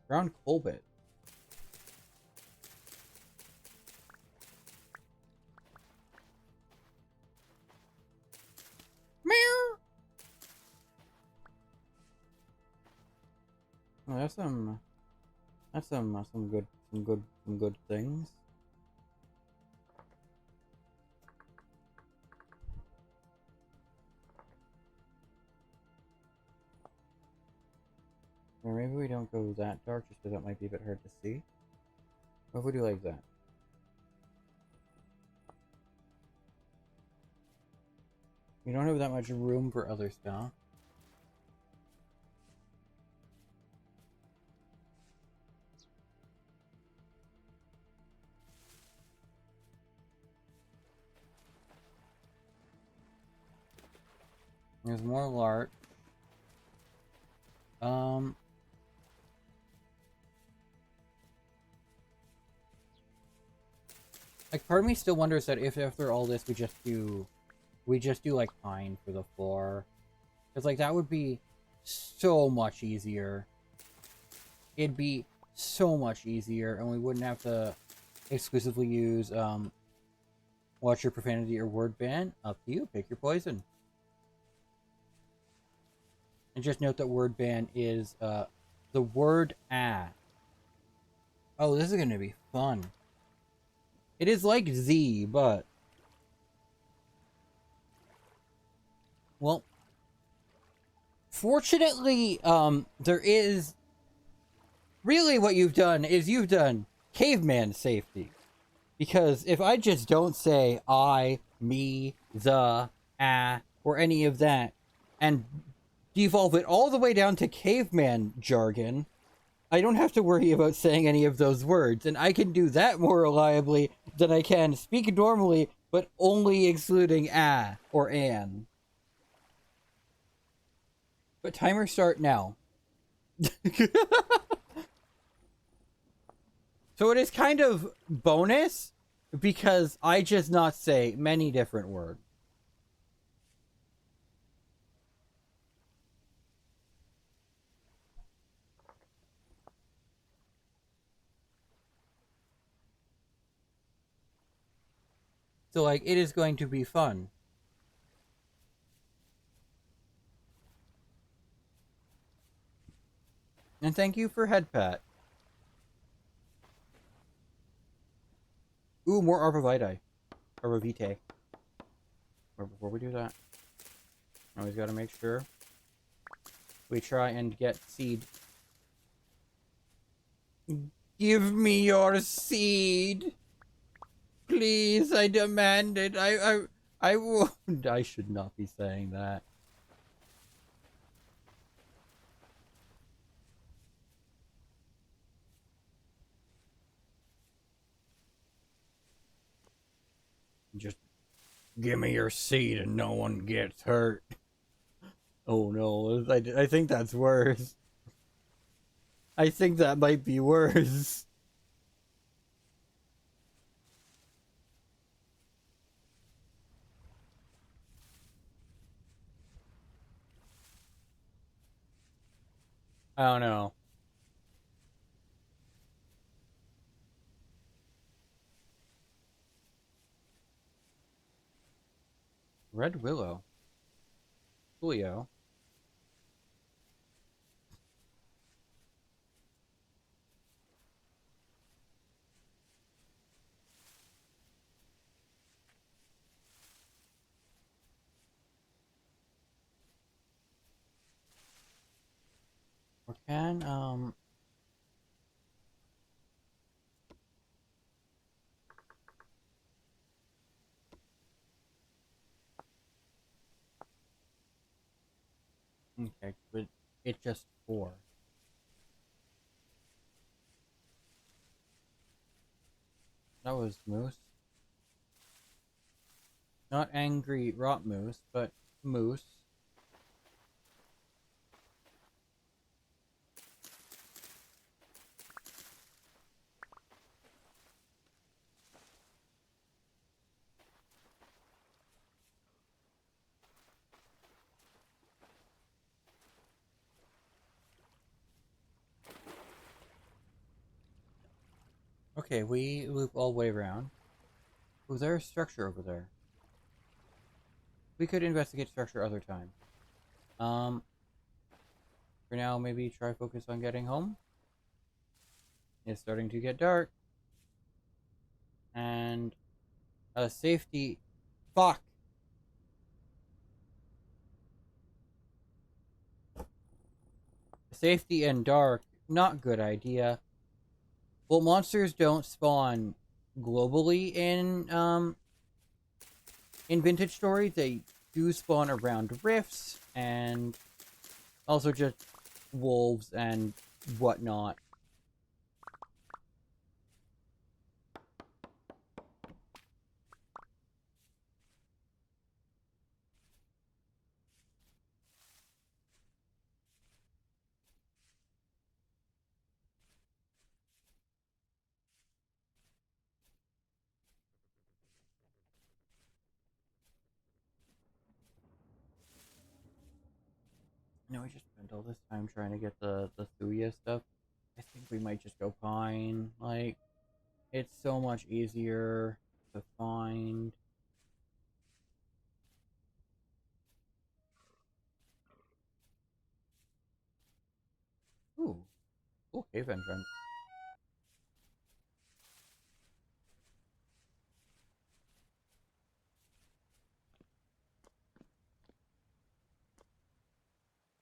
ground coal bit. Meow. Oh, that's some good things. Or maybe we don't go that dark just because that might be a bit hard to see. What if we do like that? We don't have that much room for other stuff. There's more larch. Like, part of me still wonders that if after all this we just do like pine for the floor, because like that would be so much easier. It'd be so much easier, and we wouldn't have to exclusively use watch your profanity or word ban. Up to you. Pick your poison. And just note that word ban is the word ah. Oh, this is gonna be fun. It is like Z, but well, fortunately, there is really what you've done is you've done caveman safety. Because if I just don't say I, me, the, or any of that, and devolve it all the way down to caveman jargon, I don't have to worry about saying any of those words, and I can do that more reliably than I can speak normally, but only excluding or an. But timer start now. So it is kind of bonus because I just not say many different words. So like it is going to be fun. And thank you for head pat. Ooh, more Arborvitae. Arborvitae. Or before we do that, always gotta make sure we try and get seed. Give me your seed! Please, I demand it. I won't. I should not be saying that. Just give me your seed and no one gets hurt. Oh no, I think that's worse. I think that might be worse. I don't know. Red Willow. Julio. Or can. Okay, but it's just 4. That was Moose. Not angry rot moose, but moose. Okay, we loop all the way around. Oh, there's structure over there. We could investigate structure other time. For now, maybe try focus on getting home. It's starting to get dark. And safety. Fuck! Safety and dark, not good idea. Well, monsters don't spawn globally in Vintage Story. They do spawn around rifts and also just wolves and whatnot. No, we just spent all this time trying to get the Thuya stuff. I think we might just go Pine. Like, it's so much easier to find. Ooh, cool cave entrance.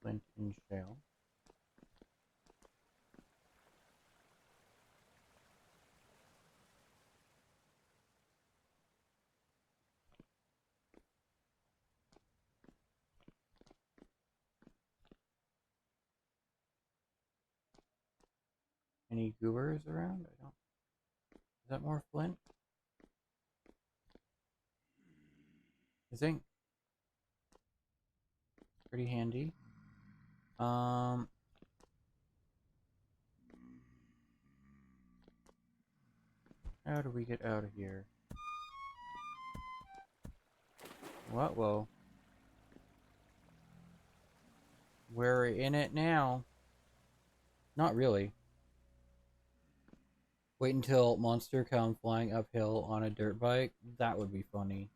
Flint and shale. Any goobers around? I don't. Is that more flint? Zinc. Pretty handy. How do we get out of here? What? Whoa. We're in it now. Not really. Wait until monster come flying uphill on a dirt bike. That would be funny.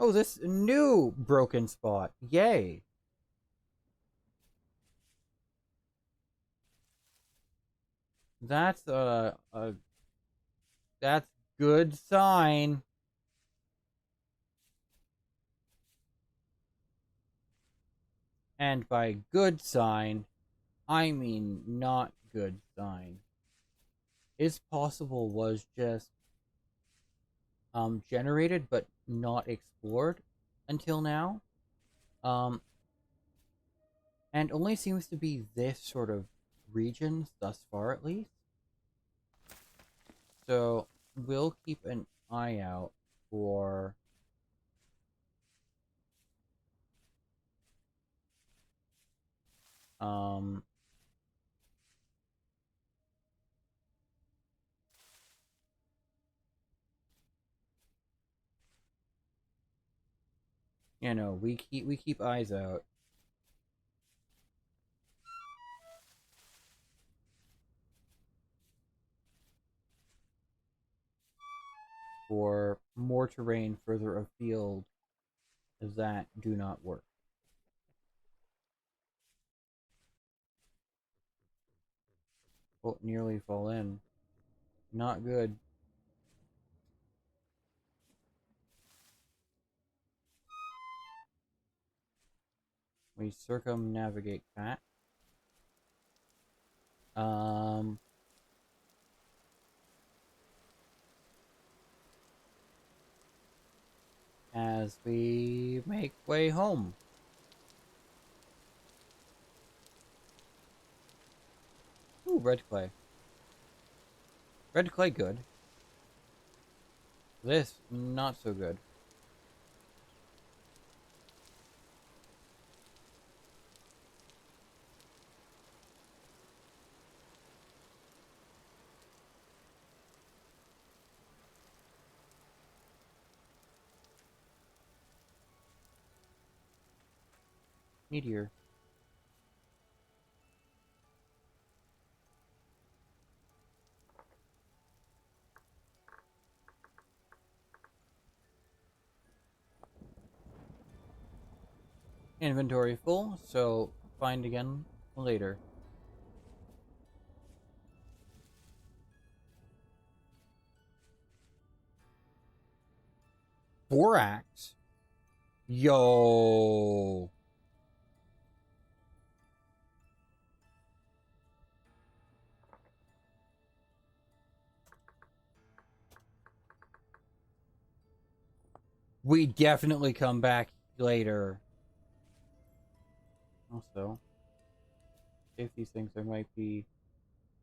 Oh, this new broken spot. Yay. That's that's good sign. And by good sign, I mean not good sign. Is possible was just generated but not explored until now. Um and only seems to be this sort of regions thus far at least. So we'll keep an eye out for um we keep eyes out for more terrain further afield that do not work. Oh, nearly fall in. Not good. We circumnavigate that. Um, as we make way home. Ooh, red clay. Red clay good. This, not so good. Meteor. Inventory full, so find again later. Borax? Yo. We definitely come back later. Also, if these things, there might be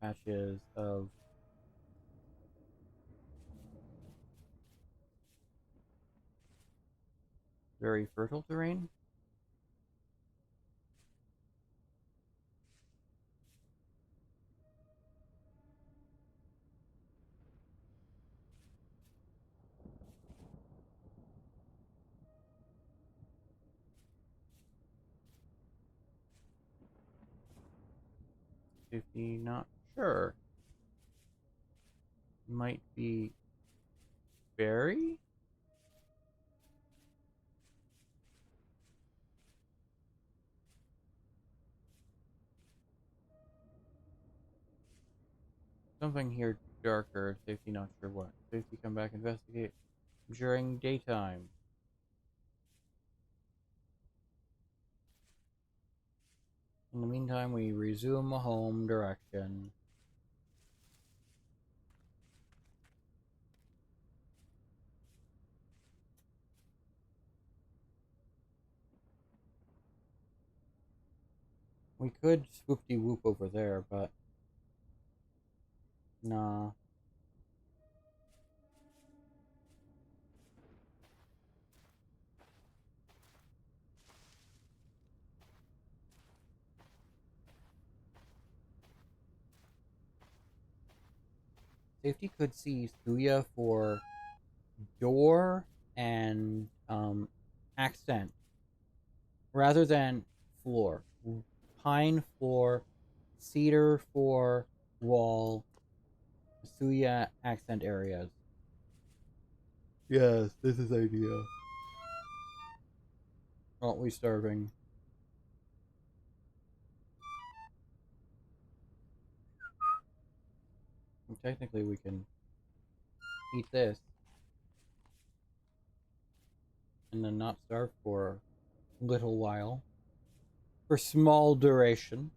patches of very fertile terrain. If you're not sure, might be berry. Something here darker. Safety not sure what. Safety come back investigate during daytime. In the meantime, we resume a home direction. We could swoop-de-whoop over there, but nah. Safety could see Suya for door and accent rather than floor. Pine for cedar for wall, Suya accent areas. Yes, this is ideal. Aren't we starving? technically we can eat this and then not starve for a little while. For small duration.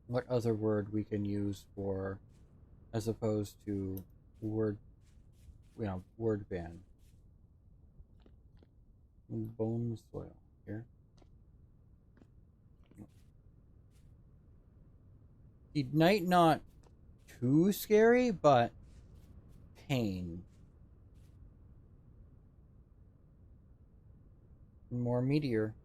What other word we can use for as opposed to word, word ban? Bone soil here. Night not too scary, but pain. More meteor.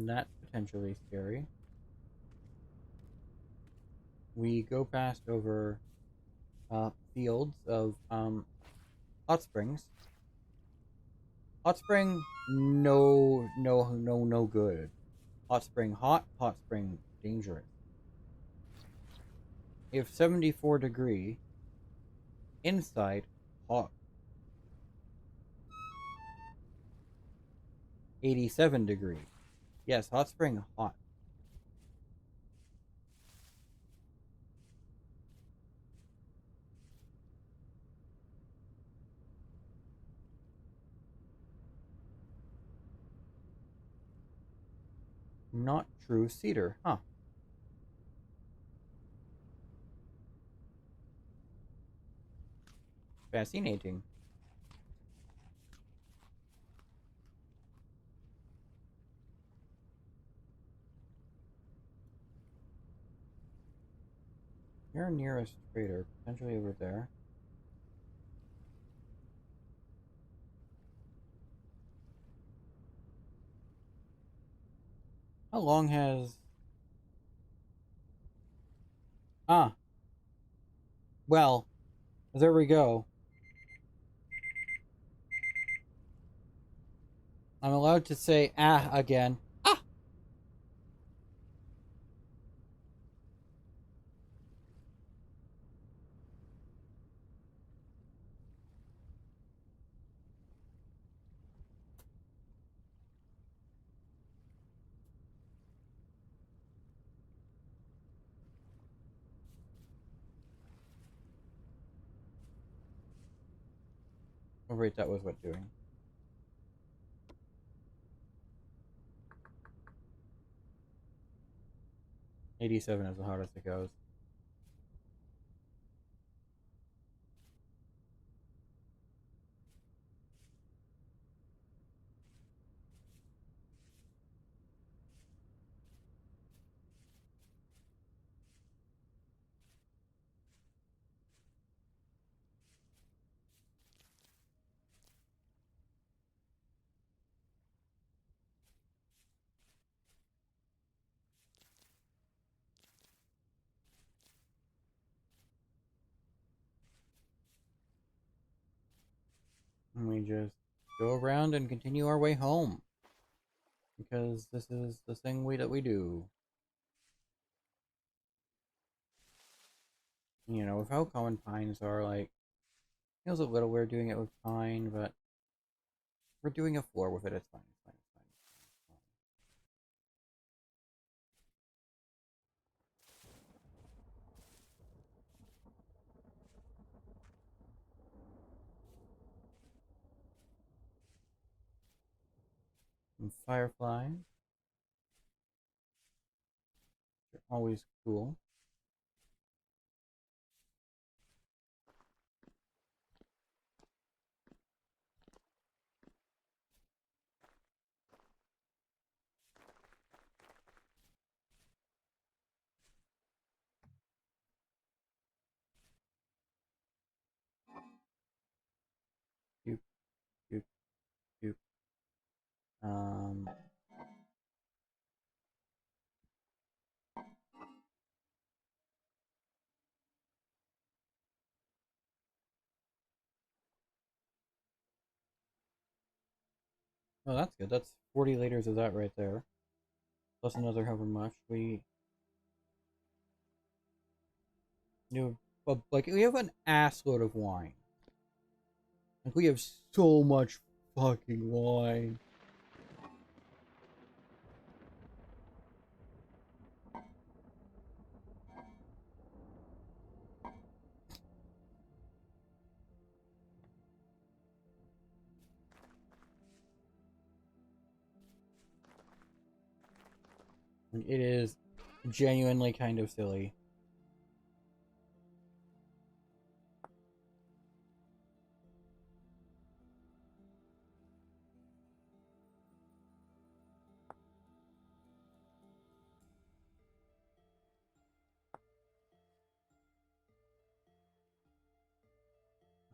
That's potentially scary. We go past over fields of hot springs. Hot spring, no good. Hot spring hot, hot spring dangerous. If 74-degree, inside hot. 87-degree. Yes, hot spring hot. Not true cedar, huh? Fascinating. Your nearest trader, potentially over there. How long has... Ah, well, there we go. I'm allowed to say ah again. Ah! Oh, wait, that was what doing. '87 is the hardest it goes. And we just go around and continue our way home. Because this is the thing that we do. You know, with how common pines are, like, feels a little weird doing it with pine, but we're doing a floor with it. It's fine. It's fine. It's fine. It's fine. And fireflies are always cool. Doop, doop, doop. Um, Oh, that's good. That's 40 liters of that right there. Plus another however much. We do, like, we have an assload of wine. Like, we have so much fucking wine. It is genuinely kind of silly.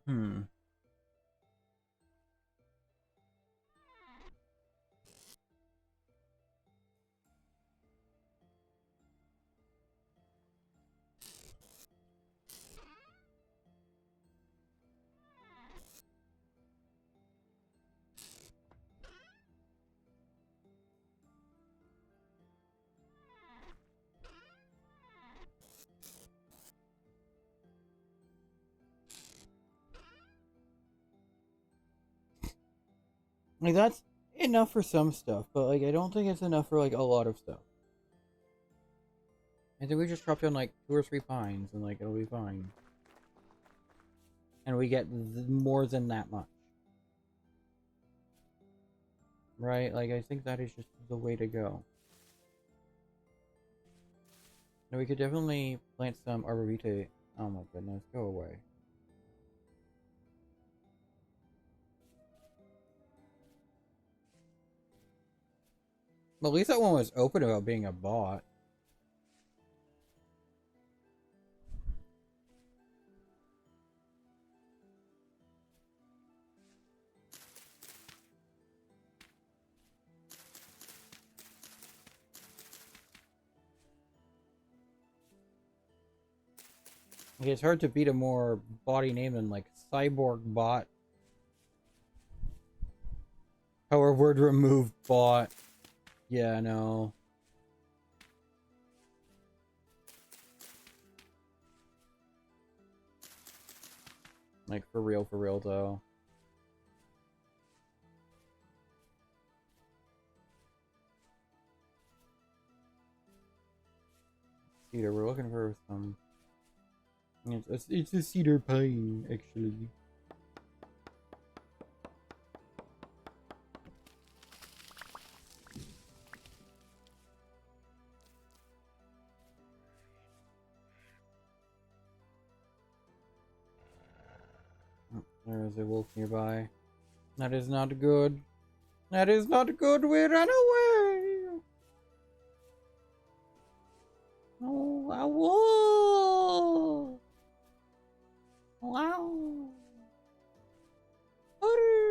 Hmm. Like, that's enough for some stuff, but, like, I don't think it's enough for, like, a lot of stuff. I think we just drop down, like, 2 or 3 pines, and, like, it'll be fine. And we get more than that much. Right? Like, I think that is just the way to go. And we could definitely plant some arborvitae. Oh my goodness, go away. Well, at least that one was open about being a bot. Like, it's hard to beat a more body name than, like, cyborg bot. Power word removed bot. Yeah, no. Like, for real though. Cedar, we're looking for some. It's a cedar pine, actually. There is a wolf nearby. That is not good. That is not good. We run away. Oh, a wolf. Wow. Woo.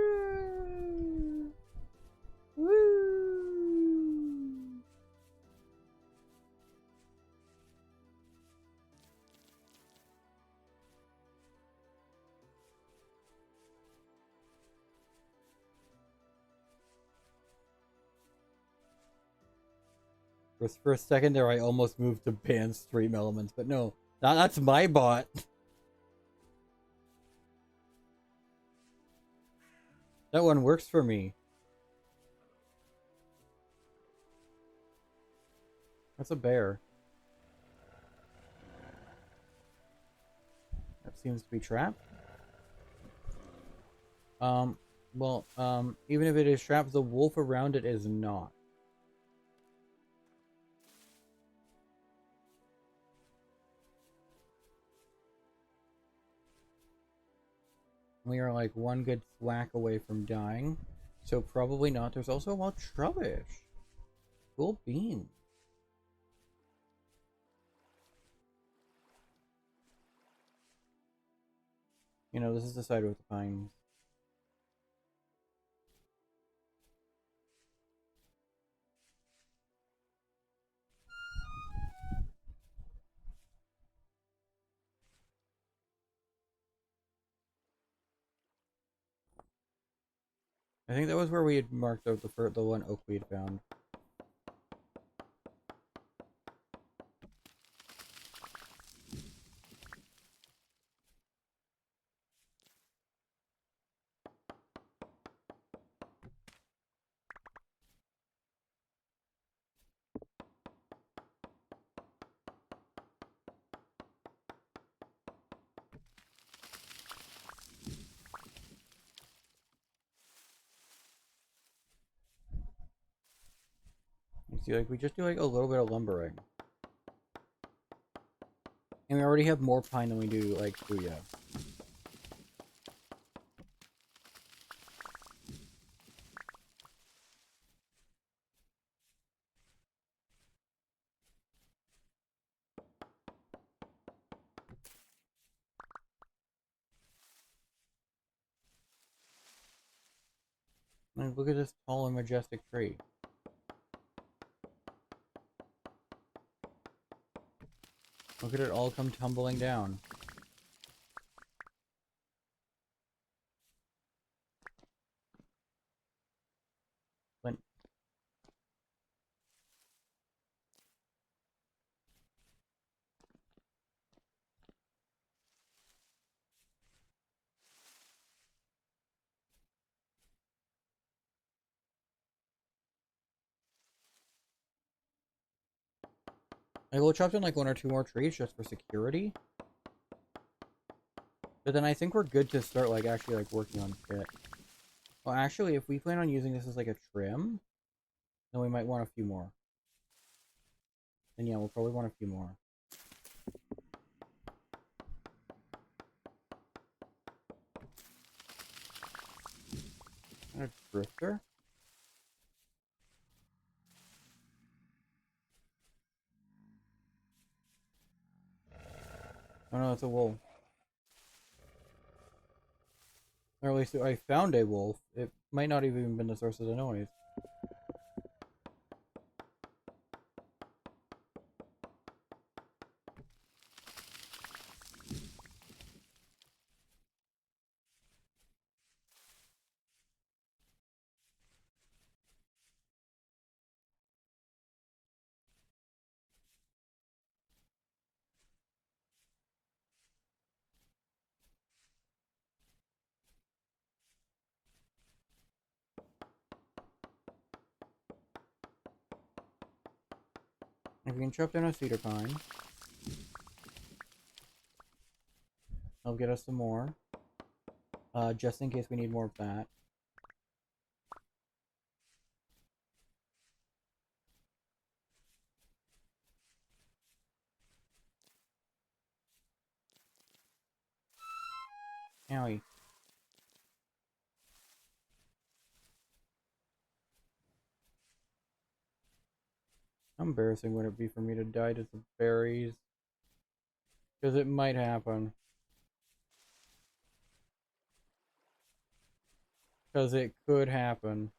For a second there, I almost moved to ban stream elements, but no, that's my bot. That one works for me. That's a bear. That seems to be trapped. Well, even if it is trapped, the wolf around it is not. We are like one good thwack away from dying, so probably not. There's also a wild trubbish. Cool bean. You know, this is the side with the pines. I think that was where we had marked out the one oak we had found. You see, like, we just do like a little bit of lumbering. And we already have more pine than we do, like, Booyah. Like, look at this tall and majestic tree. Look at it all come tumbling down. But I will chop down like one or two more trees just for security. But then I think we're good to start like actually like working on shit. Well, actually, if we plan on using this as like a trim, then we might want a few more. And yeah, we'll probably want a few more. A drifter? Oh no, it's a wolf. Or at least I found a wolf. It might not have even been the source of the noise. If we can chop down a cedar pine, that'll get us some more. Just in case we need more of that. Owie. How embarrassing would it be for me to die to some berries? Because it might happen. Because it could happen.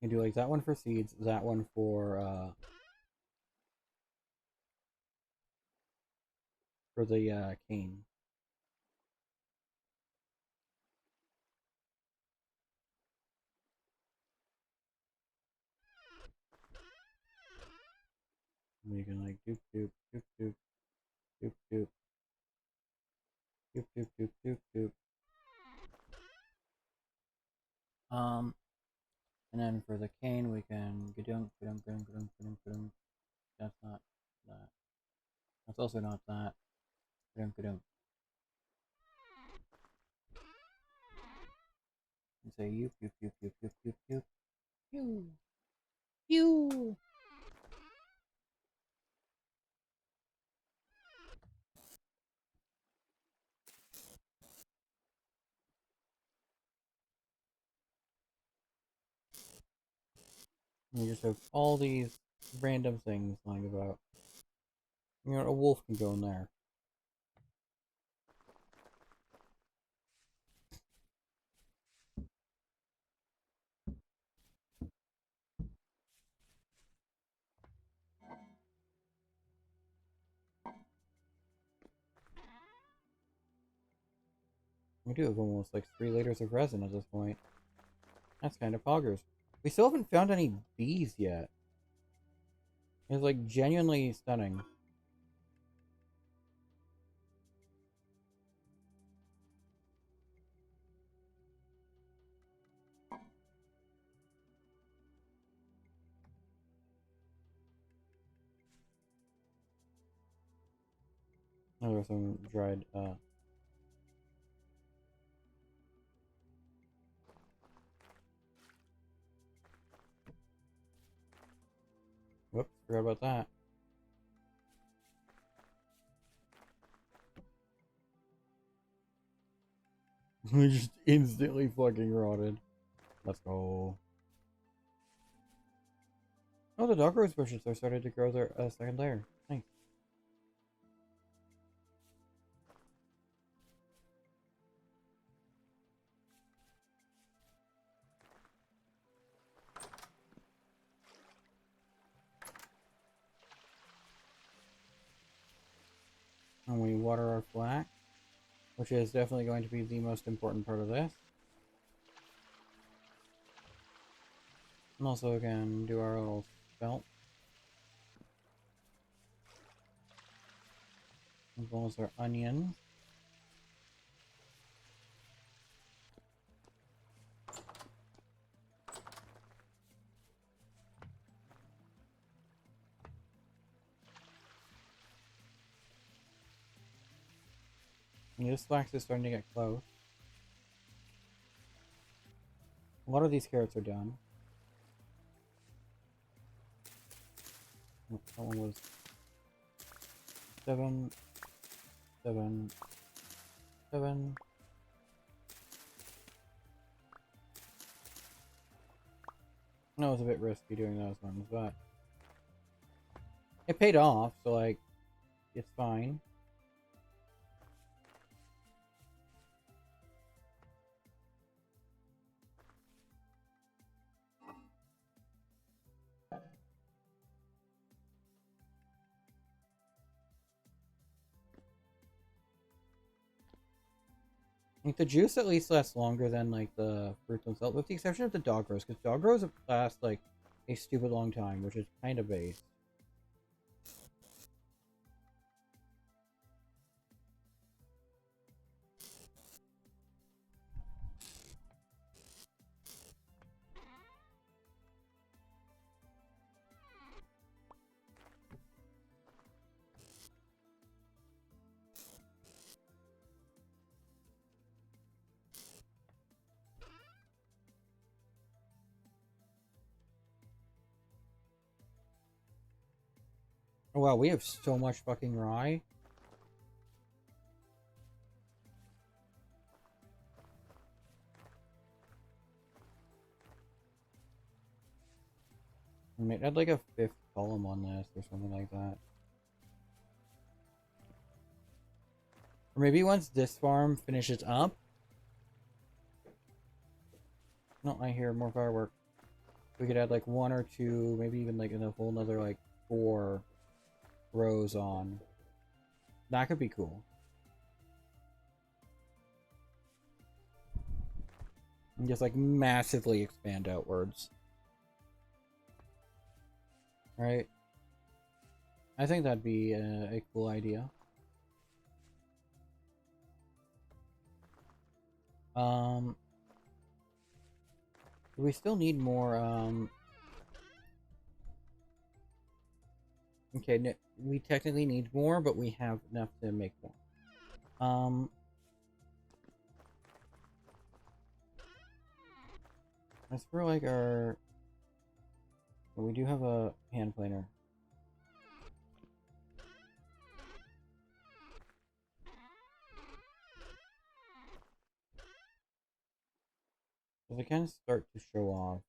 You do like that one for seeds, that one for the cane. And you can like doop doop doop doop doop doop doop doop doop doop doop. And then for the cane we can gadunk gadunk gadunk gadunk gadunk gadunk. That's not that. That's also not that. Gadunk gadunk. And say yoop yoop yoop yoop yoop yoop yoop. Pew. Pew. And you just have all these random things lying about. You know, a wolf can go in there. We do have almost like 3 liters of resin at this point. That's kind of poggers. We still haven't found any bees yet. It's like genuinely stunning. Oh, there's some dried, whoops, forgot about that. We just instantly fucking rotted. Let's go. Oh, the dog rose bushes are starting to grow their second layer. Nice. And we water our flax, which is definitely going to be the most important part of this. And also, again, do our little spelt. As well as our onions. And this flax is starting to get close. A lot of these carrots are done. Oh, that one was 7, 7, 7. I know it was a bit risky doing those ones, but it paid off, so like, it's fine. Like the juice at least lasts longer than like the fruits themselves, with the exception of the dog rose, because dog rose lasts like a stupid long time, which is kind of base. Oh wow, we have so much fucking rye. I might add like a 5th column on this or something like that. Or maybe once this farm finishes up. No, I hear more fireworks. We could add like 1 or 2, maybe even like a whole another like 4 rows on. That could be cool. And just like massively expand outwards. Right? I think that'd be a cool idea. We still need more, okay, no, we technically need more, but we have enough to make more. As for like our, well, we do have a hand planer. So they kind of start to show off.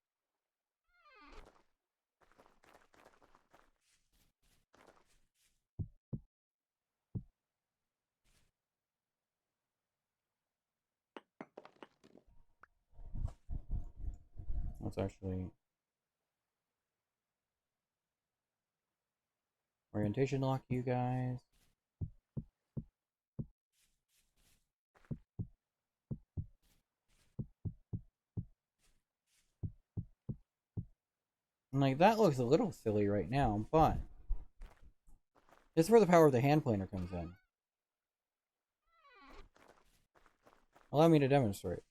Let's actually orientation lock you guys. And like that looks a little silly right now, but this is where the power of the hand planer comes in. Allow me to demonstrate.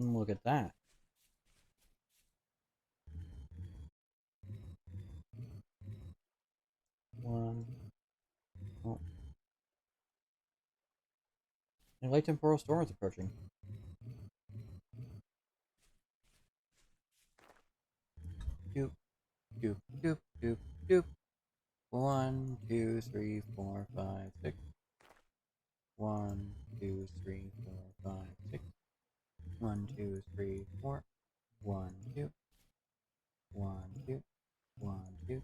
And look at that. One. Oh. A light temporal storm is approaching. Doop, doop, doop, doop, doop. 1, 2, 3, 4, 5, 6. 1, 2, 3, 4, 5, 6. 1, 2, 3, 4. 1, 2. 1, 2. 1, 2.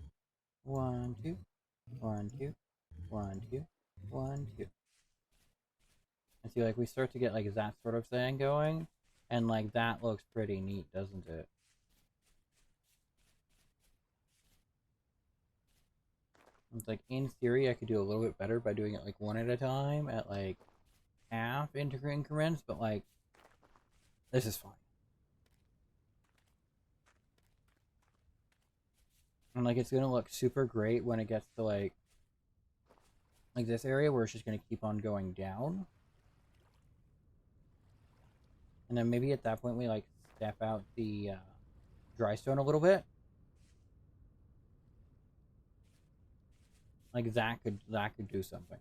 1, 2. 1, 2. 1, 2. 1, 2. And see, like, we start to get, like, that sort of thing going. And, like, that looks pretty neat, doesn't it? It's like, in theory, I could do a little bit better by doing it, like, one at a time at, like, half increments, but, like, this is fine. And, like, it's gonna look super great when it gets to, like this area where it's just gonna keep on going down. And then maybe at that point we, like, step out the, dry stone a little bit. Like, that could do something.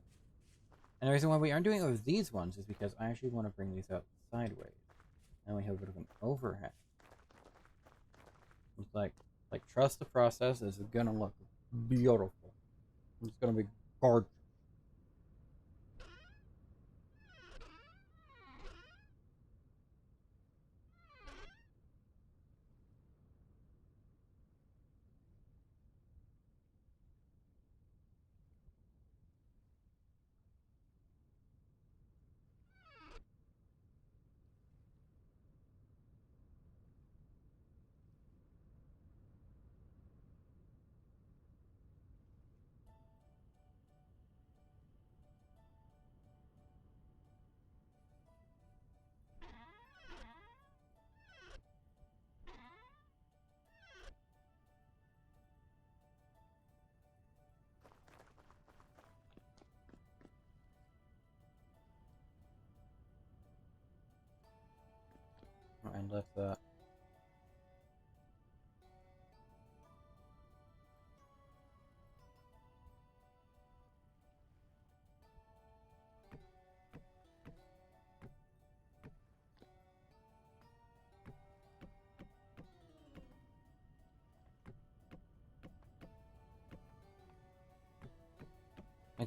And the reason why we aren't doing it with these ones is because I actually want to bring these out sideways. And we have a bit of an overhead. It's like, trust the process. This is gonna look beautiful. It's gonna be gorgeous. And let's, like,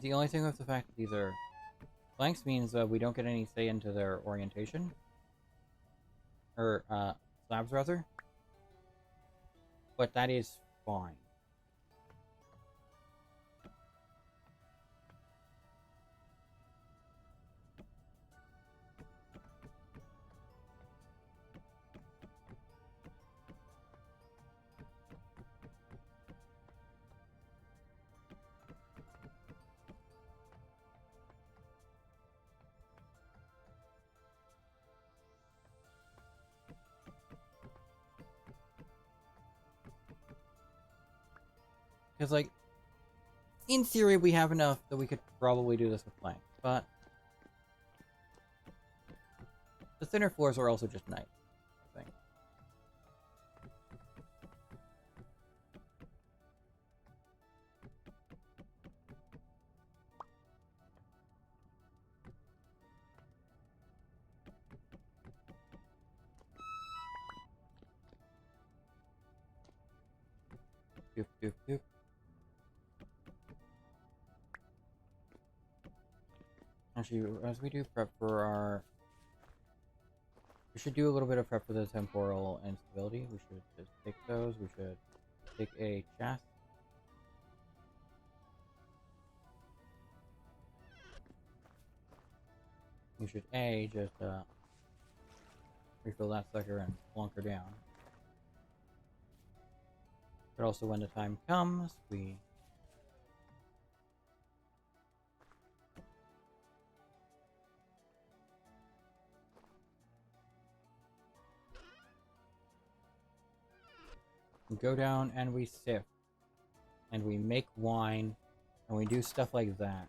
the only thing with the fact that these are blanks means we don't get any say into their orientation. Or, slabs, rather. But that is fine. Because, like, in theory, we have enough that we could probably do this with planks, but the thinner floors are also just nice, I think. Doop, doop, doop. Actually, as we do prep for our We should do a little bit of prep for the temporal instability. We should just take those. We should take a chest. We should just refill that sucker and plunk her down. But also when the time comes, we go down and we sift. And we make wine. And we do stuff like that.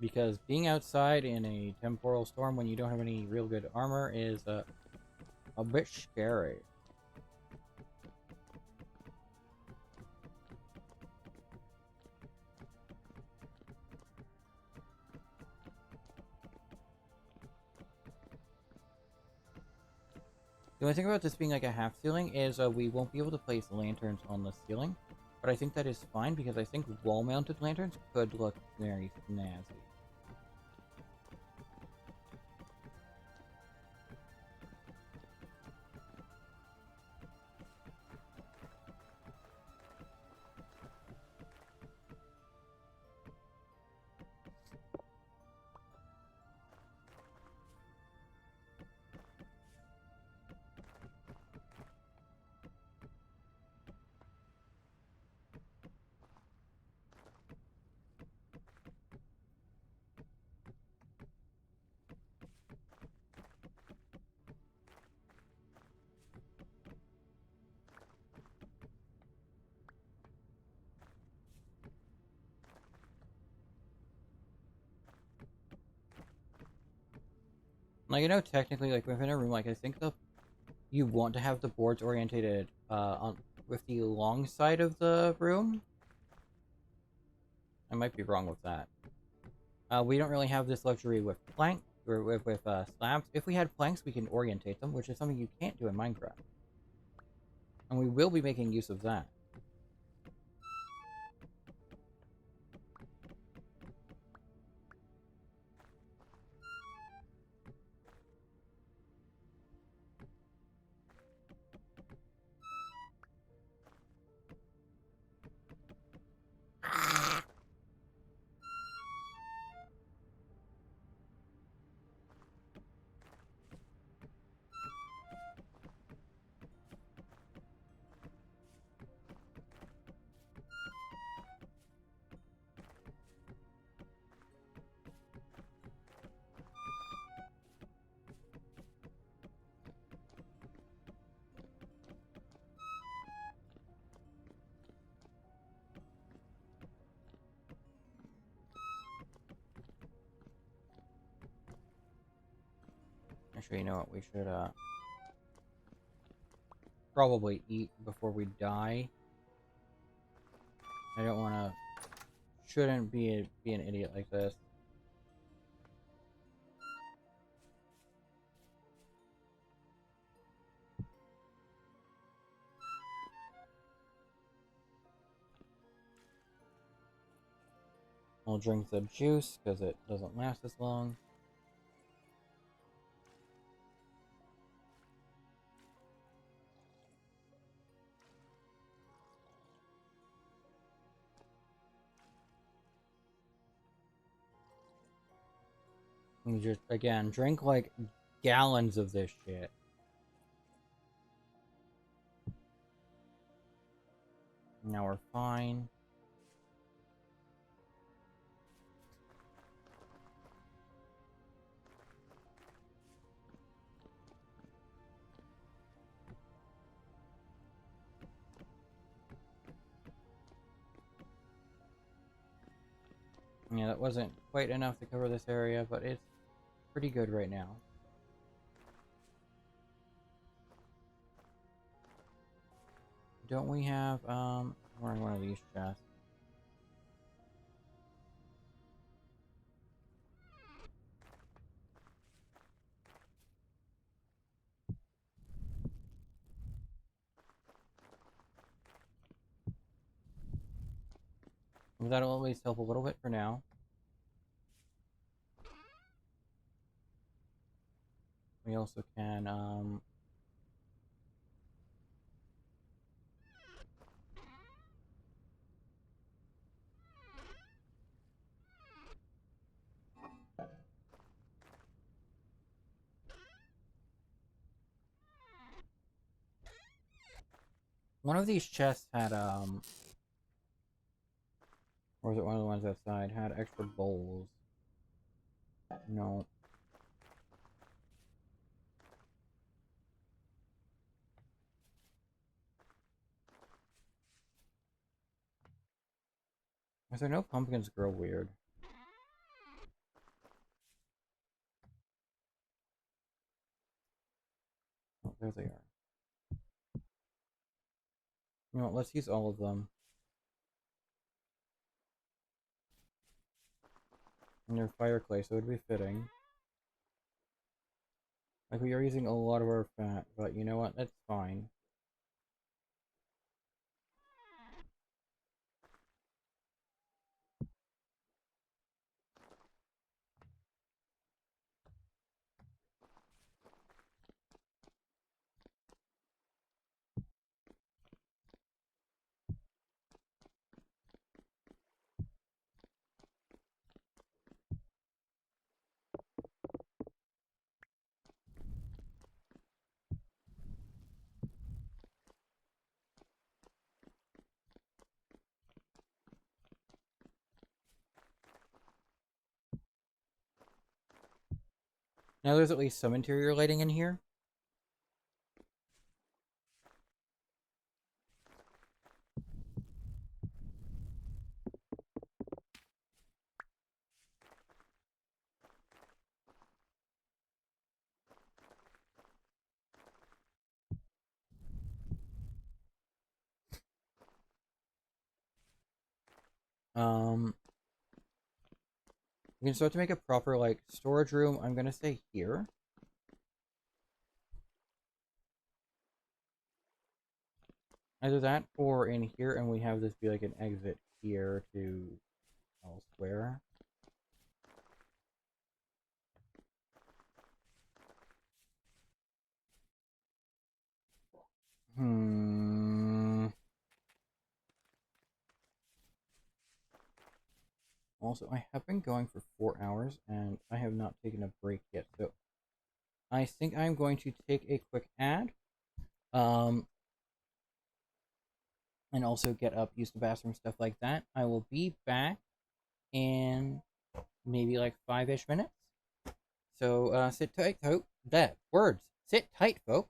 Because being outside in a temporal storm when you don't have any real good armor is a bit scary. The only thing about this being like a half ceiling is we won't be able to place lanterns on the ceiling. But I think that is fine because I think wall-mounted lanterns could look very snazzy. Like, you know, technically, like, within a room, like, I think you want to have the boards orientated, with the long side of the room. I might be wrong with that. We don't really have this luxury with plank, or with slabs. If we had planks, we can orientate them, which is something you can't do in Minecraft. And we will be making use of that. Actually, you know what? We should, probably eat before we die. I don't want to... Shouldn't be an idiot like this. I'll drink the juice, because it doesn't last as long. And just, again, drink, like, gallons of this shit. Now we're fine. Yeah, that wasn't quite enough to cover this area, but it's pretty good right now. Don't we have, one of these chests? That'll at least help a little bit for now. we also can, one of these chests had, or was it one of the ones outside, had extra bowls. No. Is there no pumpkins grow weird? Oh, there they are. You know what, let's use all of them. And they're fire clay, so it would be fitting. Like, we are using a lot of our fat, but you know what, that's fine. Now there's at least some interior lighting in here. Um, we can start to make a proper, like, storage room. I'm gonna say here. Either that or in here, and we have this be like an exit here to elsewhere. Hmm. Also, I have been going for 4 hours, and I have not taken a break yet, so I think I'm going to take a quick ad. Um, and also get up, use the bathroom, stuff like that. I will be back in maybe like 5-ish minutes. So sit tight, that words. Sit tight, folks.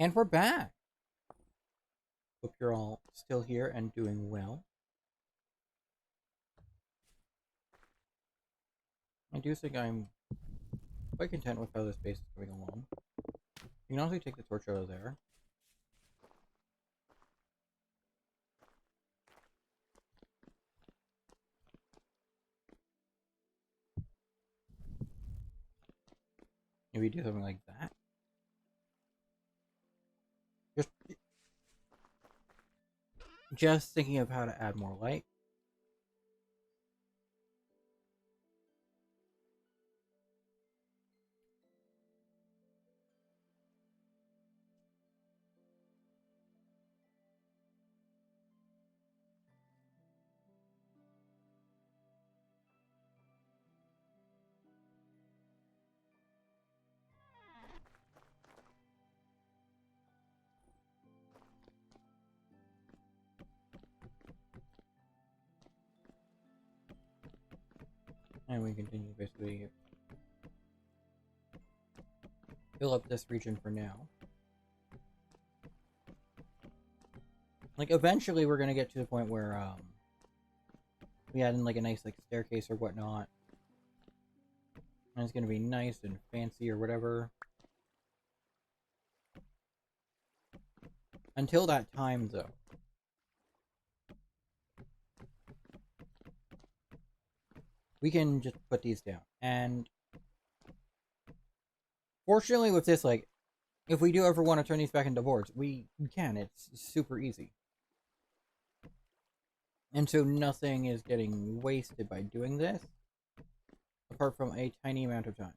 And we're back. Hope you're all still here and doing well. I do think I'm quite content with how this base is going along. You can also take the torch out of there. Maybe do something like that. Just thinking of how to add more light. And we continue basically fill up this region for now. Like eventually we're gonna get to the point where we add in like a nice like staircase or whatnot. And it's gonna be nice and fancy or whatever. Until that time though. We can just put these down. And fortunately with this, like, if we do ever want to turn these back into boards, we can. It's super easy. And so nothing is getting wasted by doing this, apart from a tiny amount of time.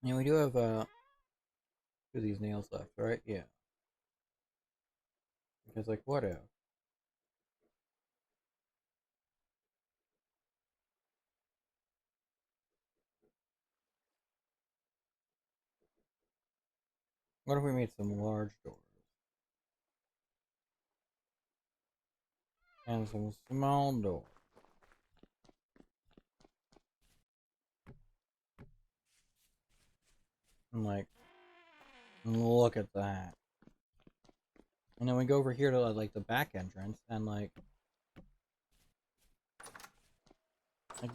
And we do have two of these nails left, right? Yeah. Because like what if? What if we made some large doors? And some small doors. And like, look at that. And then we go over here to like the back entrance and like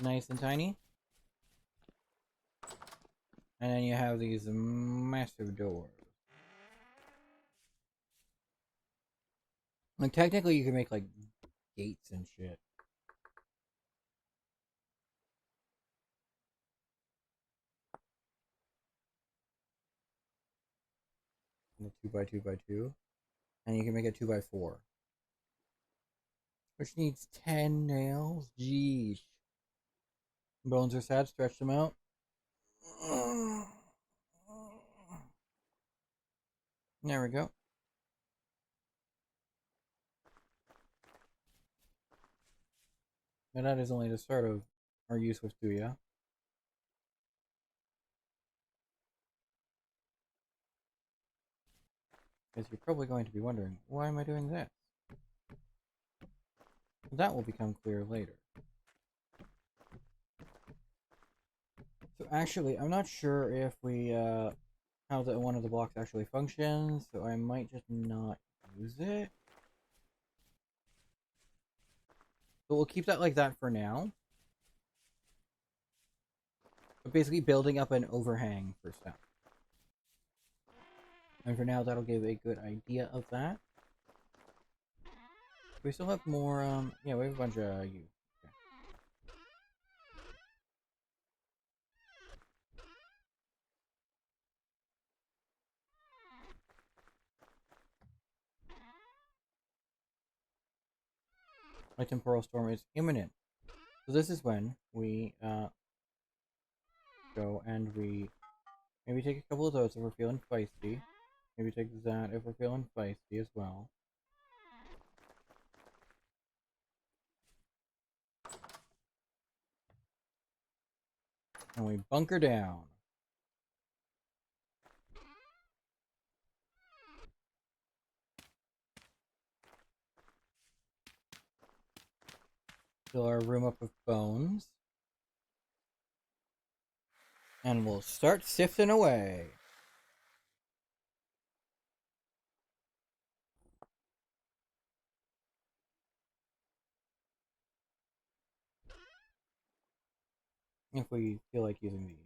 nice and tiny. And then you have these massive doors. Like technically you can make like gates and shit. And a 2x2x2. And you can make a 2x4. Which needs 10 nails? Jeez. Bones are sad, stretch them out. There we go. And that is only the start of our use with Thuya. Because you're probably going to be wondering, why am I doing this? That will become clear later. So actually, I'm not sure if we, how one of the blocks actually functions, so I might just not use it. But we'll keep that like that for now. But basically building up an overhang for stuff. And for now, that'll give a good idea of that. We still have more, yeah, we have a bunch of you. Okay. My temporal storm is imminent. So this is when we, go and we maybe take a couple of those if we're feeling feisty. Maybe take that if we're feeling feisty as well. And we bunker down. Fill our room up with bones. And we'll start sifting away. If we feel like using these.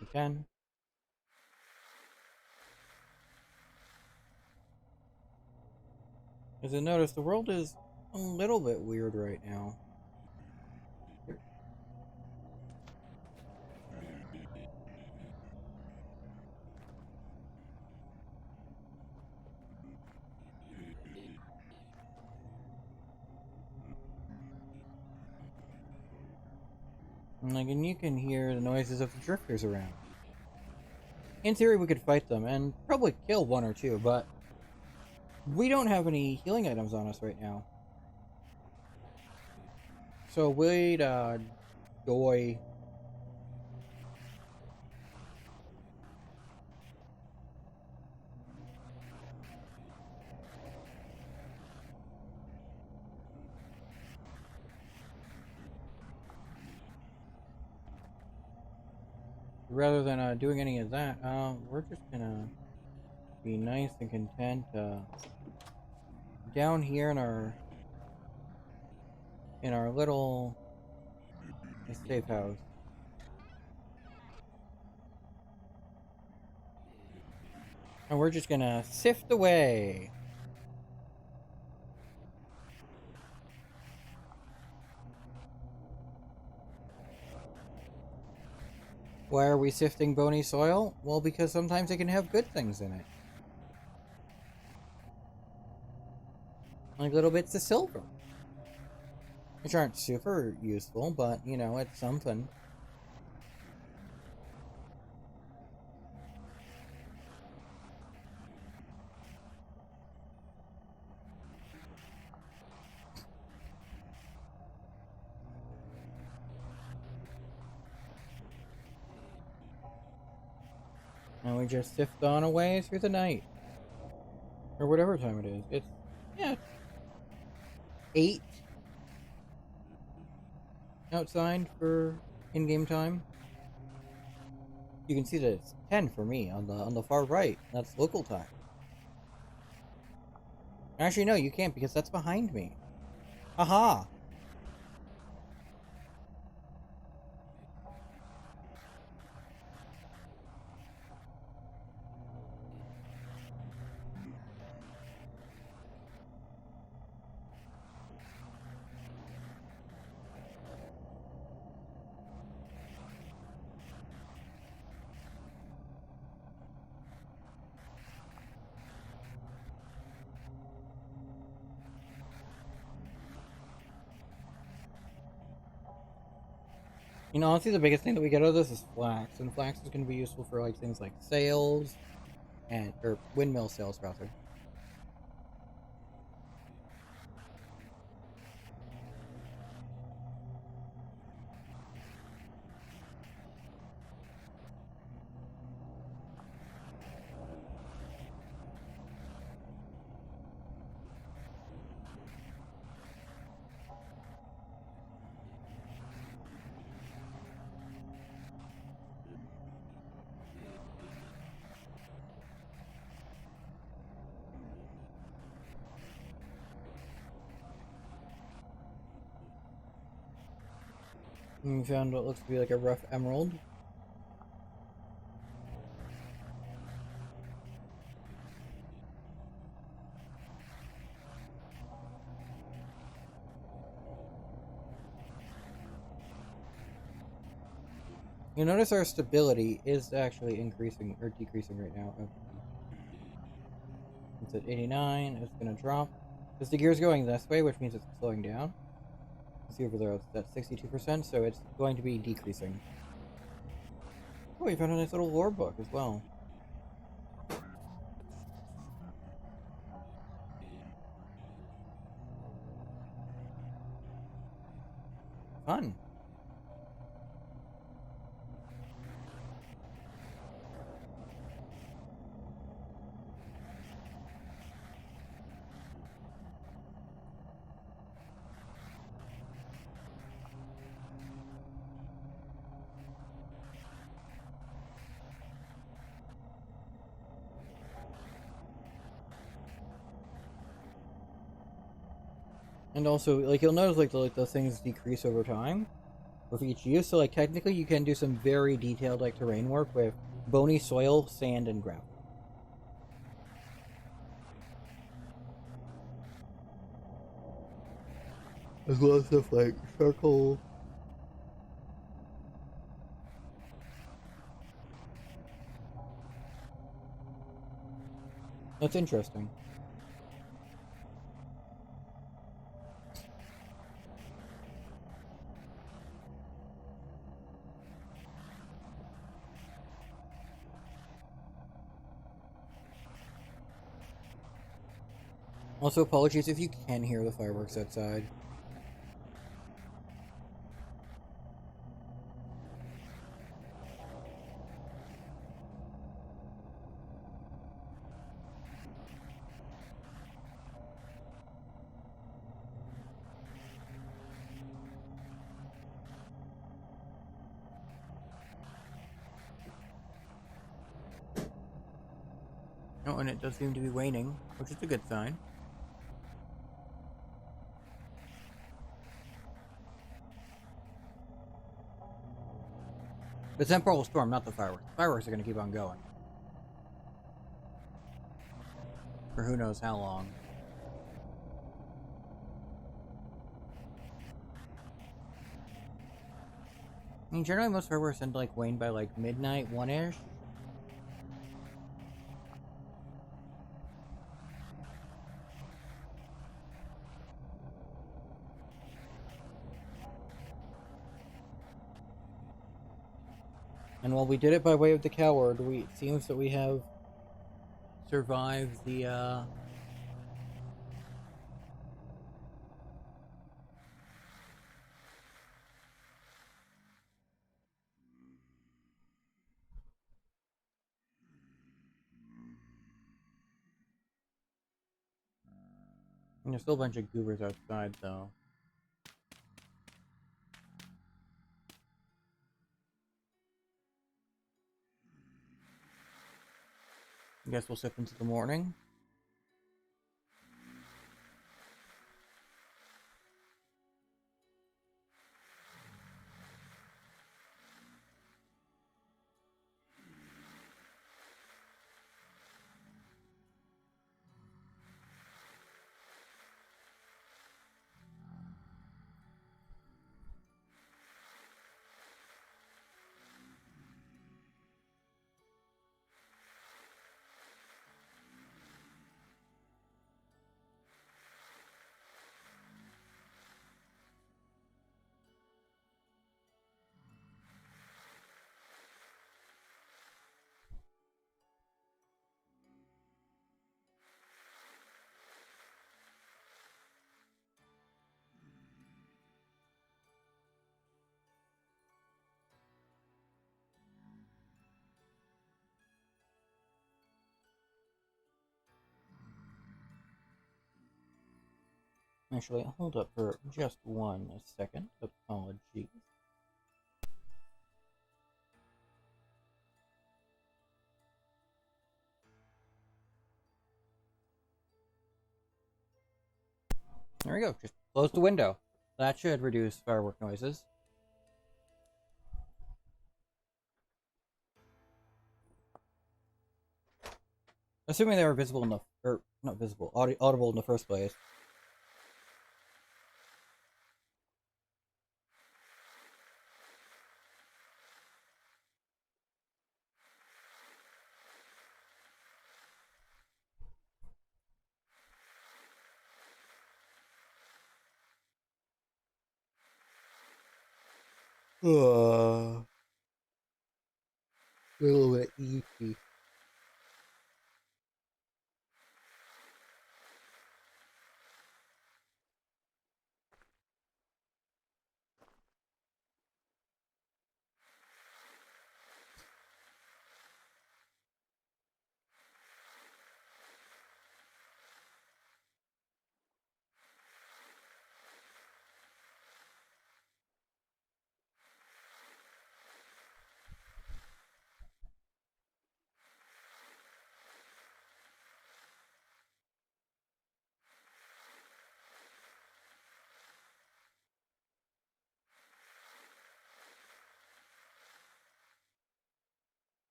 We can. As I notice, the world is a little bit weird right now. And you can hear the noises of the drifters around. In theory, we could fight them and probably kill one or two, but we don't have any healing items on us right now. So we'd, die. Rather than doing any of that, we're just gonna be nice and content down here in our little safe house. And we're just gonna sift away. Why are we sifting bony soil? Well, because sometimes it can have good things in it. Like little bits of silver. Which aren't super useful, but, you know, it's something. And we just sift on away through the night. Or whatever time it is. It's, yeah, 8 outside for in-game time. You can see that it's 10 for me on the far right. That's local time. Actually, no, you can't because that's behind me. Aha! You know, honestly, the biggest thing that we get out of this is flax, and flax is going to be useful for like things like sails, or windmill sails rather. And we found what looks to be like a rough emerald. You notice our stability is actually increasing or decreasing right now. It's at 89. It's going to drop. Because the gear's going this way, which means it's slowing down. See over there, it's at 62%, so it's going to be decreasing. Oh, we found a nice little lore book as well. Fun. And also, like, you'll notice, like the things decrease over time with each use. So, like, technically, you can do some very detailed, like, terrain work with bony soil, sand, and gravel. As well as stuff like charcoal. That's interesting. Also, apologies if you can hear the fireworks outside. Oh, and it does seem to be waning, which is a good sign. The temporal storm, not the fireworks. The fireworks are going to keep on going. For who knows how long. I mean, generally most fireworks tend to, like, wane by, like, midnight, 1-ish. And while we did it by way of the coward, it seems that we have survived the, and there's still a bunch of goobers outside, though. I guess we'll sip into the morning. Actually, hold up for just 1 second. Apologies. There we go. Just close the window. That should reduce firework noises. Assuming they were visible enough, or not visible, audible in the first place. A little bit easy.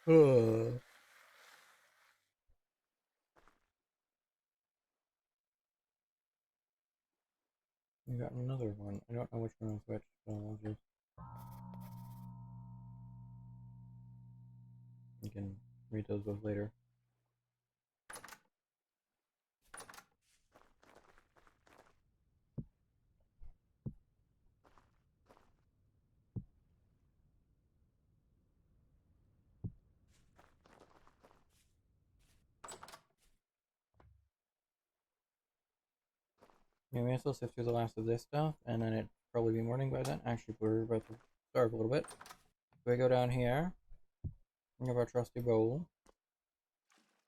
We got another one. I don't know which one is which, so I'll just... You can read those both later. Yeah, we still sift through the last of this stuff, and then it'd probably be morning by then. Actually, we're about to starve a little bit. So we go down here. We have our trusty bowl.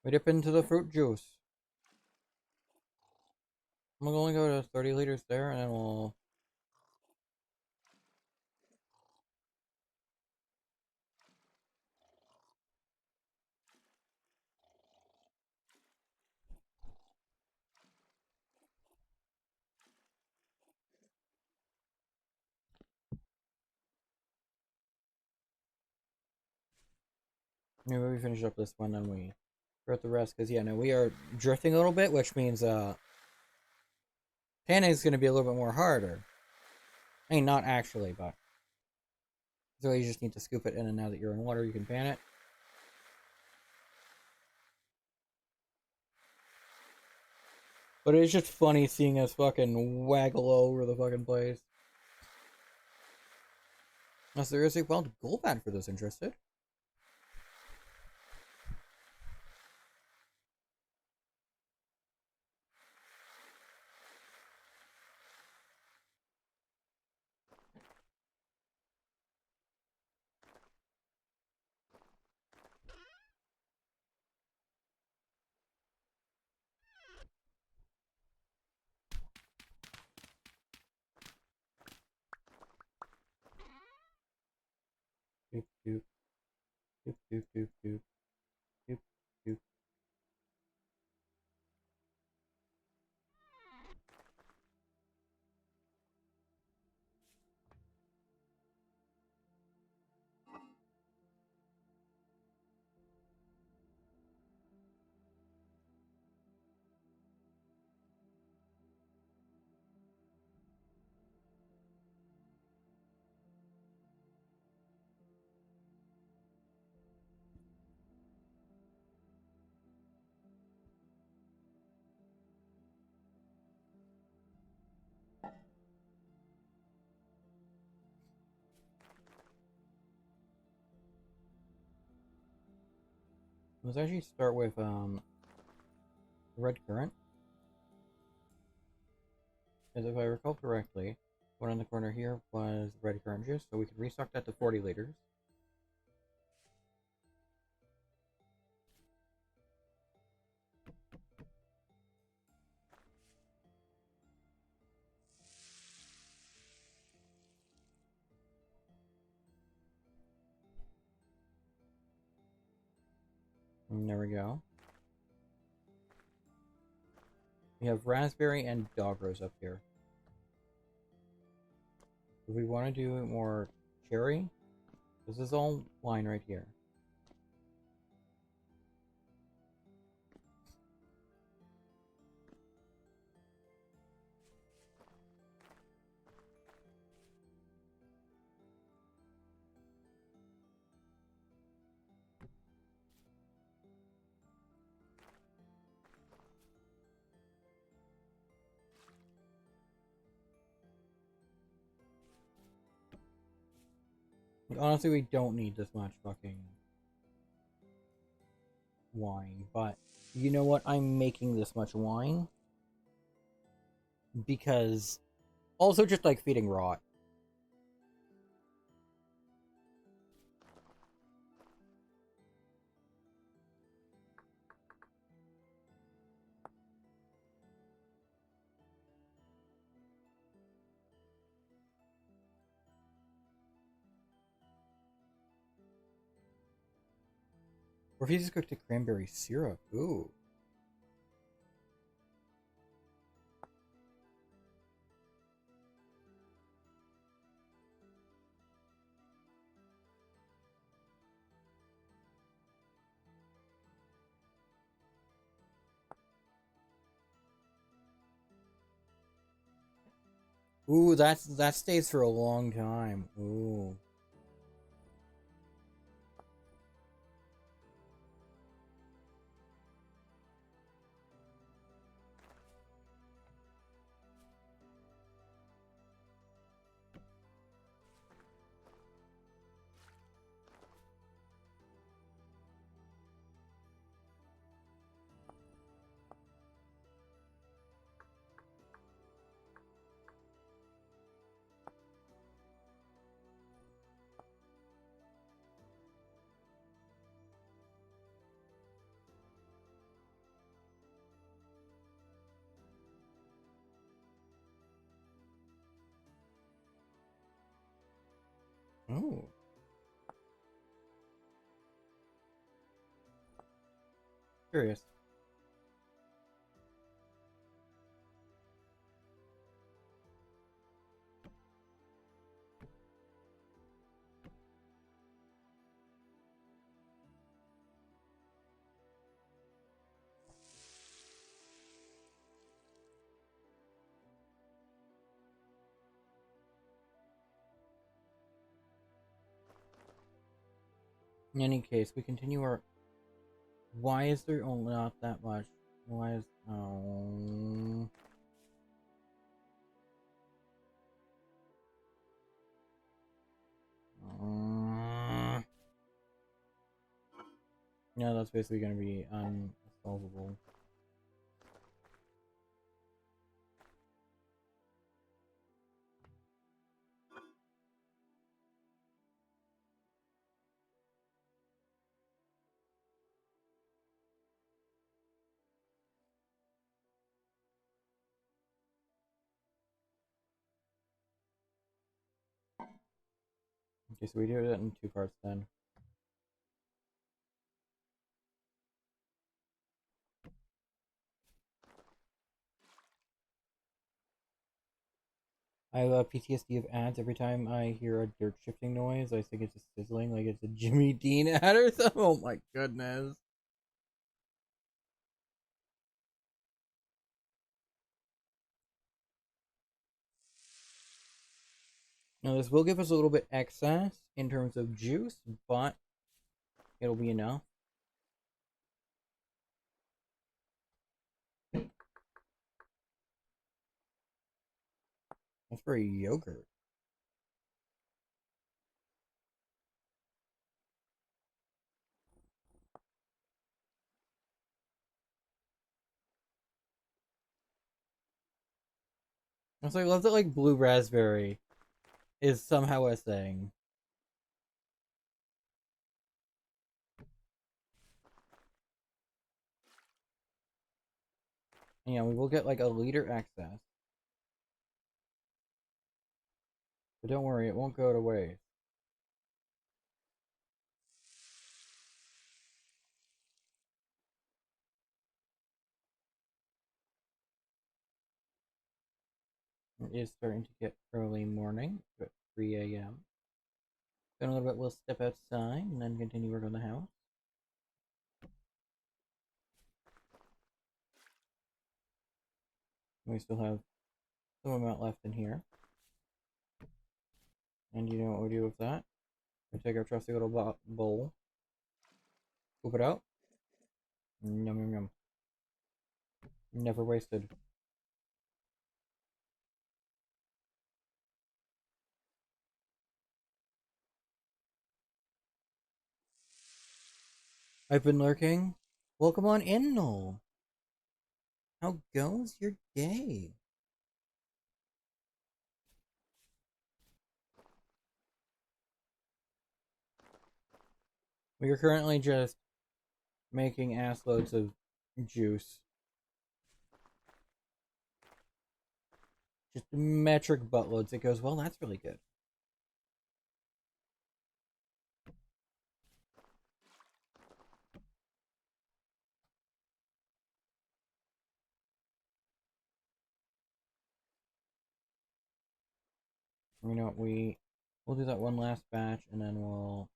We dip into the fruit juice. I'm gonna only go to 30 liters there, and then we'll... Maybe we finish up this one, then we throw the rest, because, yeah, no, we are drifting a little bit, which means, panning is gonna be a little bit more harder. I mean, not actually, but... So you just need to scoop it in, and now that you're in water, you can pan it. But it's just funny seeing us fucking waggle over the fucking place. Unless there is a wild Golbat for those interested. Doop doop doop doop doop doop doop doop. Let's actually start with red currant. As if I recall correctly, one in the corner here was red currant juice, so we could restock that to 40 liters. And there we go. We have raspberry and dog rose up here. If we want to do more cherry, this is all wine right here. Like, honestly, we don't need this much fucking wine, but you know what? I'm making this much wine because also just like feeding rot. Or if you just cooked a cranberry syrup, ooh. Ooh, that stays for a long time. Ooh. Oh. Curious. In any case, we continue our. Why is there only not that much? Why is uh, yeah, that's basically gonna be unsolvable. Okay, so we do it in two parts then. I have PTSD of ads. Every time I hear a dirt shifting noise, I think it's a sizzling, like it's a Jimmy Dean ad or something. Oh my goodness. Now this will give us a little bit excess in terms of juice, but it'll be enough. That's for yogurt. Also, I love that like blue raspberry is somehow a thing. Yeah, we will get like a liter excess. But don't worry, it won't go to waste. It is starting to get early morning, at 3 a.m. In a little bit, we'll step outside and then continue work on the house. We still have some amount left in here. And you know what we do with that? We take our trusty little bowl, scoop it out. Yum yum yum. Never wasted. I've been lurking. Welcome on in, Noel. How goes your day? We are currently just making ass loads of juice. Just metric buttloads. It goes, well, that's really good. You know, we'll do that one last batch and then we'll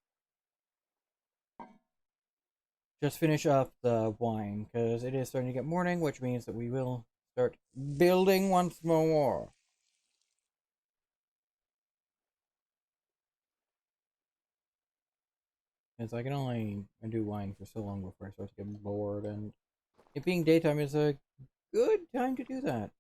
just finish up the wine because it is starting to get morning, which means that we will start building once more. Because I can only do wine for so long before I start to get bored, and it being daytime is a good time to do that.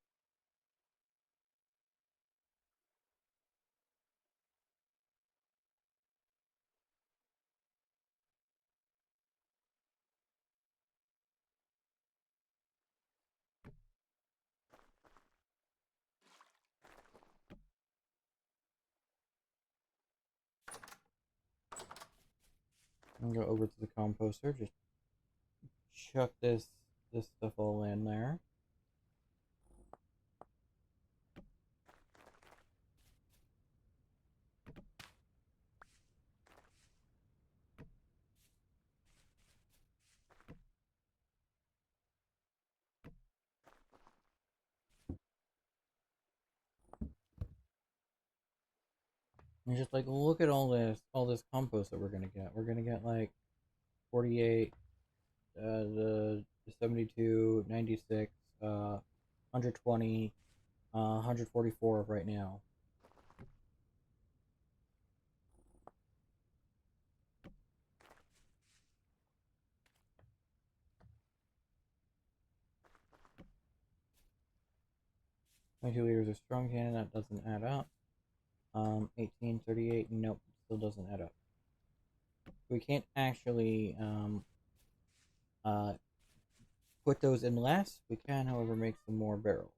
I'm gonna go over to the composter, just chuck this stuff all in there. And just like look at all this compost that we're gonna get. We're gonna get like 48, the 72, 96, 120, 144 right now. Two liters of strong tannin, that doesn't add up. 1838, nope, still doesn't add up. We can't actually uh, put those in less. We can, however, make some more barrels.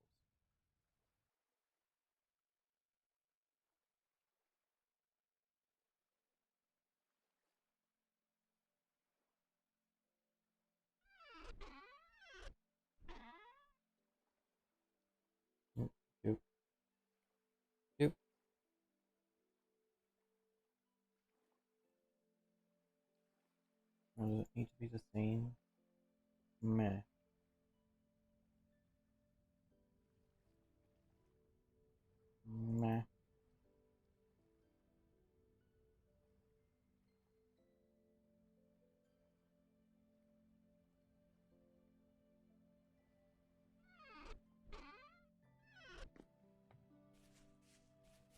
Doop, doop, doop. Does it need to be the same? Meh. Meh.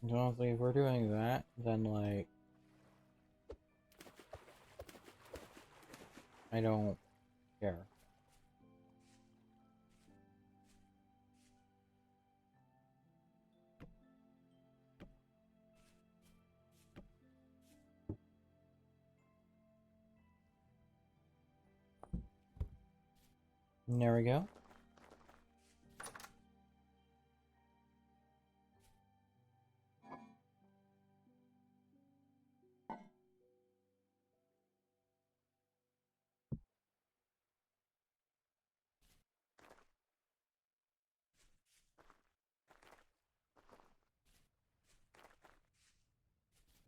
So honestly, if we're doing that, then like I don't care. And there we go.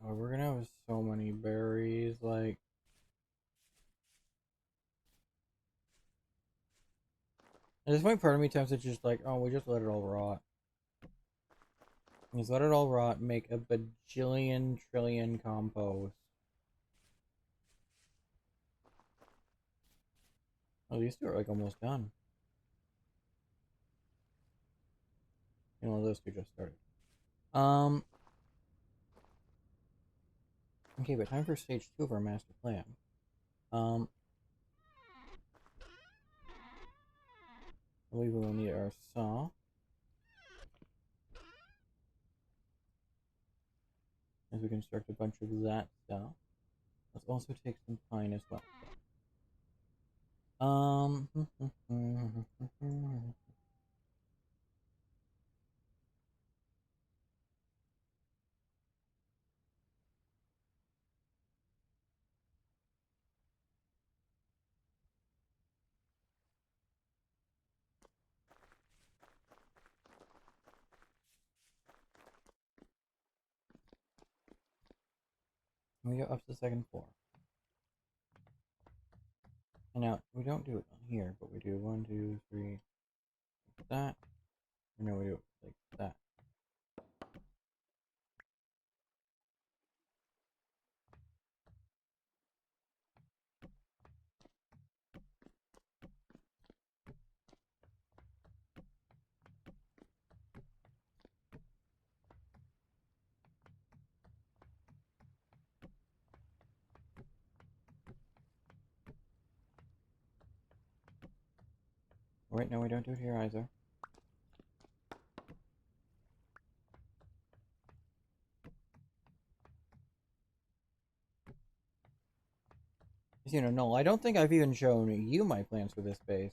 Oh, we're gonna have so many berries, like at this point part of me tempts to just like, oh, we just let it all rot. Just let it all rot, make a bajillion trillion compost. Oh, these two are like almost done. You know, those two just started. Okay, but time for stage 2 of our master plan. I believe we will need our saw. As we construct a bunch of that stuff. Let's also take some pine as well. We go up to the second floor. And now, we don't do it on here, but we do 1, 2, 3, like that. And then we do it like that. Wait, no, we don't do it here either. You know, no, I don't think I've even shown you my plans for this base.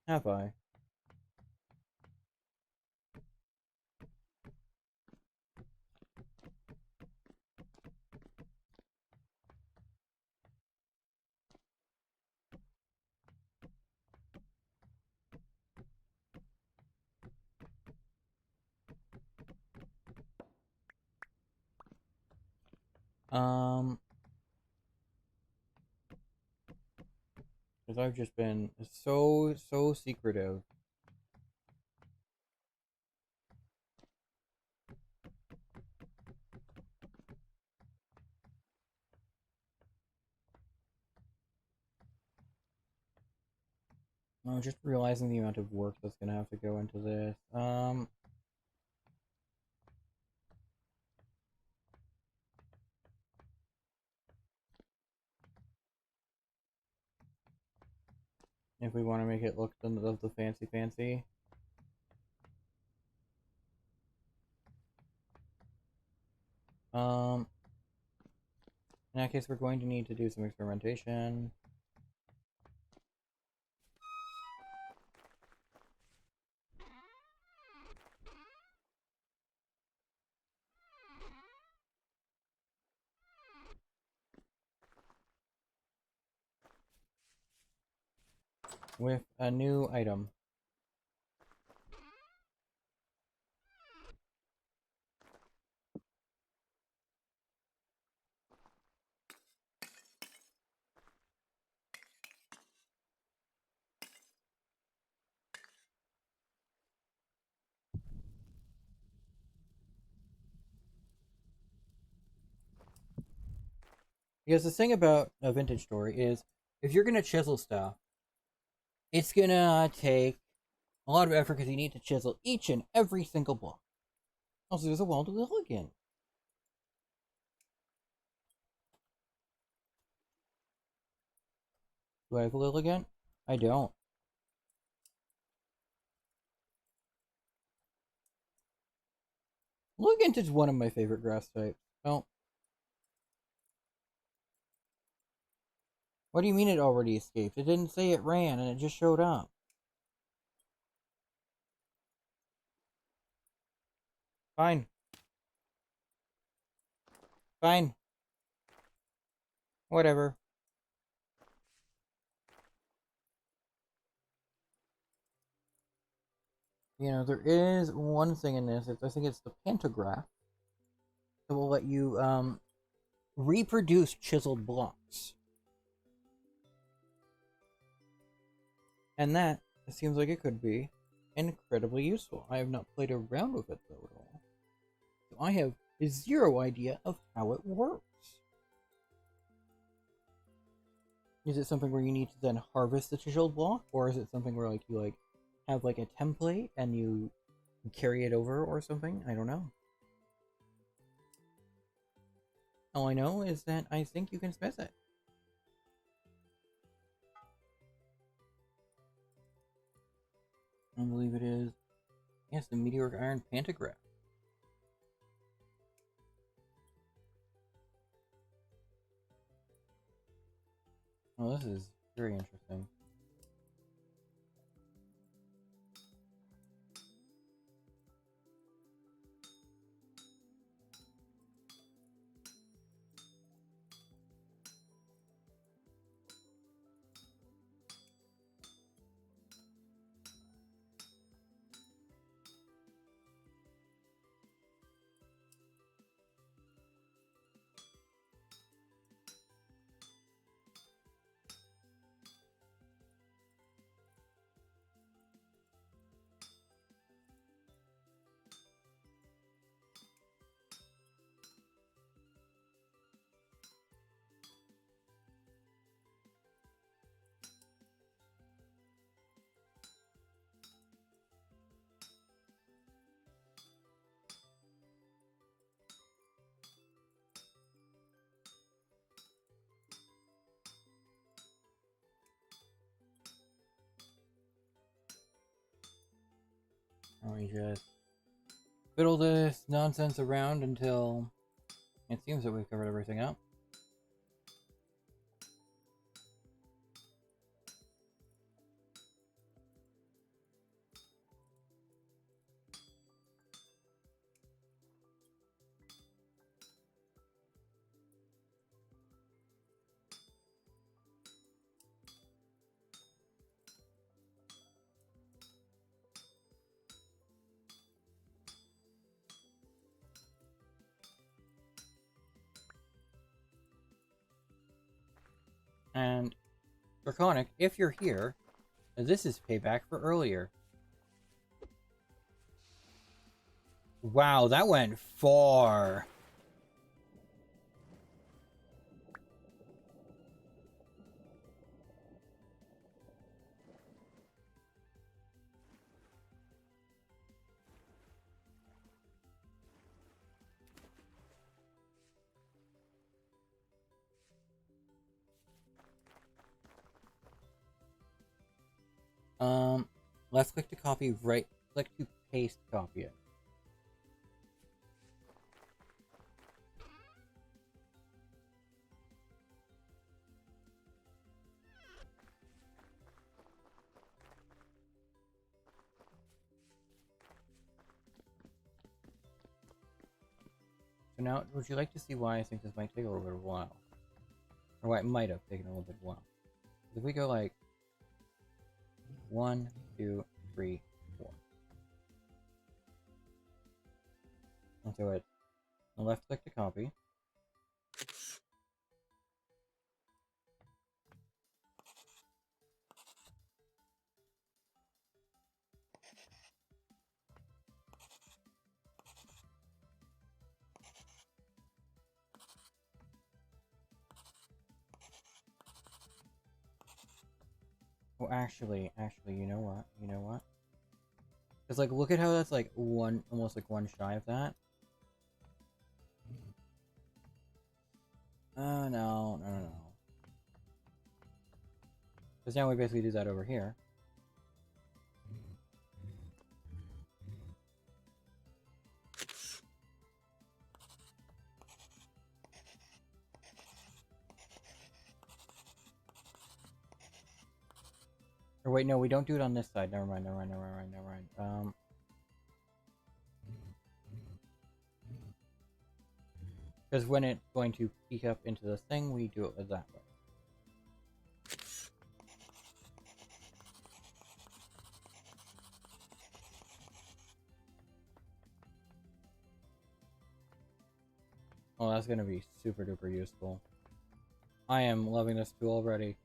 Have I? Because I've just been so secretive. I'm just realizing the amount of work that's gonna have to go into this. If we want to make it look of the fancy. In that case, we're going to need to do some experimentation. With a new item. Because the thing about a vintage store is, if you're gonna chisel stuff, it's gonna take a lot of effort because you need to chisel each and every single block. Also, there's a wall to live again. Do I have a Lilligant? I don't. Lilligant is one of my favorite grass types. Oh. What do you mean it already escaped? It didn't say it ran and it just showed up. Fine. Fine. Whatever. You know, there is one thing in this. I think it's the pantograph that will let you reproduce chiseled blocks. And that, it seems like it could be incredibly useful. I have not played around with it though at all. So I have zero idea of how it works. Is it something where you need to then harvest the chiseled block, or is it something where like you have like a template and you carry it over or something? I don't know. All I know is that I think you can smith it. I believe it is. Yes, the meteoric iron pantograph. Oh, this is very interesting. Now we just fiddle this nonsense around until it seems that we've covered everything up. And Draconic, if you're here, this is payback for earlier. Wow, that went far. Left click to copy, right click to paste copy it. So now, would you like to see why I think this might take a little bit of a while? Or why it might have taken a little bit of a while? If we go like 1, 2, 3, 4. And so it left click to copy. Oh, actually, you know what? You know what? Because, like, look at how that's, like, almost, like, one shy of that. No. Because now we basically do that over here. Or wait, no, we don't do it on this side. Never mind. Because when it's going to peek up into this thing, we do it that way. Oh, that's going to be super duper useful. I am loving this tool already.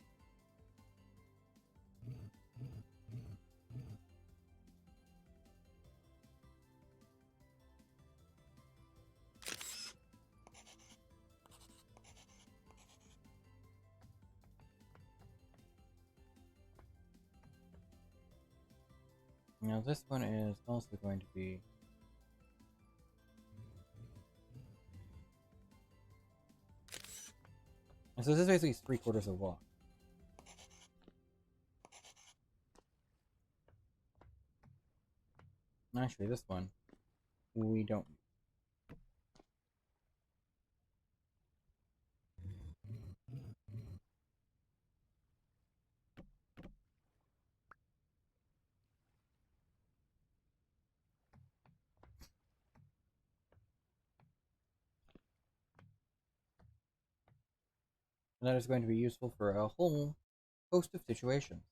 Now this one is also going to be... So this is basically 3/4 of a block. Actually, this one, we don't. And that is going to be useful for a whole host of situations.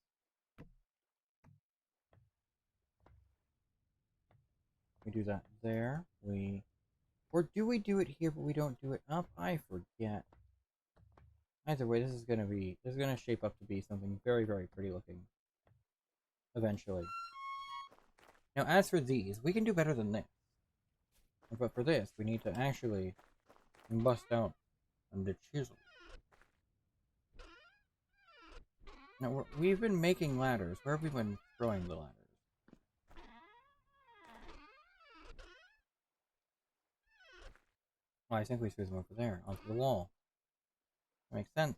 We do that there. Or do we do it here, but we don't do it up? I forget. Either way, this is gonna shape up to be something very, very pretty looking. Eventually. Now, as for these, we can do better than this. But for this, we need to actually bust out the chisel. Now, we've been making ladders. Where have we been throwing the ladders? Oh, I think we threw them over there, onto the wall. That makes sense.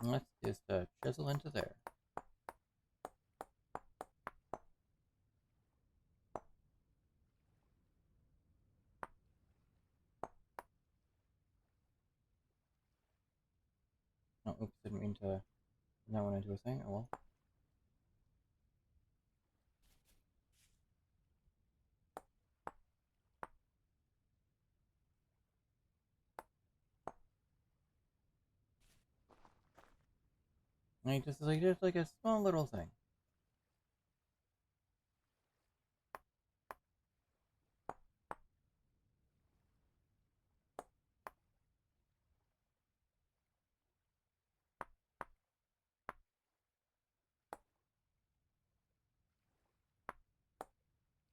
Let's just chisel into there. Oh, oops, didn't mean to turn that one into a thing. Oh well. Like just like a small little thing.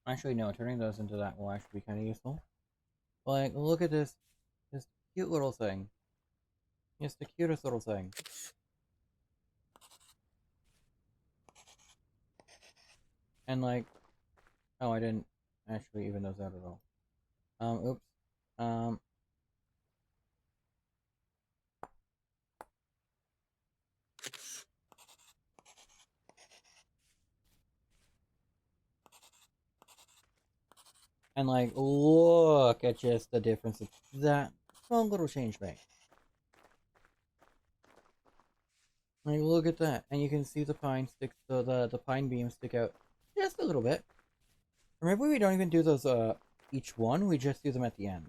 Actually, no, turning those into that will actually be kind of useful. Like, look at this cute little thing. Just the cutest little thing. And like, oh, I didn't actually even those out at all. Oops. Um, and like, look at just the difference that small little change makes. Like, look at that, and you can see the pine sticks, the pine beams stick out just a little bit. Or maybe we don't even do those each one. We just do them at the end.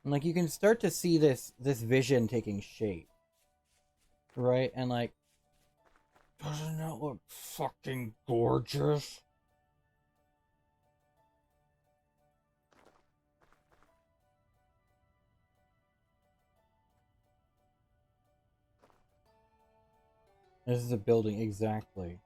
And like, you can start to see this vision taking shape, right? And like, doesn't that look fucking gorgeous? This is a building, exactly.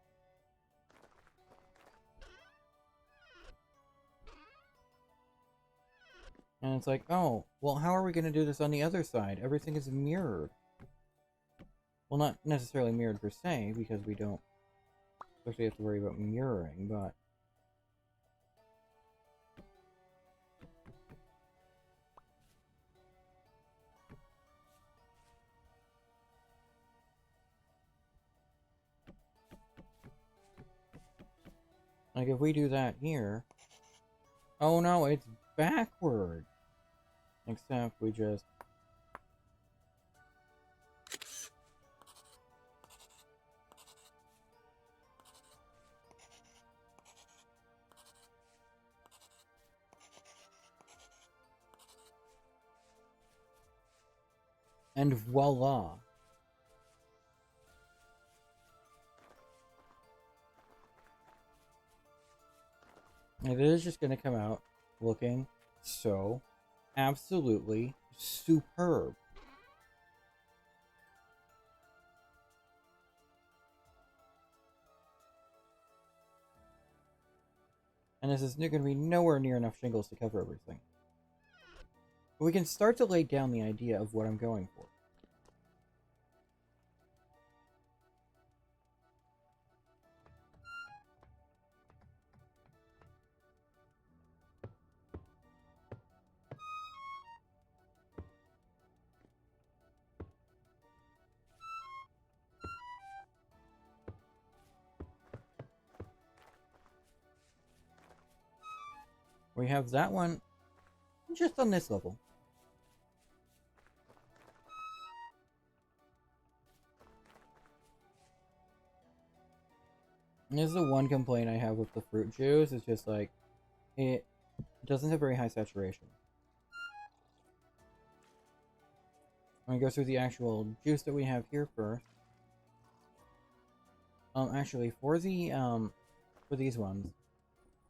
And it's like, oh, well, how are we going to do this on the other side? Everything is mirrored. Well, not necessarily mirrored per se, because we don't especially have to worry about mirroring, but... like, if we do that here... Oh no, it's backward! Except we just... and voila! It is just going to come out looking so absolutely superb. And this is going to be nowhere near enough shingles to cover everything. But we can start to lay down the idea of what I'm going for. We have that one just on this level. And this is the one complaint I have with the fruit juice. It's just like, it doesn't have very high saturation. I'm gonna go through the actual juice that we have here first. Actually, for these ones,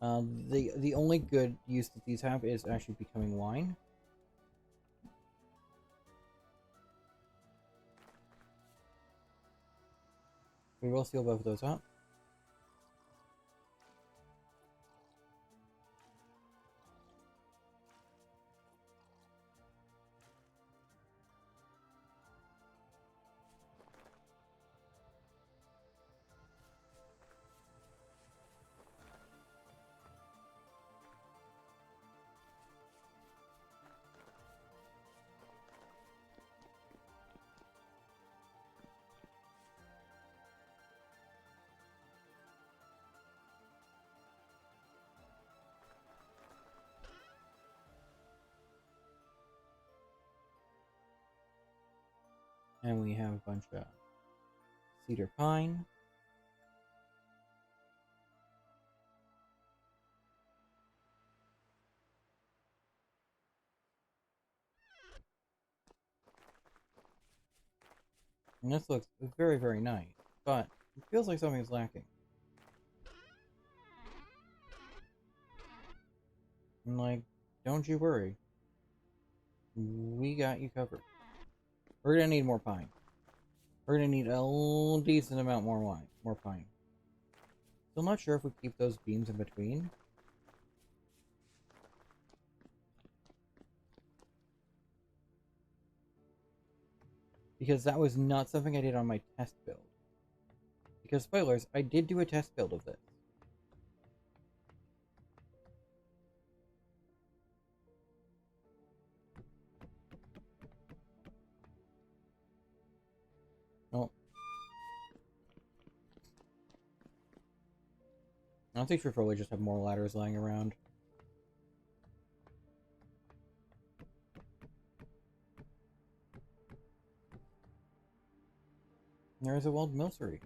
the only good use that these have is actually becoming wine. We will seal both of those up. And we have a bunch of cedar pine. And this looks very, very nice, but it feels like something's lacking. I'm like, don't you worry. We got you covered. We're gonna need more pine. We're gonna need a decent amount more pine. Still not sure if we keep those beams in between. Because that was not something I did on my test build. Because spoilers, I did do a test build of this. Well, I think we probably just have more ladders lying around. There is a walled milcery.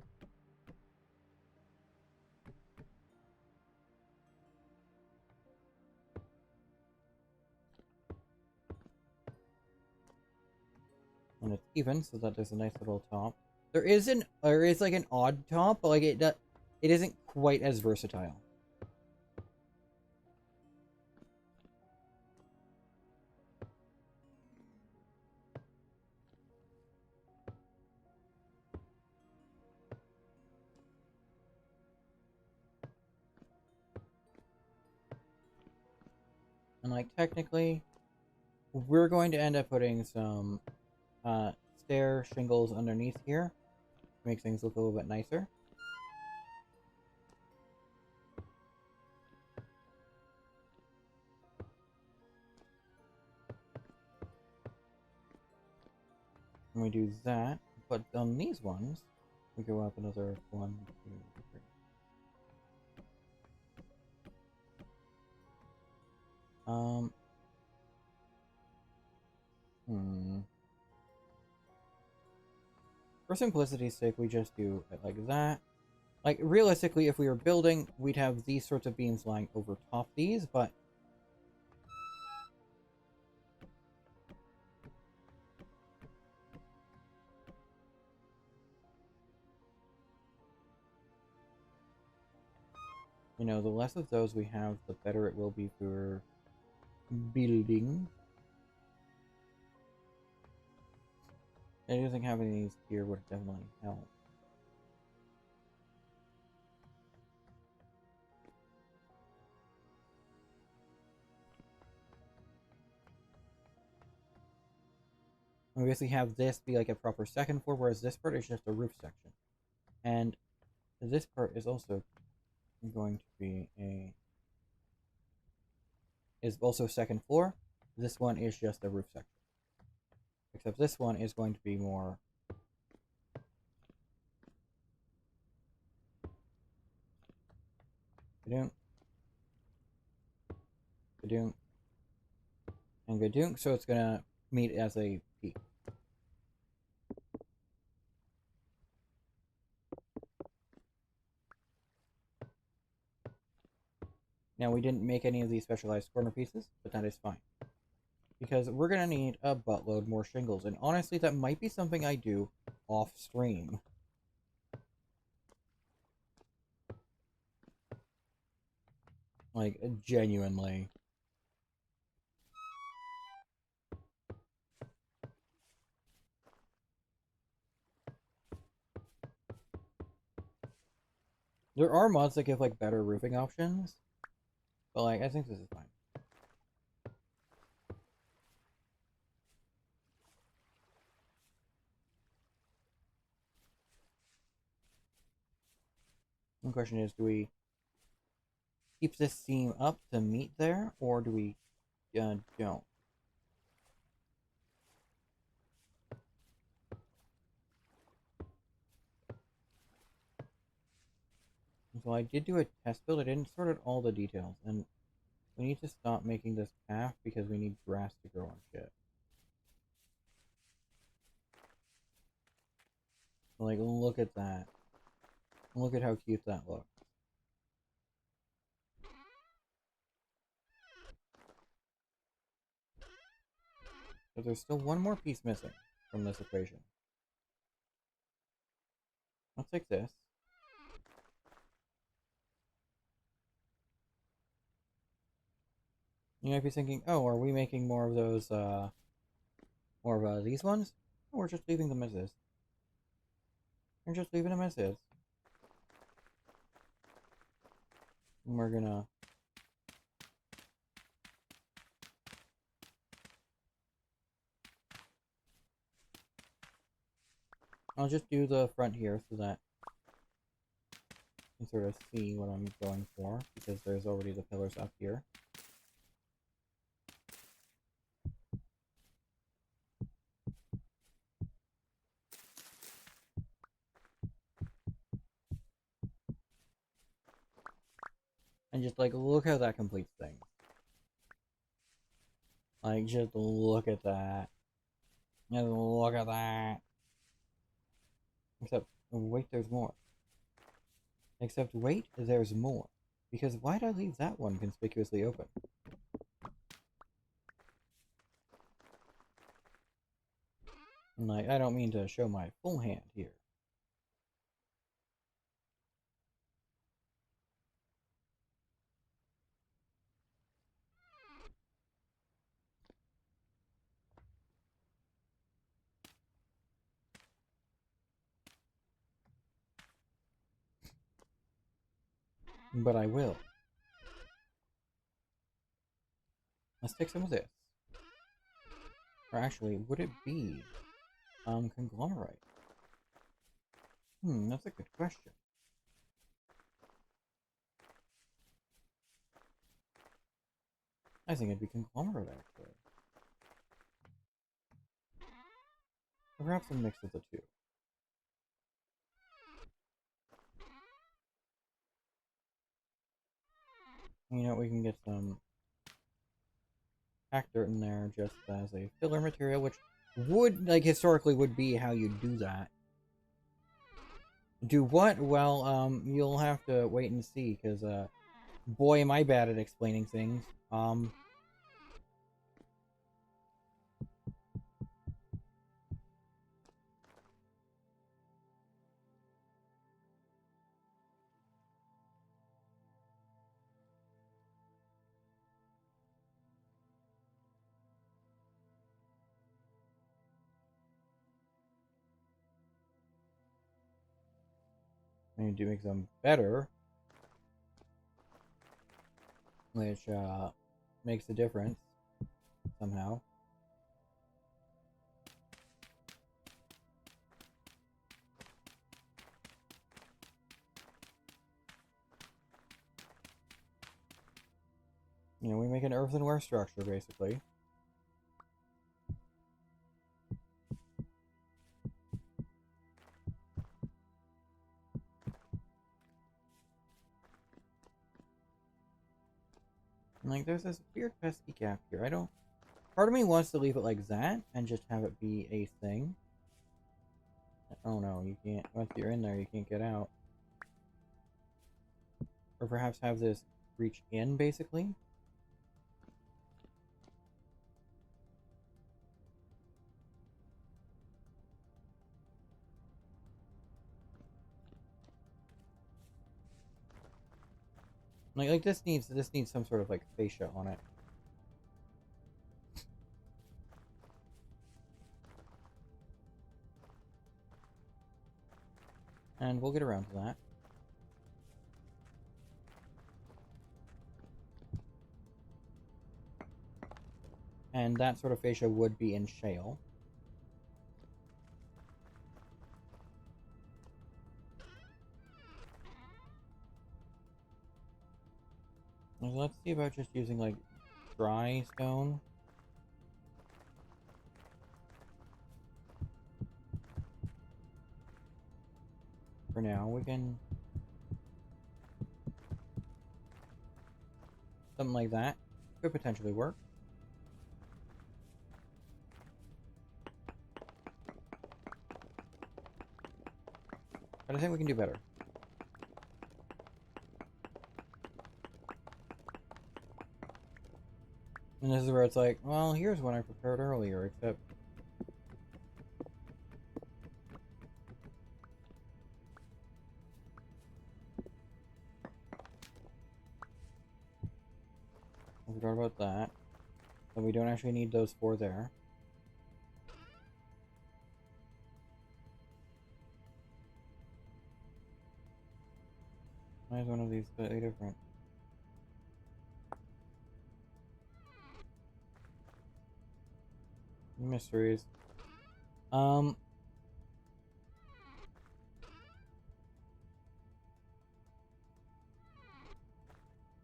And it's even, so that there's a nice little top. There is like an odd top, but like it isn't quite as versatile. And like technically, we're going to end up putting some stair shingles underneath here to make things look a little bit nicer. And we do that, but on these ones, we go up another 1, 2, 3. For simplicity's sake, we just do it like that. Like, realistically, if we were building, we'd have these sorts of beams lying over top these, but... You know, the less of those we have, the better it will be for building. I do think having these here would definitely help. We basically have this be like a proper second floor, whereas this part is just a roof section. And this part is also going to be is also second floor. This one is just a roof section. Except this one is going to be more Gadoon, Gadoon, and Gadoon, so it's gonna meet as a peak. Now, we didn't make any of these specialized corner pieces, but that is fine. Because we're gonna need a buttload more shingles, and honestly, that might be something I do off stream. Like, genuinely. There are mods that give, like, better roofing options, but, like, I think this is fine. The question is, do we keep this seam up to meet there, or do we don't? So I did do a test build. I didn't sort out all the details, and we need to stop making this path because we need grass to grow on shit. Like, look at that. Look at how cute that looks. But there's still one more piece missing from this equation. Let's take this. You might be thinking, oh, are we making more of those, more of these ones? Oh, we're just leaving them as is. We're just leaving them as is. And we're gonna... I'll just do the front here so that you can sort of see what I'm going for, because there's already the pillars up here. And just, like, look how that completes things. Like, just look at that. Just look at that. Except, wait, there's more. Except, wait, there's more. Because why'd I leave that one conspicuously open? And, like, I don't mean to show my full hand here. But I will. Let's take some of this. Or actually, would it be conglomerate? That's a good question. I think it'd be conglomerate, actually. Or perhaps a mix of the two. You know, we can get some packed dirt in there just as a filler material, which would, like, historically would be how you do that. Do what? Well, you'll have to wait and see, because, boy, am I bad at explaining things. I need to make them better, which, makes a difference, somehow. You know, we make an earthenware structure, basically. And, like, there's this weird pesky gap here. I don't... Part of me wants to leave it like that, and just have it be a thing. Oh no, you can't... Once you're in there, you can't get out. Or perhaps have this reach in, basically. Like this needs some sort of, like, fascia on it. And we'll get around to that. And that sort of fascia would be in shale. Let's see about just using, like, dry stone. For now, we can... Something like that could potentially work. But I think we can do better. And this is where it's like, well, here's one I prepared earlier, except... I forgot about that. So we don't actually need those 4 there. Why is one of these slightly different? Mysteries. And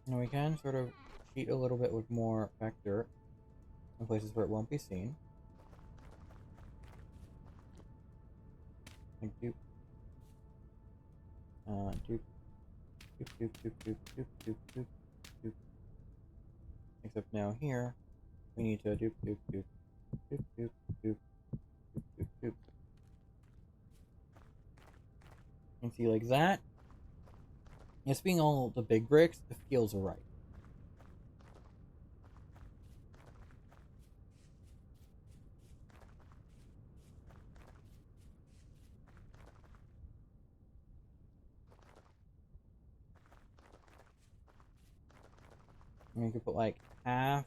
we can sort of cheat a little bit with more vector in places where it won't be seen. Like dupe. Dupe. Dupe, dupe, dupe, dupe, dupe, dupe, dupe, dupe. Except now here, we need to dupe, dupe, dupe, dupe, dupe, dupe, dupe, dupe, dupe. And see, like that, it's being all the big bricks, it feels right. And we could put like half,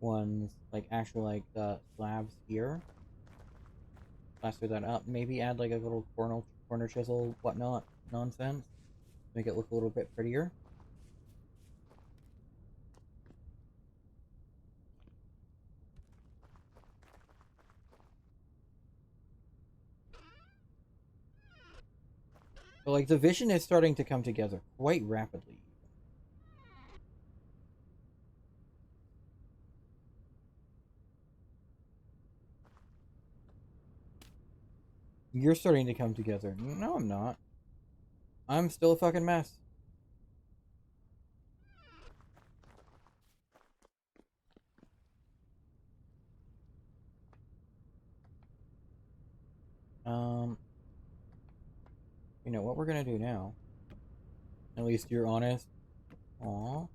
ones, like actual like slabs here. Plaster that up. Maybe add like a little corner chisel, whatnot nonsense. Make it look a little bit prettier. But like the vision is starting to come together quite rapidly. You're starting to come together. No, I'm not. I'm still a fucking mess. You know what we're gonna do now? At least you're honest. Aww.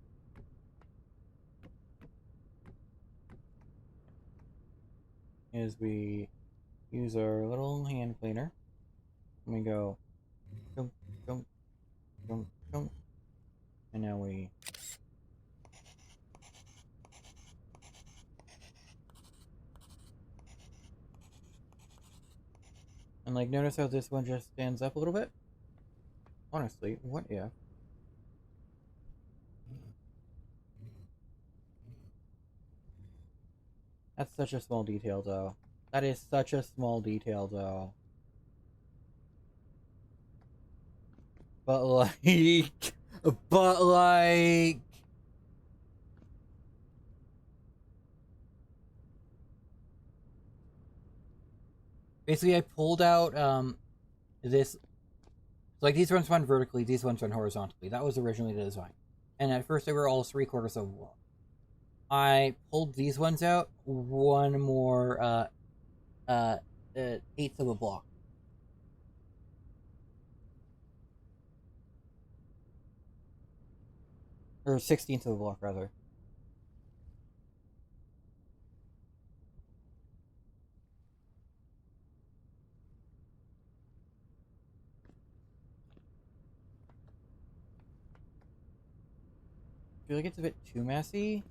Is we use our little hand cleaner. And we go dunk, dunk, dunk, dunk. And now we and like notice how this one just stands up a little bit? Honestly, what if? That's such a small detail though. That is such a small detail though. But like but like basically I pulled out this like these ones run vertically, these ones run horizontally. That was originally the design. And at first they were all 3/4 of a block. I pulled these ones out, one more uh, 1/8 of a block. Or 16th of a block rather. I feel like it's a bit too messy.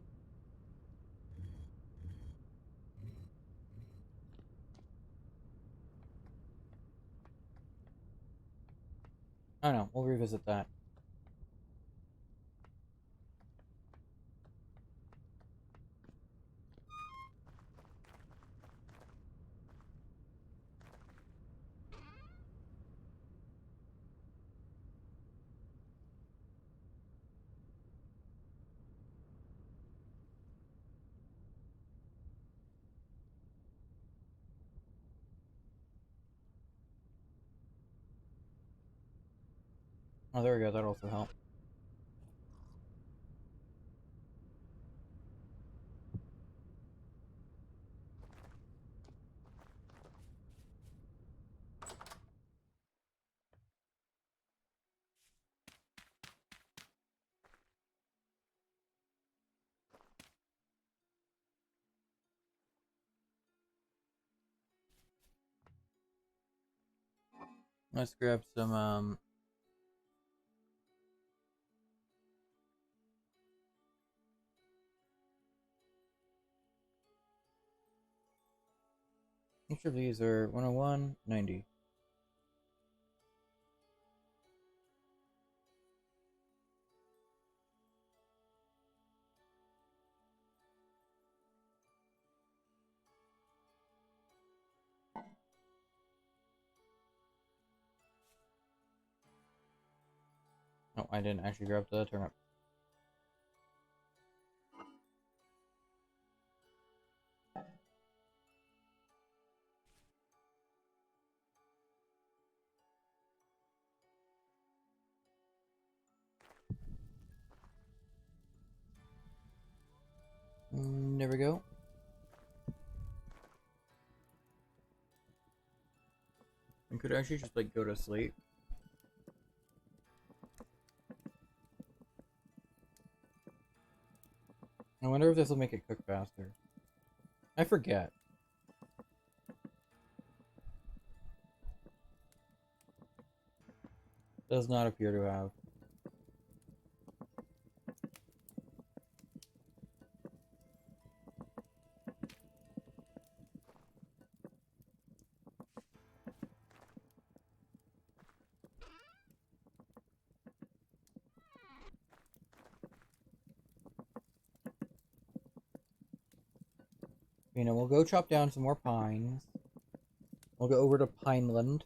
I don't know, we'll revisit that. Oh, there we go, that also helped. Let's grab some each of these are 101, 90. Oh, I didn't actually grab the turnip. There we go. I could actually just like go to sleep. I wonder if this will make it cook faster. I forget. Does not appear to have. You know, we'll go chop down some more pines. We'll go over to Pineland.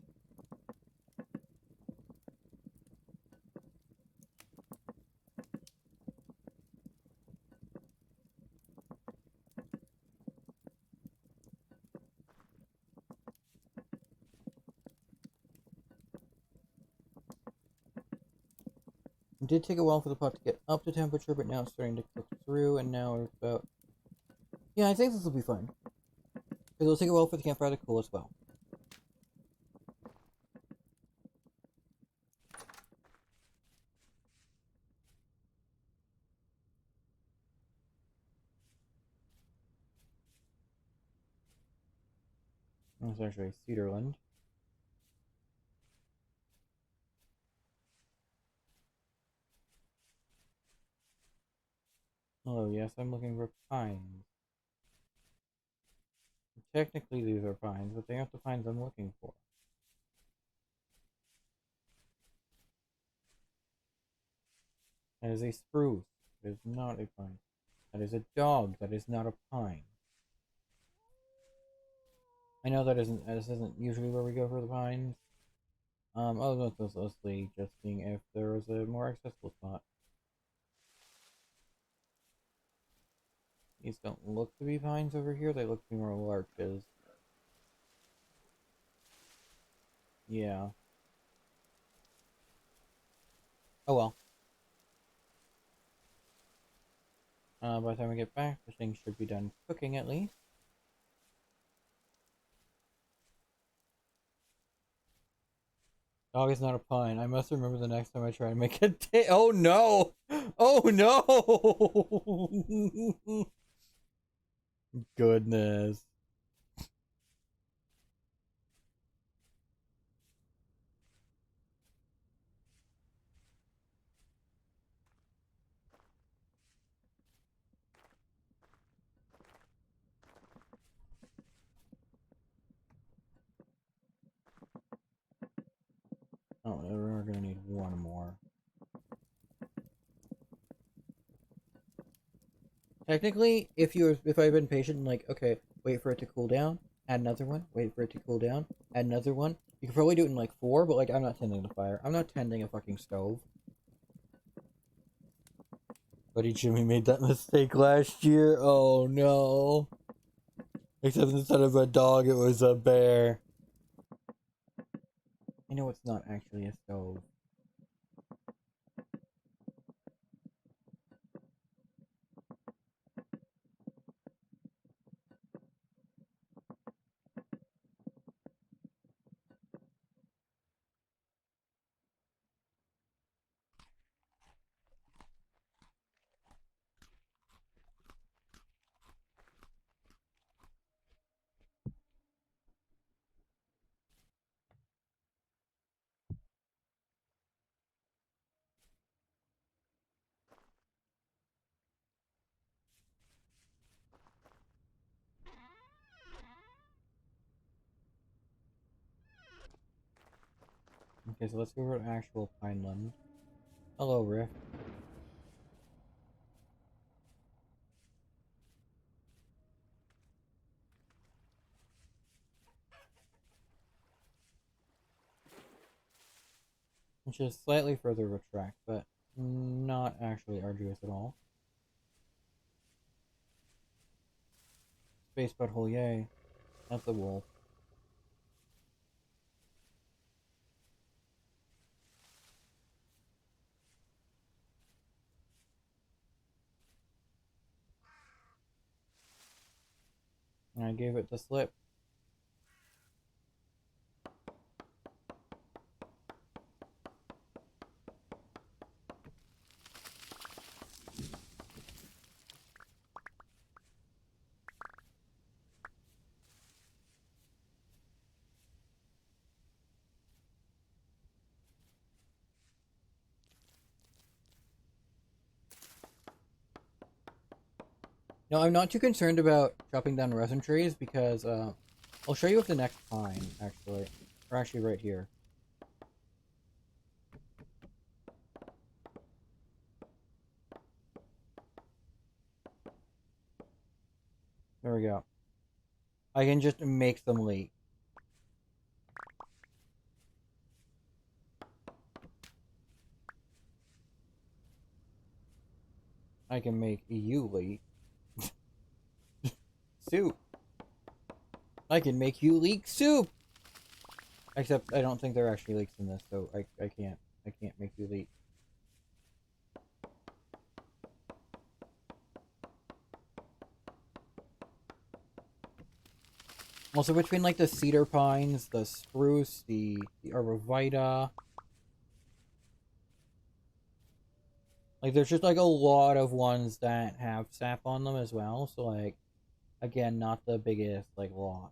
It did take a while for the pot to get up to temperature, but now it's starting to cook through, and now we're about... Yeah, I think this will be fine. It'll take a while for the campfire to cool as well. That's actually Cedarland. Oh, yes, I'm looking for pines. Technically, these are pines, but they aren't the pines I'm looking for. That is a spruce. It is not a pine. That is a dog. That is not a pine. I know this isn't usually where we go for the pines. I was mostly just seeing if there was a more accessible spot. These don't look to be pines over here. They look to be more larches. Yeah. Oh well. By the time we get back, the thing should be done cooking at least. Dog is not a pine. I must remember the next time I try to make a day. Oh no! Oh no! Goodness. Oh, we're gonna need one more. Technically, if I've been patient, like, okay, wait for it to cool down, add another one, wait for it to cool down, add another one. You could probably do it in like 4, but like, I'm not tending the fire. I'm not tending a fucking stove. Buddy Jimmy made that mistake last year. Oh no. Except instead of a dog, it was a bear. I know it's not actually a stove. Okay, so let's go over to actual Pineland. Hello, Rift. Which is slightly further of a track, but not actually arduous at all. Space butthole, yay. That's a wolf. And I gave it the slip. No, I'm not too concerned about chopping down resin trees because I'll show you with the next pine, actually. Or actually right here. There we go. I can just make them leak. I can make you leak. Soup. I can make you leak soup! Except I don't think there are actually leaks in this, so I can't make you leak. Also, between like the cedar pines, the spruce, the arborvitae, like there's just like a lot of ones that have sap on them as well. So like, again, not the biggest like lot.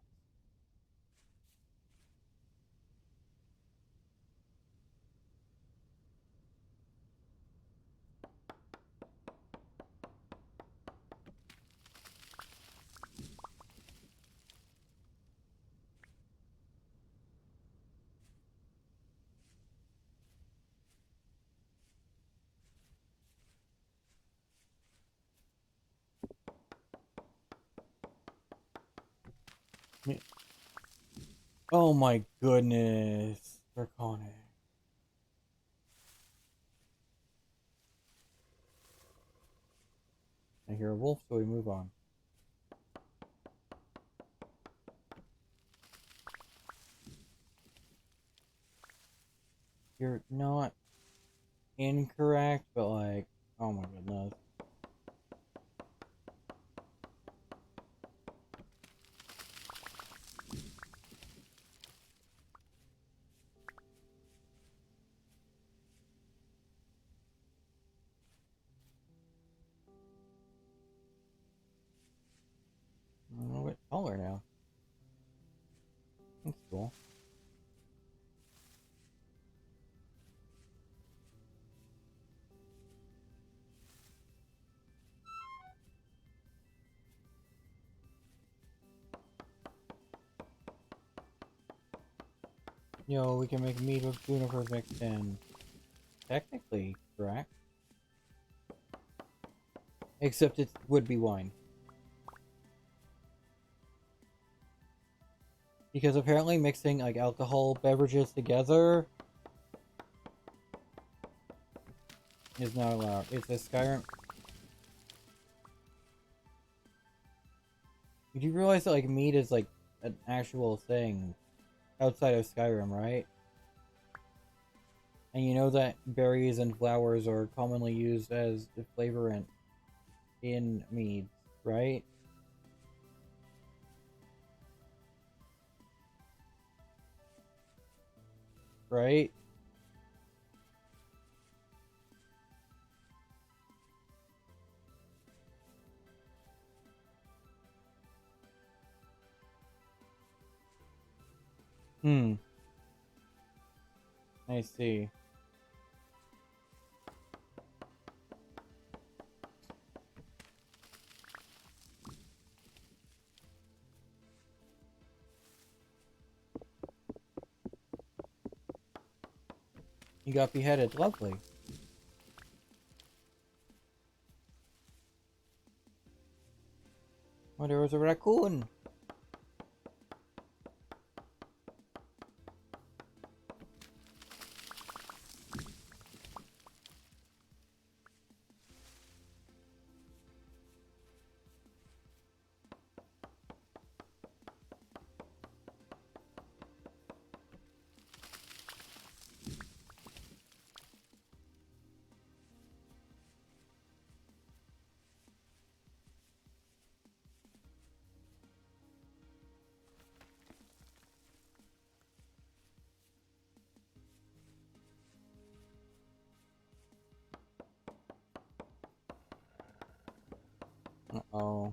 Oh my goodness, Draconic. I hear a wolf, so we move on. You're not incorrect, but like, oh my goodness. I'm a little bit taller now. That's cool. Yo, we can make meat with juniper mixed in. Technically correct. Except it would be wine. Because apparently mixing like alcohol beverages together is not allowed. It's a Skyrim. Did you realize that like meat is like an actual thing outside of Skyrim, right? And you know that berries and flowers are commonly used as the flavorant in meads, right? Right? Hmm. I see. You got beheaded. Lovely. Oh, there was a raccoon. Uh-oh.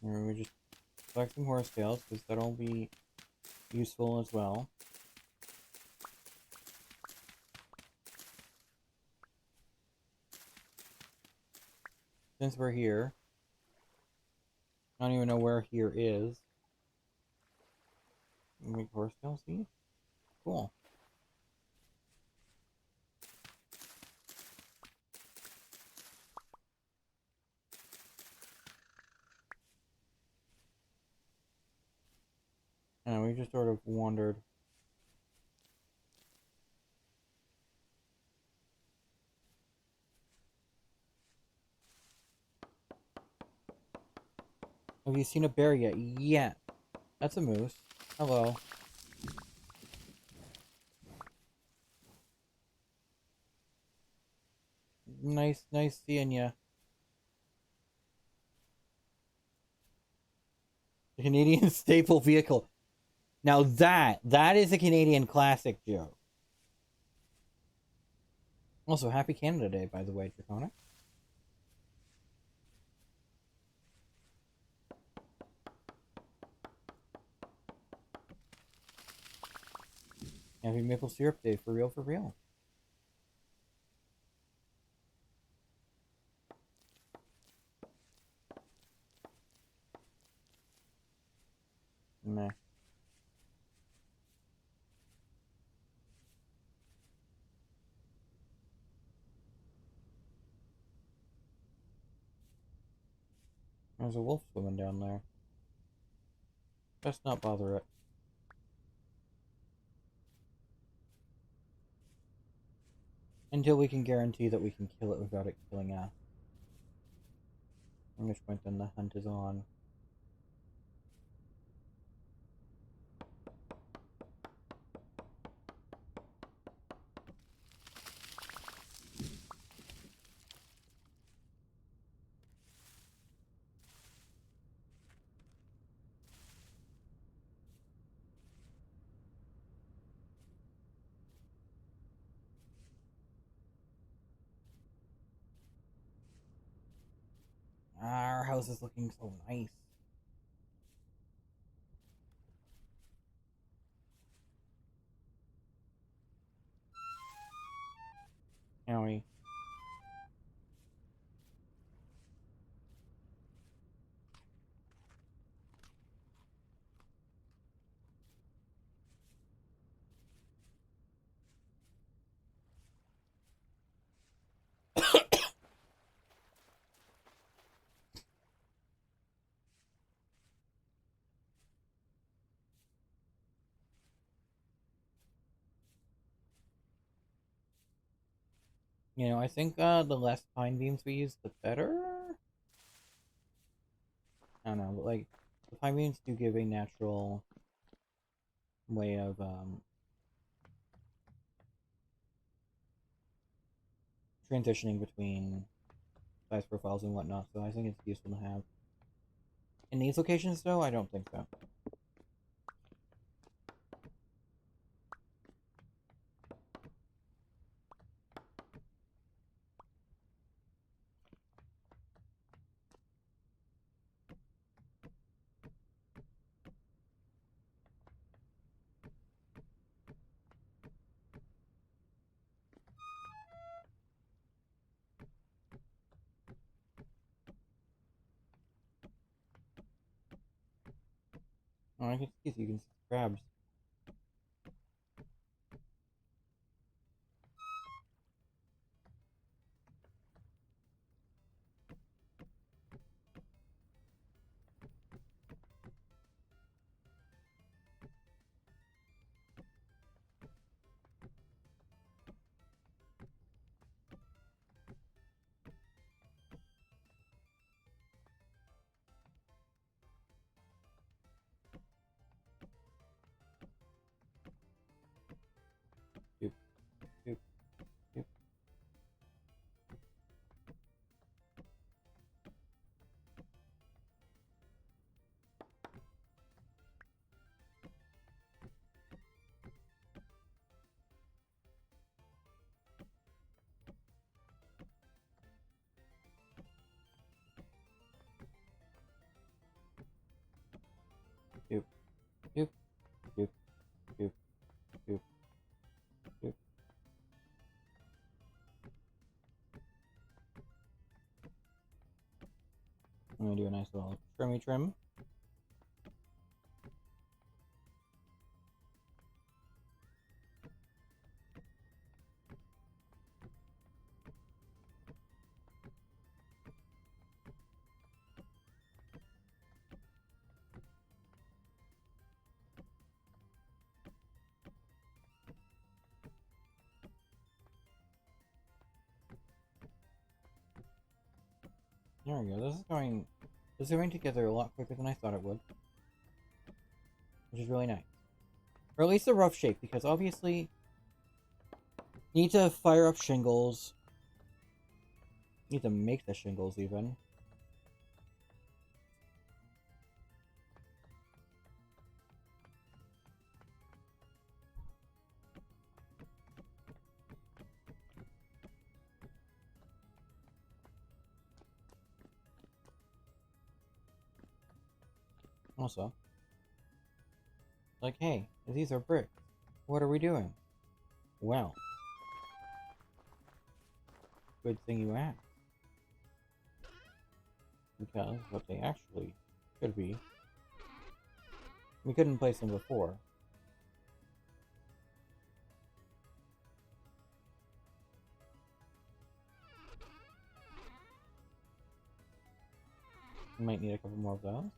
Here, we just collect some horse tails, because that'll be useful as well. Since we're here. I don't even know where here is. Make horse tail seed? Cool. And we just sort of wandered. Have you seen a bear yet? Yeah. That's a moose. Hello. Nice seeing ya. The Canadian staple vehicle. Now that is a Canadian classic joke. Also, happy Canada Day, by the way, Draconic. Happy Maple Syrup Day, for real, for real. Meh. There's a wolf swimming down there. Let's not bother it. Until we can guarantee that we can kill it without it killing us. At which point then the hunt is on. Our house is looking so nice. Howie. I think the less pine beams we use, the better. I don't know, but like the pine beams do give a natural way of transitioning between size profiles and whatnot. So I think it's useful to have. In these locations, though, I don't think so. Oh, I can see you can see crabs. Doop, doop, doop. Doop, doop, doop, doop, doop, doop. I'm gonna do a nice little trimmy trim. There we go. This is going together a lot quicker than I thought it would, which is really nice. Or at least a rough shape, because obviously need to fire up shingles. Need to make the shingles even. Also, like, hey, these are bricks. What are we doing? Well, good thing you asked. Because what they actually should be, we couldn't place them before. We might need a couple more of those.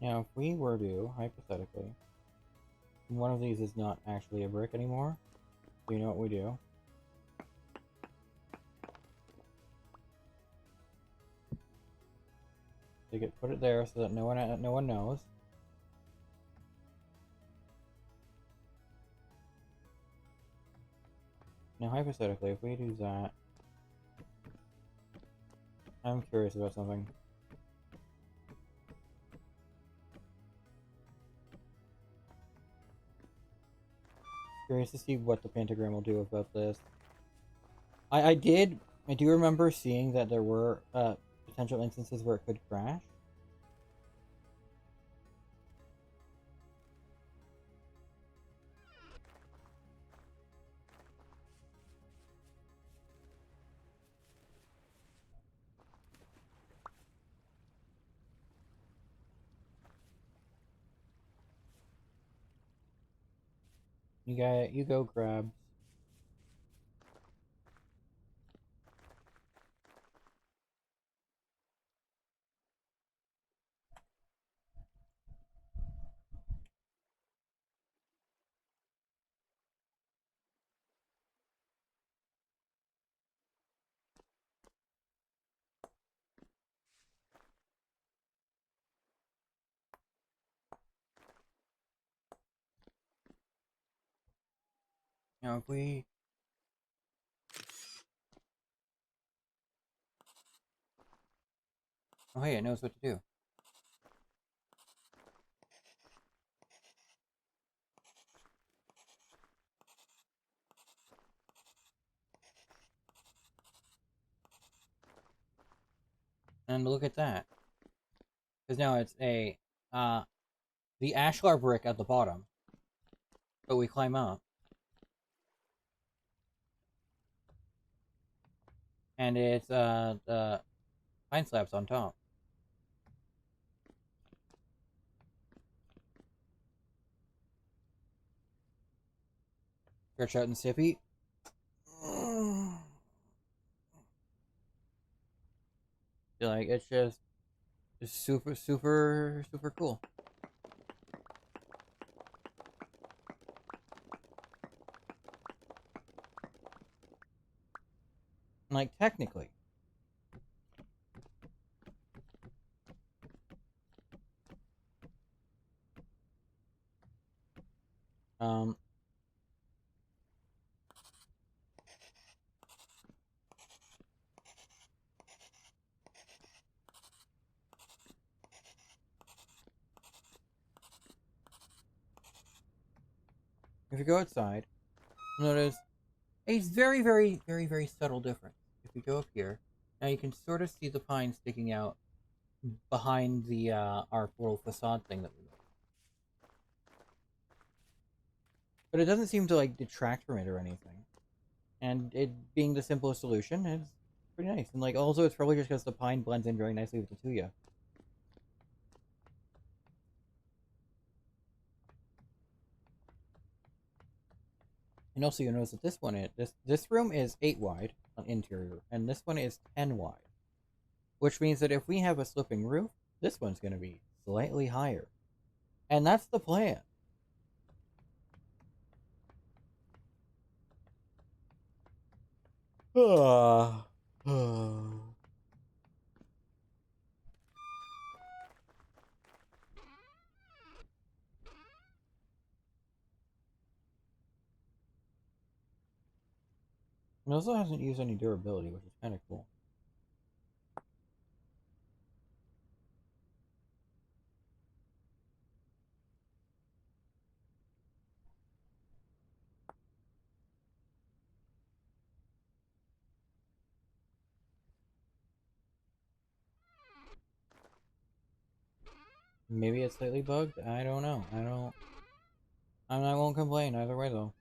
Now, if we were to, hypothetically, one of these is not actually a brick anymore, so you know what we do? Put it there so that no one knows. Now, hypothetically, if we do that, I'm curious about something. Curious to see what the pentagram will do about this. I do remember seeing that there were potential instances where it could crash. You go grab Now if we... Oh hey, it knows what to do. And look at that. Because now it's a, the ashlar brick at the bottom. But we climb up. And it's, the pine slabs on top. Stretch out and sippy. Like, it's just super, super, super cool. Like, technically. Um, if you go outside, notice a very, very, very, very subtle difference. If you go up here, now you can sort of see the pine sticking out behind the, our little facade thing that we made. But it doesn't seem to, like, detract from it or anything. And it being the simplest solution is pretty nice. And, like, also it's probably just because the pine blends in very nicely with the tuya. And also you'll notice that this one this room is 8 wide on interior, and this one is 10 wide. Which means that if we have a sloping roof, this one's gonna be slightly higher. And that's the plan. Ah. It also hasn't used any durability, which is kind of cool. Maybe it's slightly bugged. I don't know. I won't complain either way though.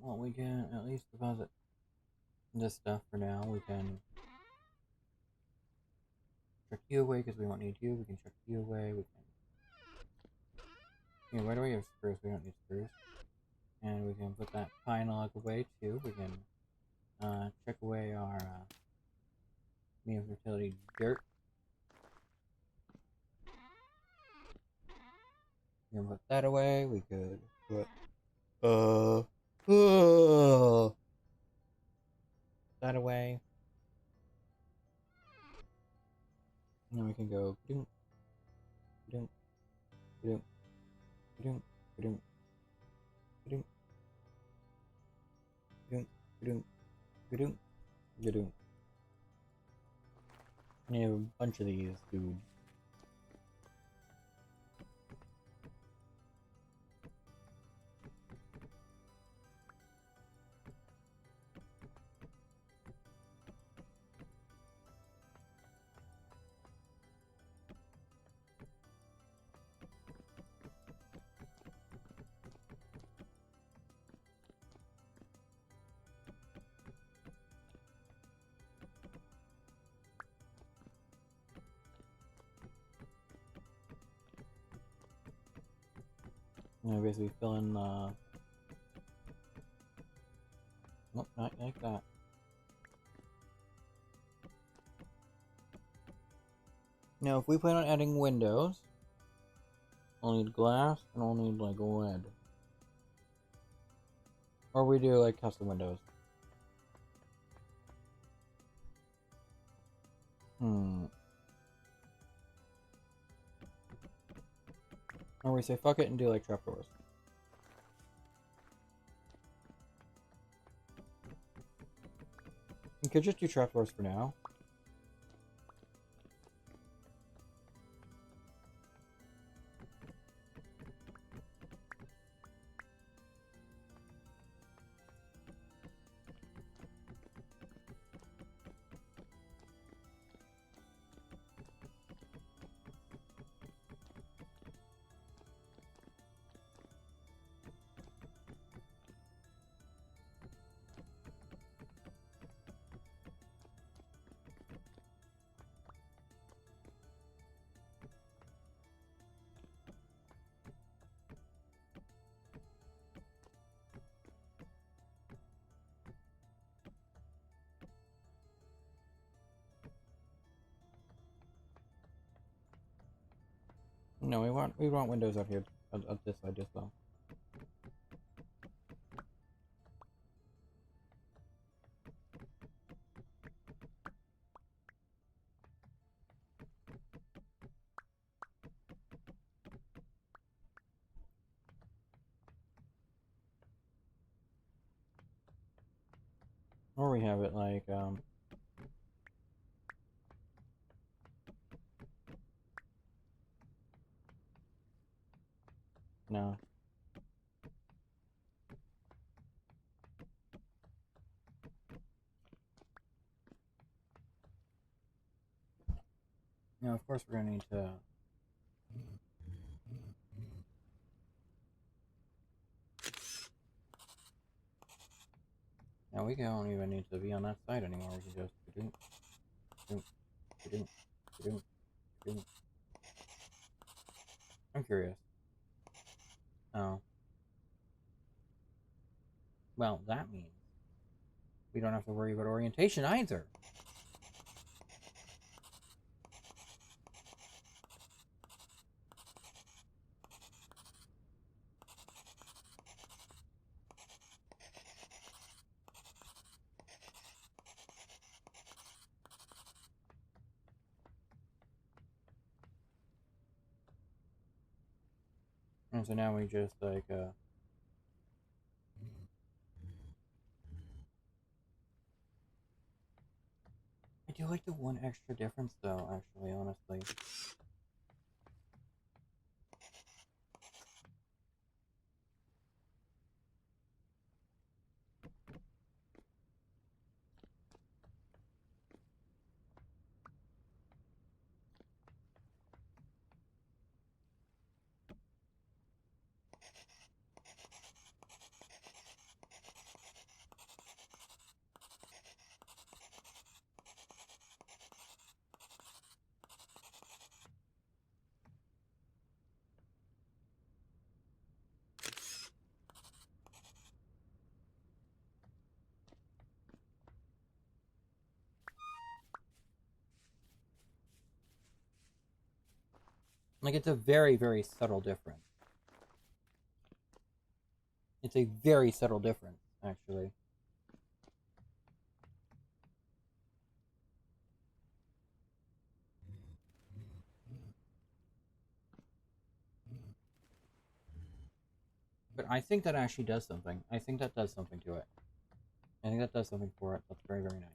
Well, we can at least deposit this stuff for now. We can chuck you away because we won't need you. We can chuck you away. We can. Yeah, why do we have spruce? We don't need spruce. And we can put that pine log away too. We can check away our medium fertility dirt. We can put that away. We could put that away. And then we can go doom, doom, doom, doom, doom, doom, doom, doom, doom, doom. And you have a bunch of these dudes. Basically fill in the... Nope, not like that. Now, if we plan on adding windows, I'll need glass and I'll need like lead. Or we do like custom windows. Or we say fuck it and do like trapdoors. We could just do trapdoors for now. No, we want windows out here on this side as well. Or we have it like no. Now, of course, we're gonna need to. Now we don't even need to be on that side anymore. We can just do, do, do, do, do. I'm curious. Oh. Well, that means we don't have to worry about orientation either. And so now we just like I do like the one extra difference though, actually, honestly. Like, it's a very, very subtle difference. It's a very subtle difference, actually. But I think that actually does something. I think that does something to it. I think that does something for it. That's very, very nice.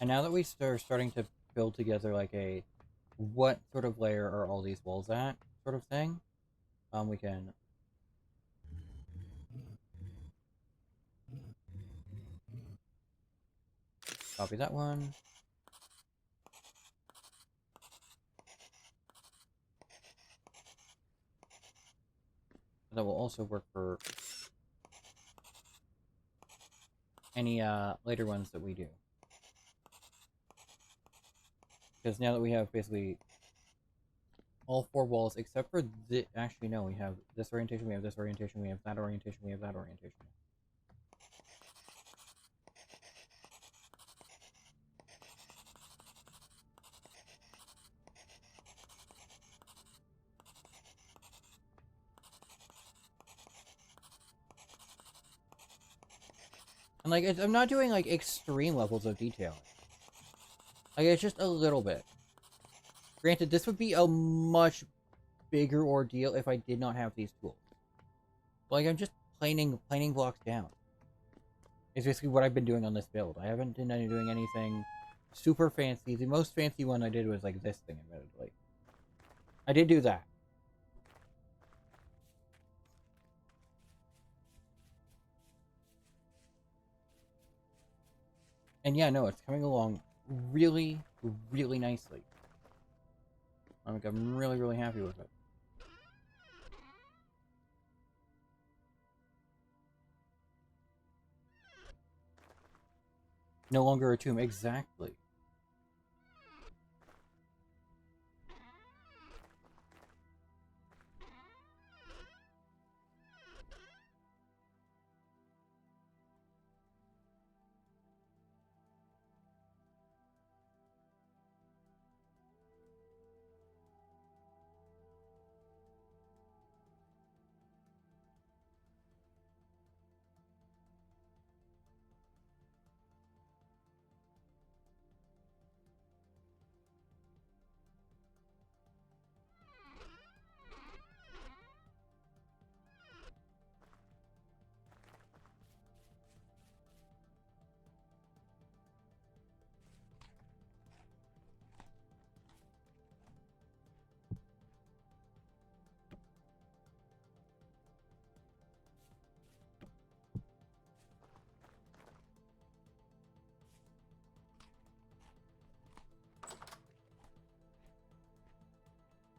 And now that we are starting to build together like a what sort of layer are all these walls at sort of thing, we can copy that one. That will also work for any later ones that we do. Because now that we have basically all four walls, except for the actually no, we have this orientation, we have this orientation, we have that orientation, we have that orientation. And like, I'm not doing like extreme levels of detail. Like, it's just a little bit. Granted, this would be a much bigger ordeal if I did not have these tools. Like, I'm just planing blocks down. It's basically what I've been doing on this build. I haven't been doing anything super fancy. The most fancy one I did was like this thing, admittedly. I did do that. And yeah, no, it's coming along really, really nicely. I'm really, really happy with it. No longer a tomb, exactly.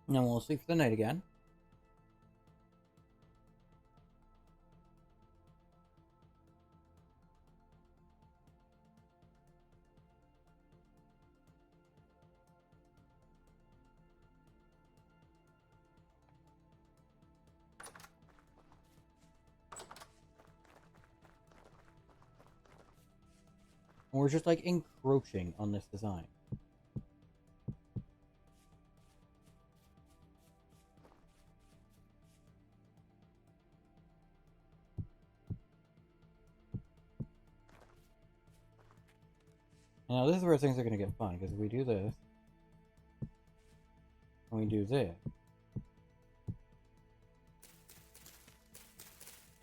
Now we'll sleep for the night again. And we're just like encroaching on this design. Now this is where things are going to get fun, because if we do this, and we do this,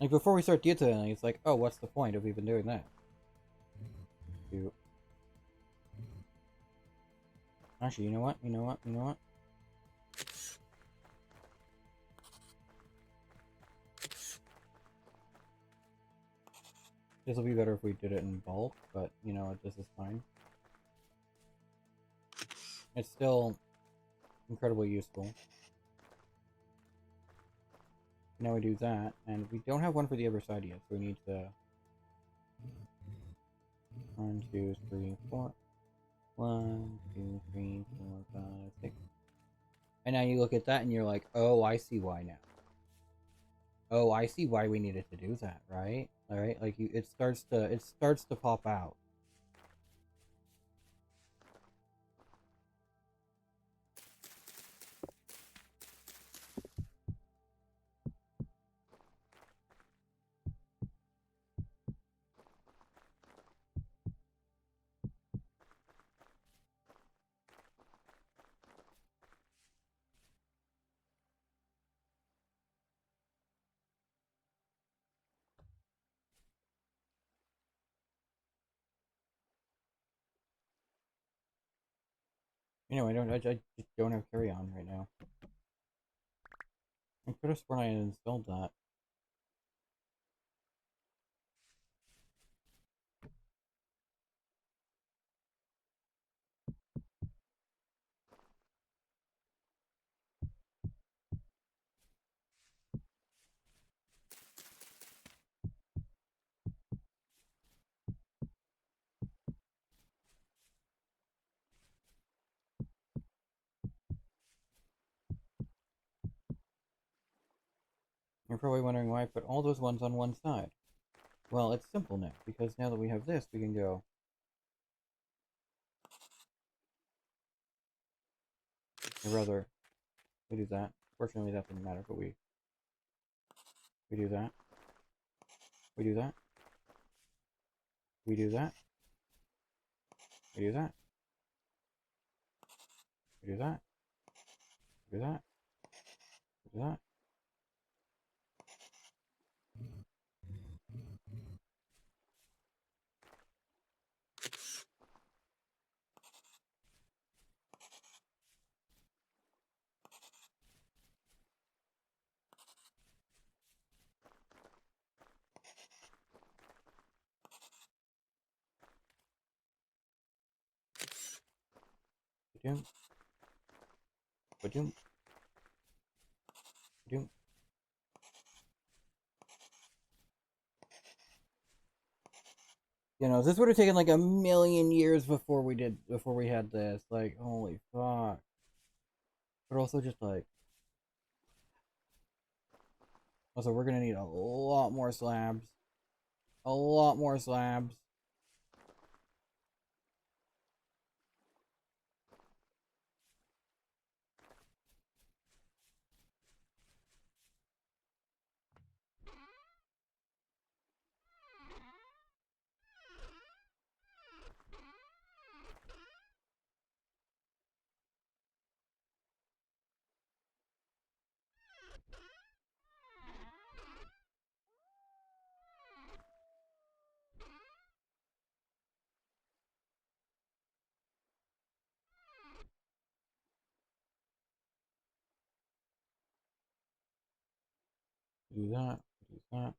like before we start detailing, it's like, oh, what's the point of even doing that? Actually, you know what? You know what? You know what? This will be better if we did it in bulk, but you know what? This is fine. It's still incredibly useful. Now we do that, and we don't have one for the other side yet, so we need to... 1, 2, 3, 4. 1, 2, 3, 4, 5, 6. And now you look at that and you're like, oh, I see why now. Oh, I see why we needed to do that, right? Alright, like it starts to pop out. You know, I just don't have carry on right now. I could have sworn I had installed that. You're probably wondering why I put all those ones on one side. Well, it's simple now, because now that we have this, we can go... Or rather, we do that. Fortunately, that doesn't matter, but we do that. We do that. We do that. We do that. We do that. We do that. We do that. Ba-doom. Ba-doom. Ba-doom. You know, this would have taken like a million years before we had this. Like, holy fuck. But also just like... Also, we're gonna need a lot more slabs. A lot more slabs. Do that. Do that.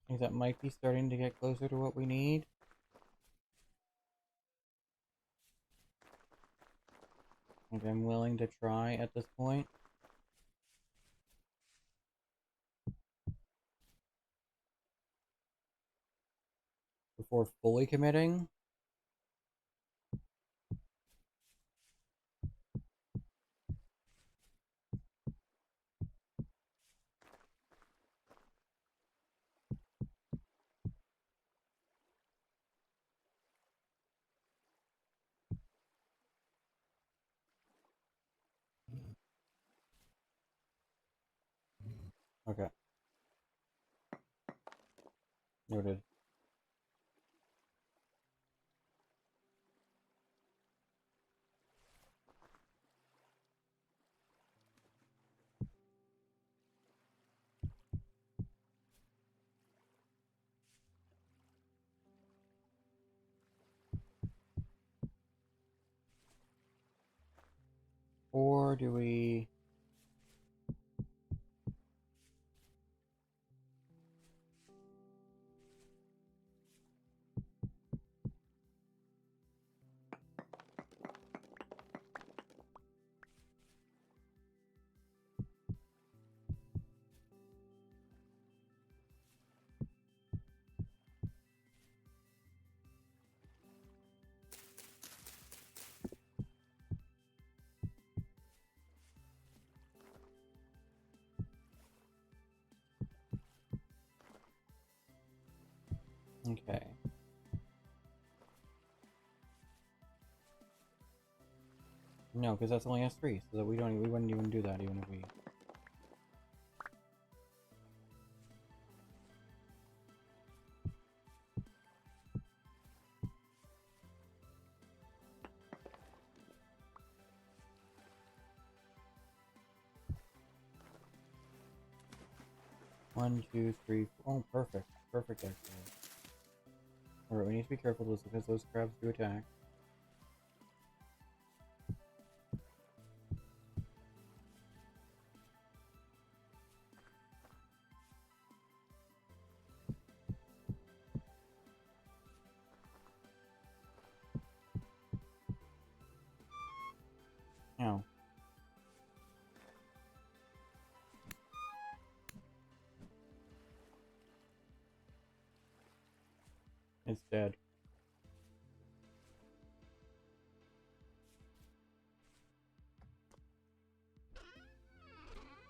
I think that might be starting to get closer to what we need. Like, I'm willing to try at this point. Before fully committing. Okay. Noted. Or do we... Okay. No, because that's only S3, so that we wouldn't even do that even if we... 1, 2, 3, 4. Oh, perfect. Perfect, actually. Alright, we need to be careful because those crabs do attack. Ow. It's dead.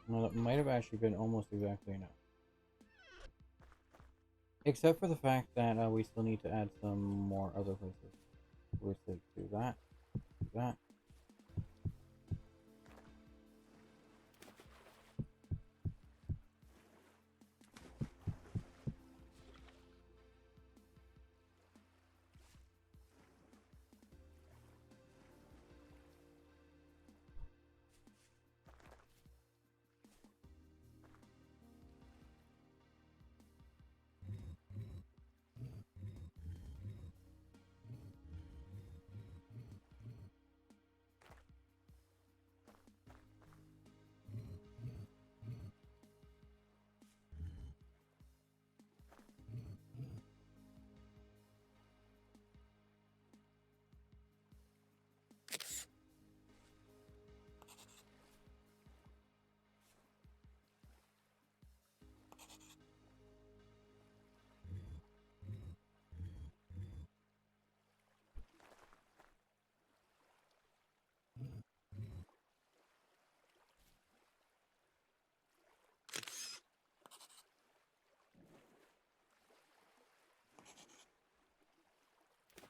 Well, it might have actually been almost exactly enough. Except for the fact that we still need to add some more other places. We're to do that, do that.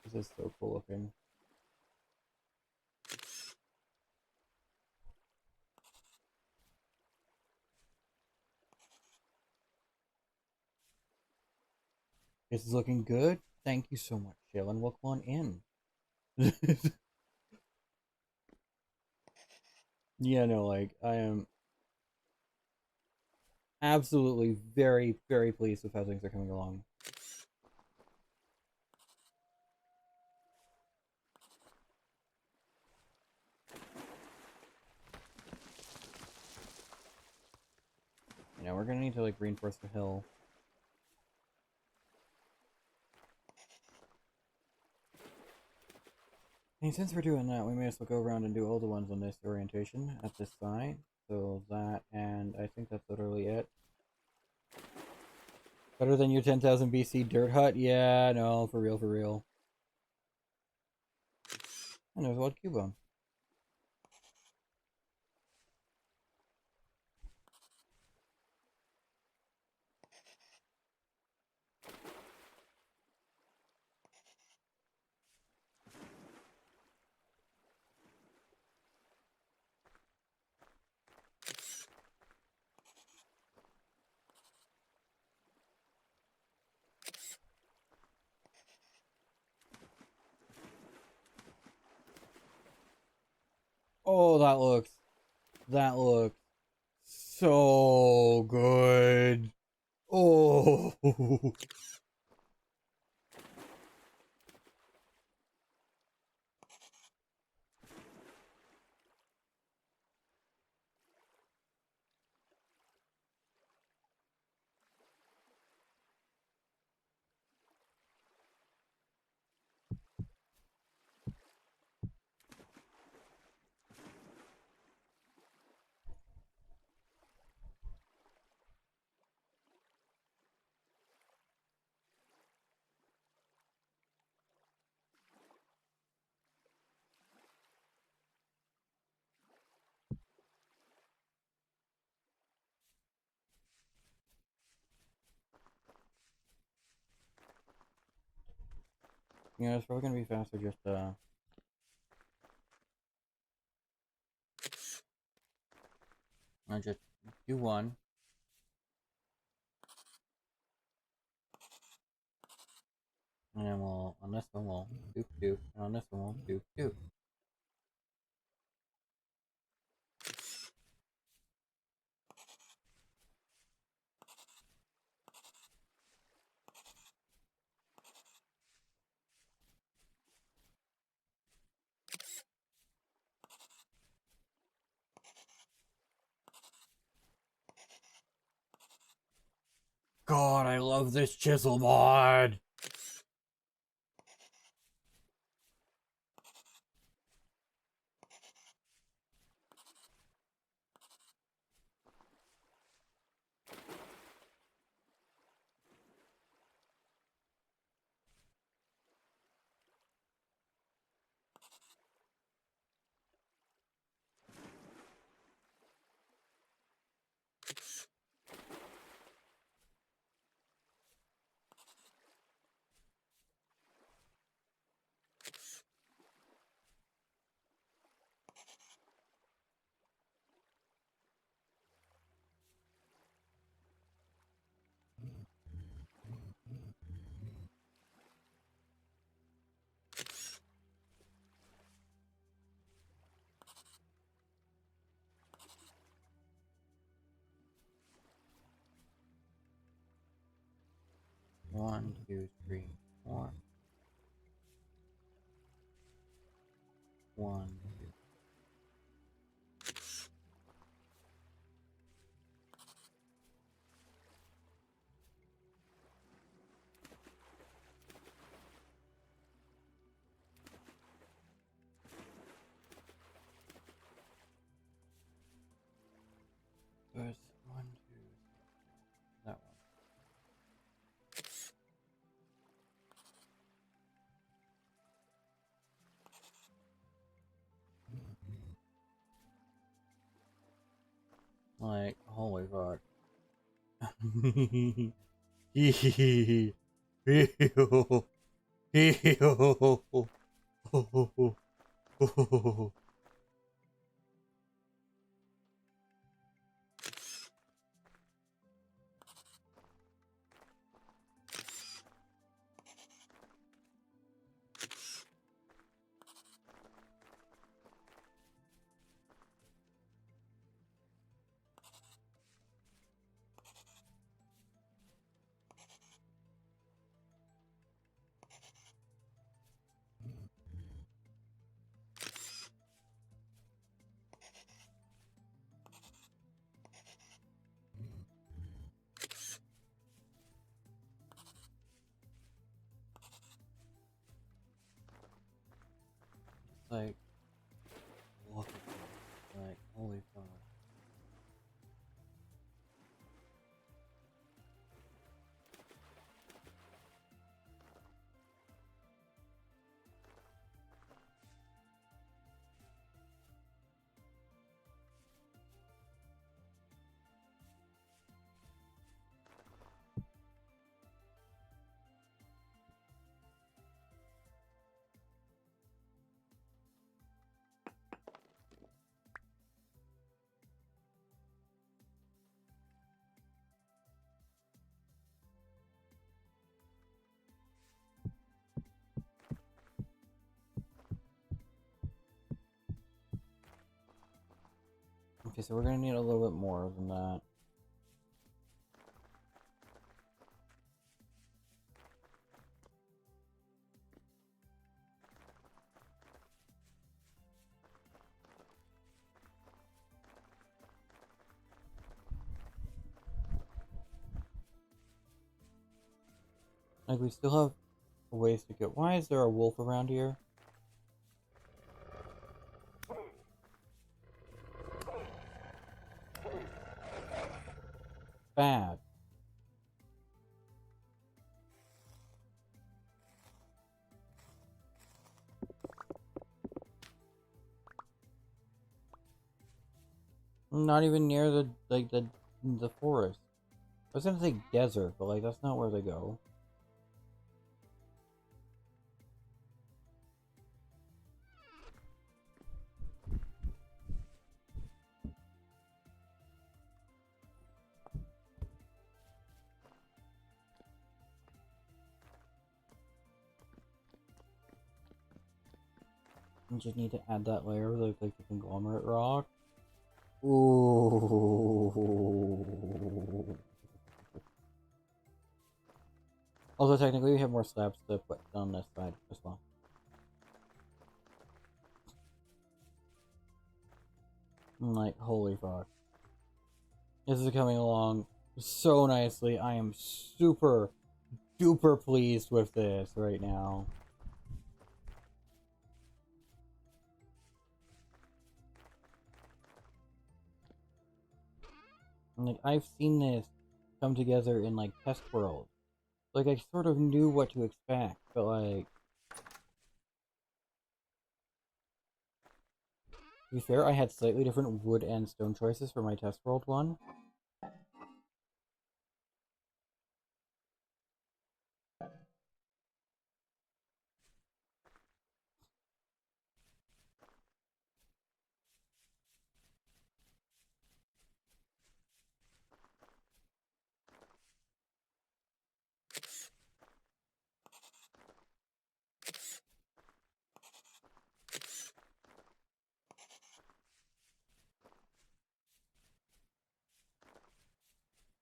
This is so cool looking. This is looking good. Thank you so much, Shailen. Welcome on in. Yeah, no, like, I am absolutely very, very pleased with how things are coming along. Yeah, we're gonna need to, like, reinforce the hill. And since we're doing that, we may as well go around and do all the ones on this orientation at this side. So that, and I think that's literally it. Better than your 10,000 BC dirt hut? Yeah, no, for real, for real. And there's Wild Cubone. Oh, that looks so good. Oh. Yeah, it's probably gonna be faster just I just do one. And then we'll, on this one we'll doop doop, and on this one we'll doop doop. God, I love this chisel mod. One, two, three, four. One, two. There's one, two, that one. Like, holy fuck. Like, look at this. Like, holy fuck. Okay, so we're gonna need a little bit more than that. Like, we still have ways to go. Why is there a wolf around here? Bad. Not even near the, like, the forest. I was gonna say desert, but, like, that's not where they go. You just need to add that layer of, like the conglomerate rock. Ooh. Also, technically, we have more slabs to put on this side as well. I'm like, holy fuck. This is coming along so nicely. I am super duper pleased with this right now. And, like, I've seen this come together in like Test World. Like, I sort of knew what to expect, but like, to be fair, I had slightly different wood and stone choices for my Test World one.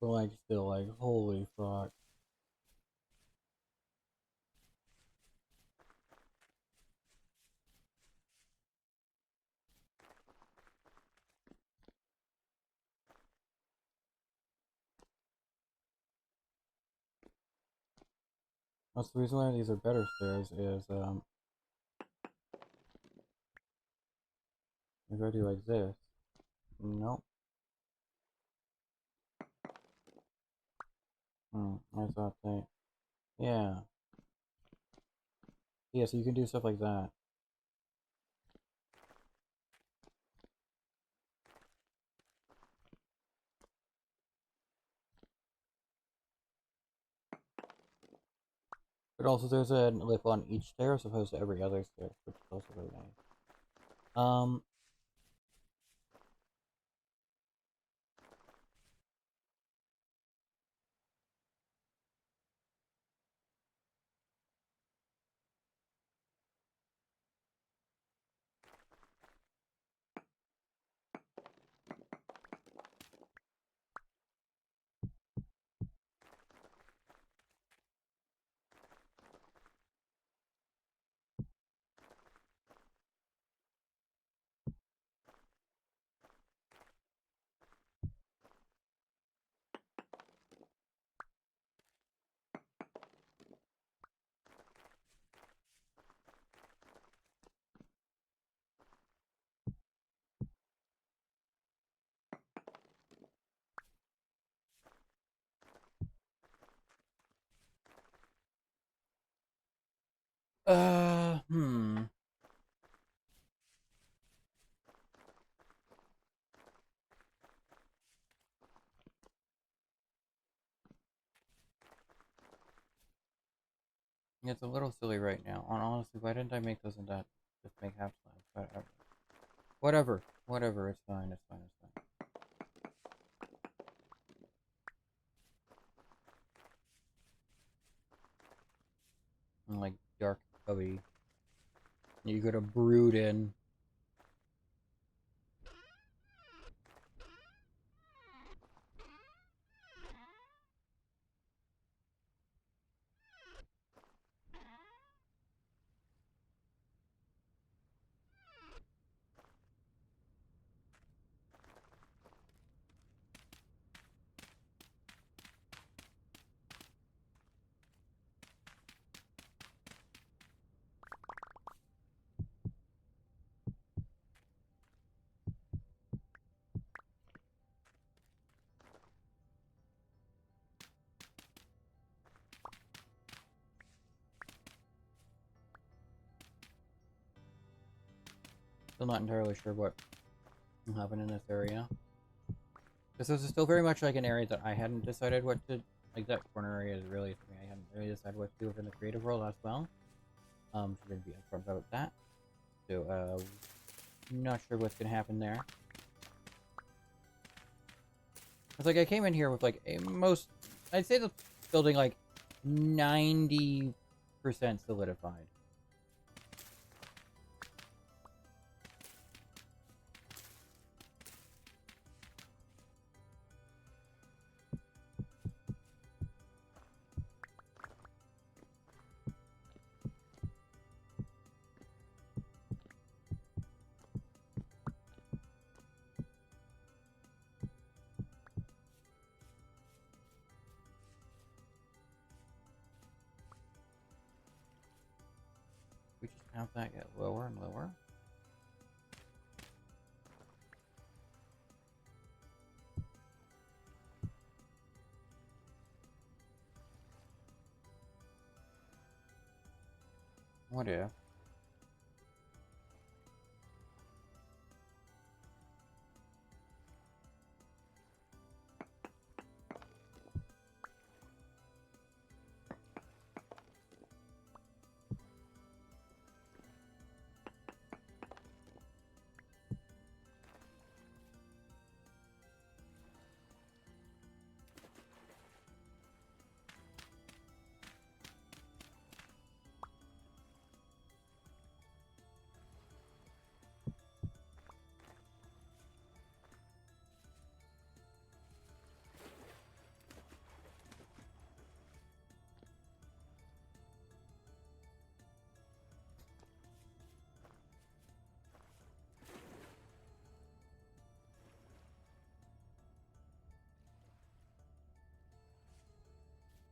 But like, still, like, holy fuck. That's the reason why these are better stairs is, if I do like this. Nope. I thought they... Yeah. Yeah, so you can do stuff like that. But also there's a lip on each stair as opposed to every other stair, which is also really nice. Hmm. It's a little silly right now. Honestly, why didn't I make those in that? Just make half slabs. Whatever. Whatever. It's fine. It's fine. It's fine. And like dark cubby. You could have brewed in. Still not entirely sure what will happen in this area. This is still very much like an area that I hadn't decided what to... Like, that corner area is really something I hadn't really decided what to do within the creative world as well. So I'm going to be upfront about that. So, not sure what's going to happen there. It's like I came in here with like a most... I'd say the building like 90% solidified. have that get lower and lower. What if?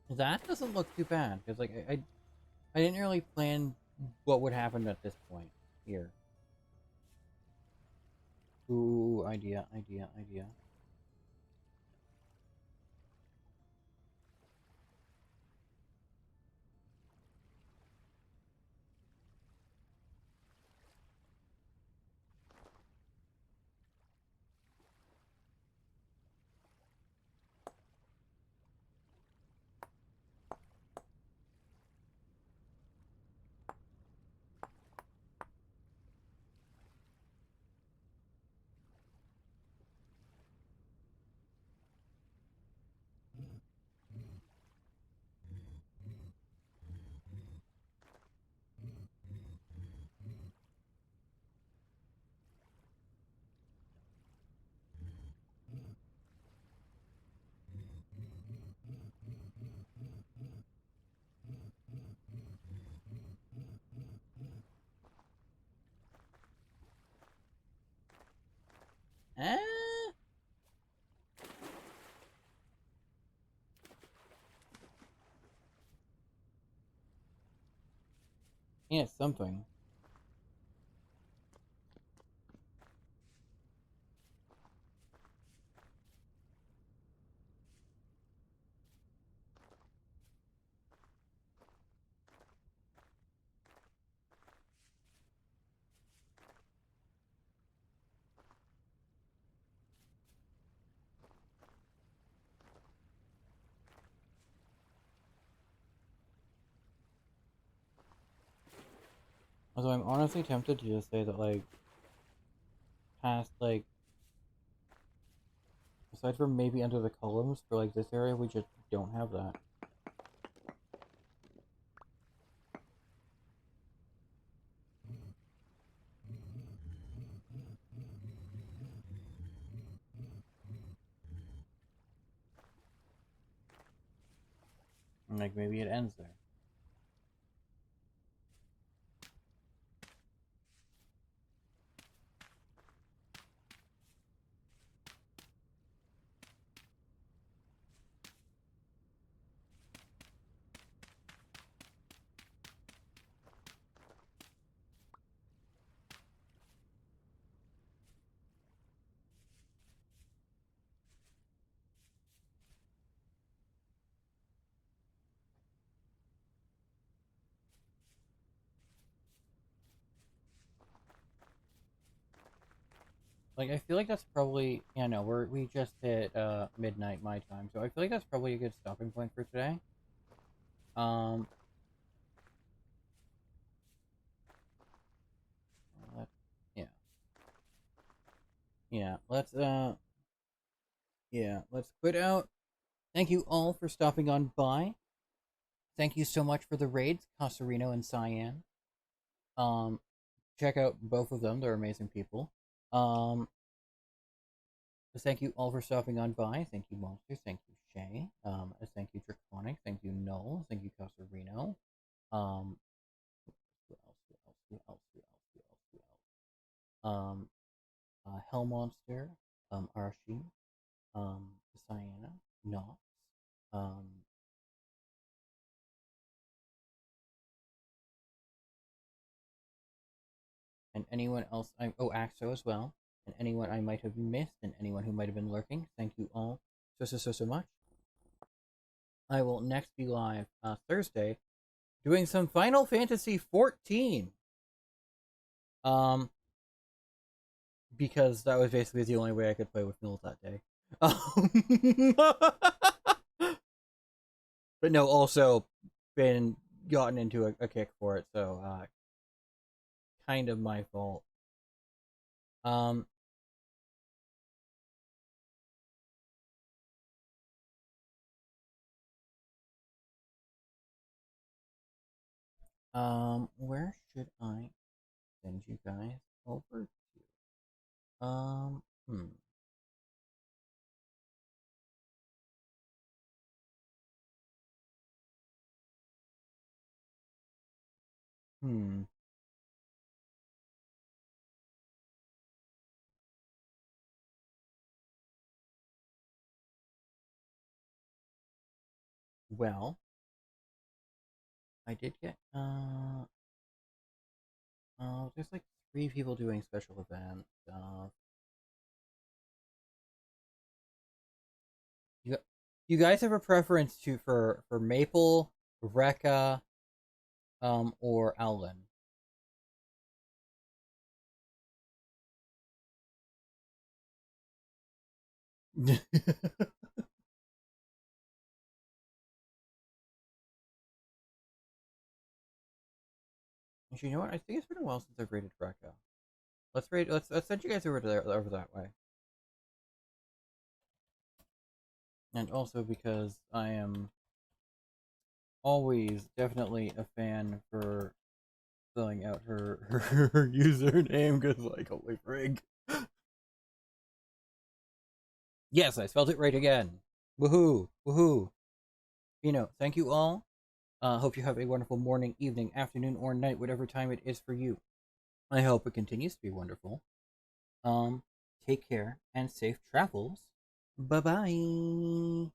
That doesn't look too bad because like I didn't really plan what would happen at this point here. Ooh, idea, idea, idea. Eh? Yeah, something. Although I'm honestly tempted to just say that like past like aside from maybe under the columns for like this area, we just don't have that. And like maybe it ends there. Like I feel like that's probably yeah no we just hit midnight my time, so I feel like that's probably a good stopping point for today. Um, let, yeah yeah let's quit out. Thank you all for stopping on by. Thank you so much for the raids, Casarino and Cyan. Um, check out both of them; they're amazing people. Um, thank you all for stopping on by. Thank you, Monster. Thank you, Shay. Thank you, Draconic. Thank you, Null. Thank you, Casarino. Um, who else? Who else? Who else? Who else? Who else? Who else? Hell Monster. Arashi. Cyanna. Nox. Um, and anyone else Axo as well, and anyone I might have missed, and anyone who might have been lurking. Thank you all so much. I will next be live Thursday doing some Final Fantasy 14. Um, because that was basically the only way I could play with Mills that day. But no, also been gotten into a kick for it, so kind of my fault. Um, where should I send you guys over to? Hmm. Hmm. Well, I did get there's like 3 people doing special event stuff. You you guys have a preference for Maple, Rekka, or Owlin? Actually, you know what? I think it's been a while since I've rated Rekka. Let's rate. Let's send you guys over that way. And also because I am always definitely a fan for filling out her username because like holy frig. Yes, I spelled it right again. Woohoo! Woohoo! Thank you all. Hope you have a wonderful morning, evening, afternoon, or night, whatever time it is for you. I hope it continues to be wonderful. Um, Take care and safe travels. Bye bye.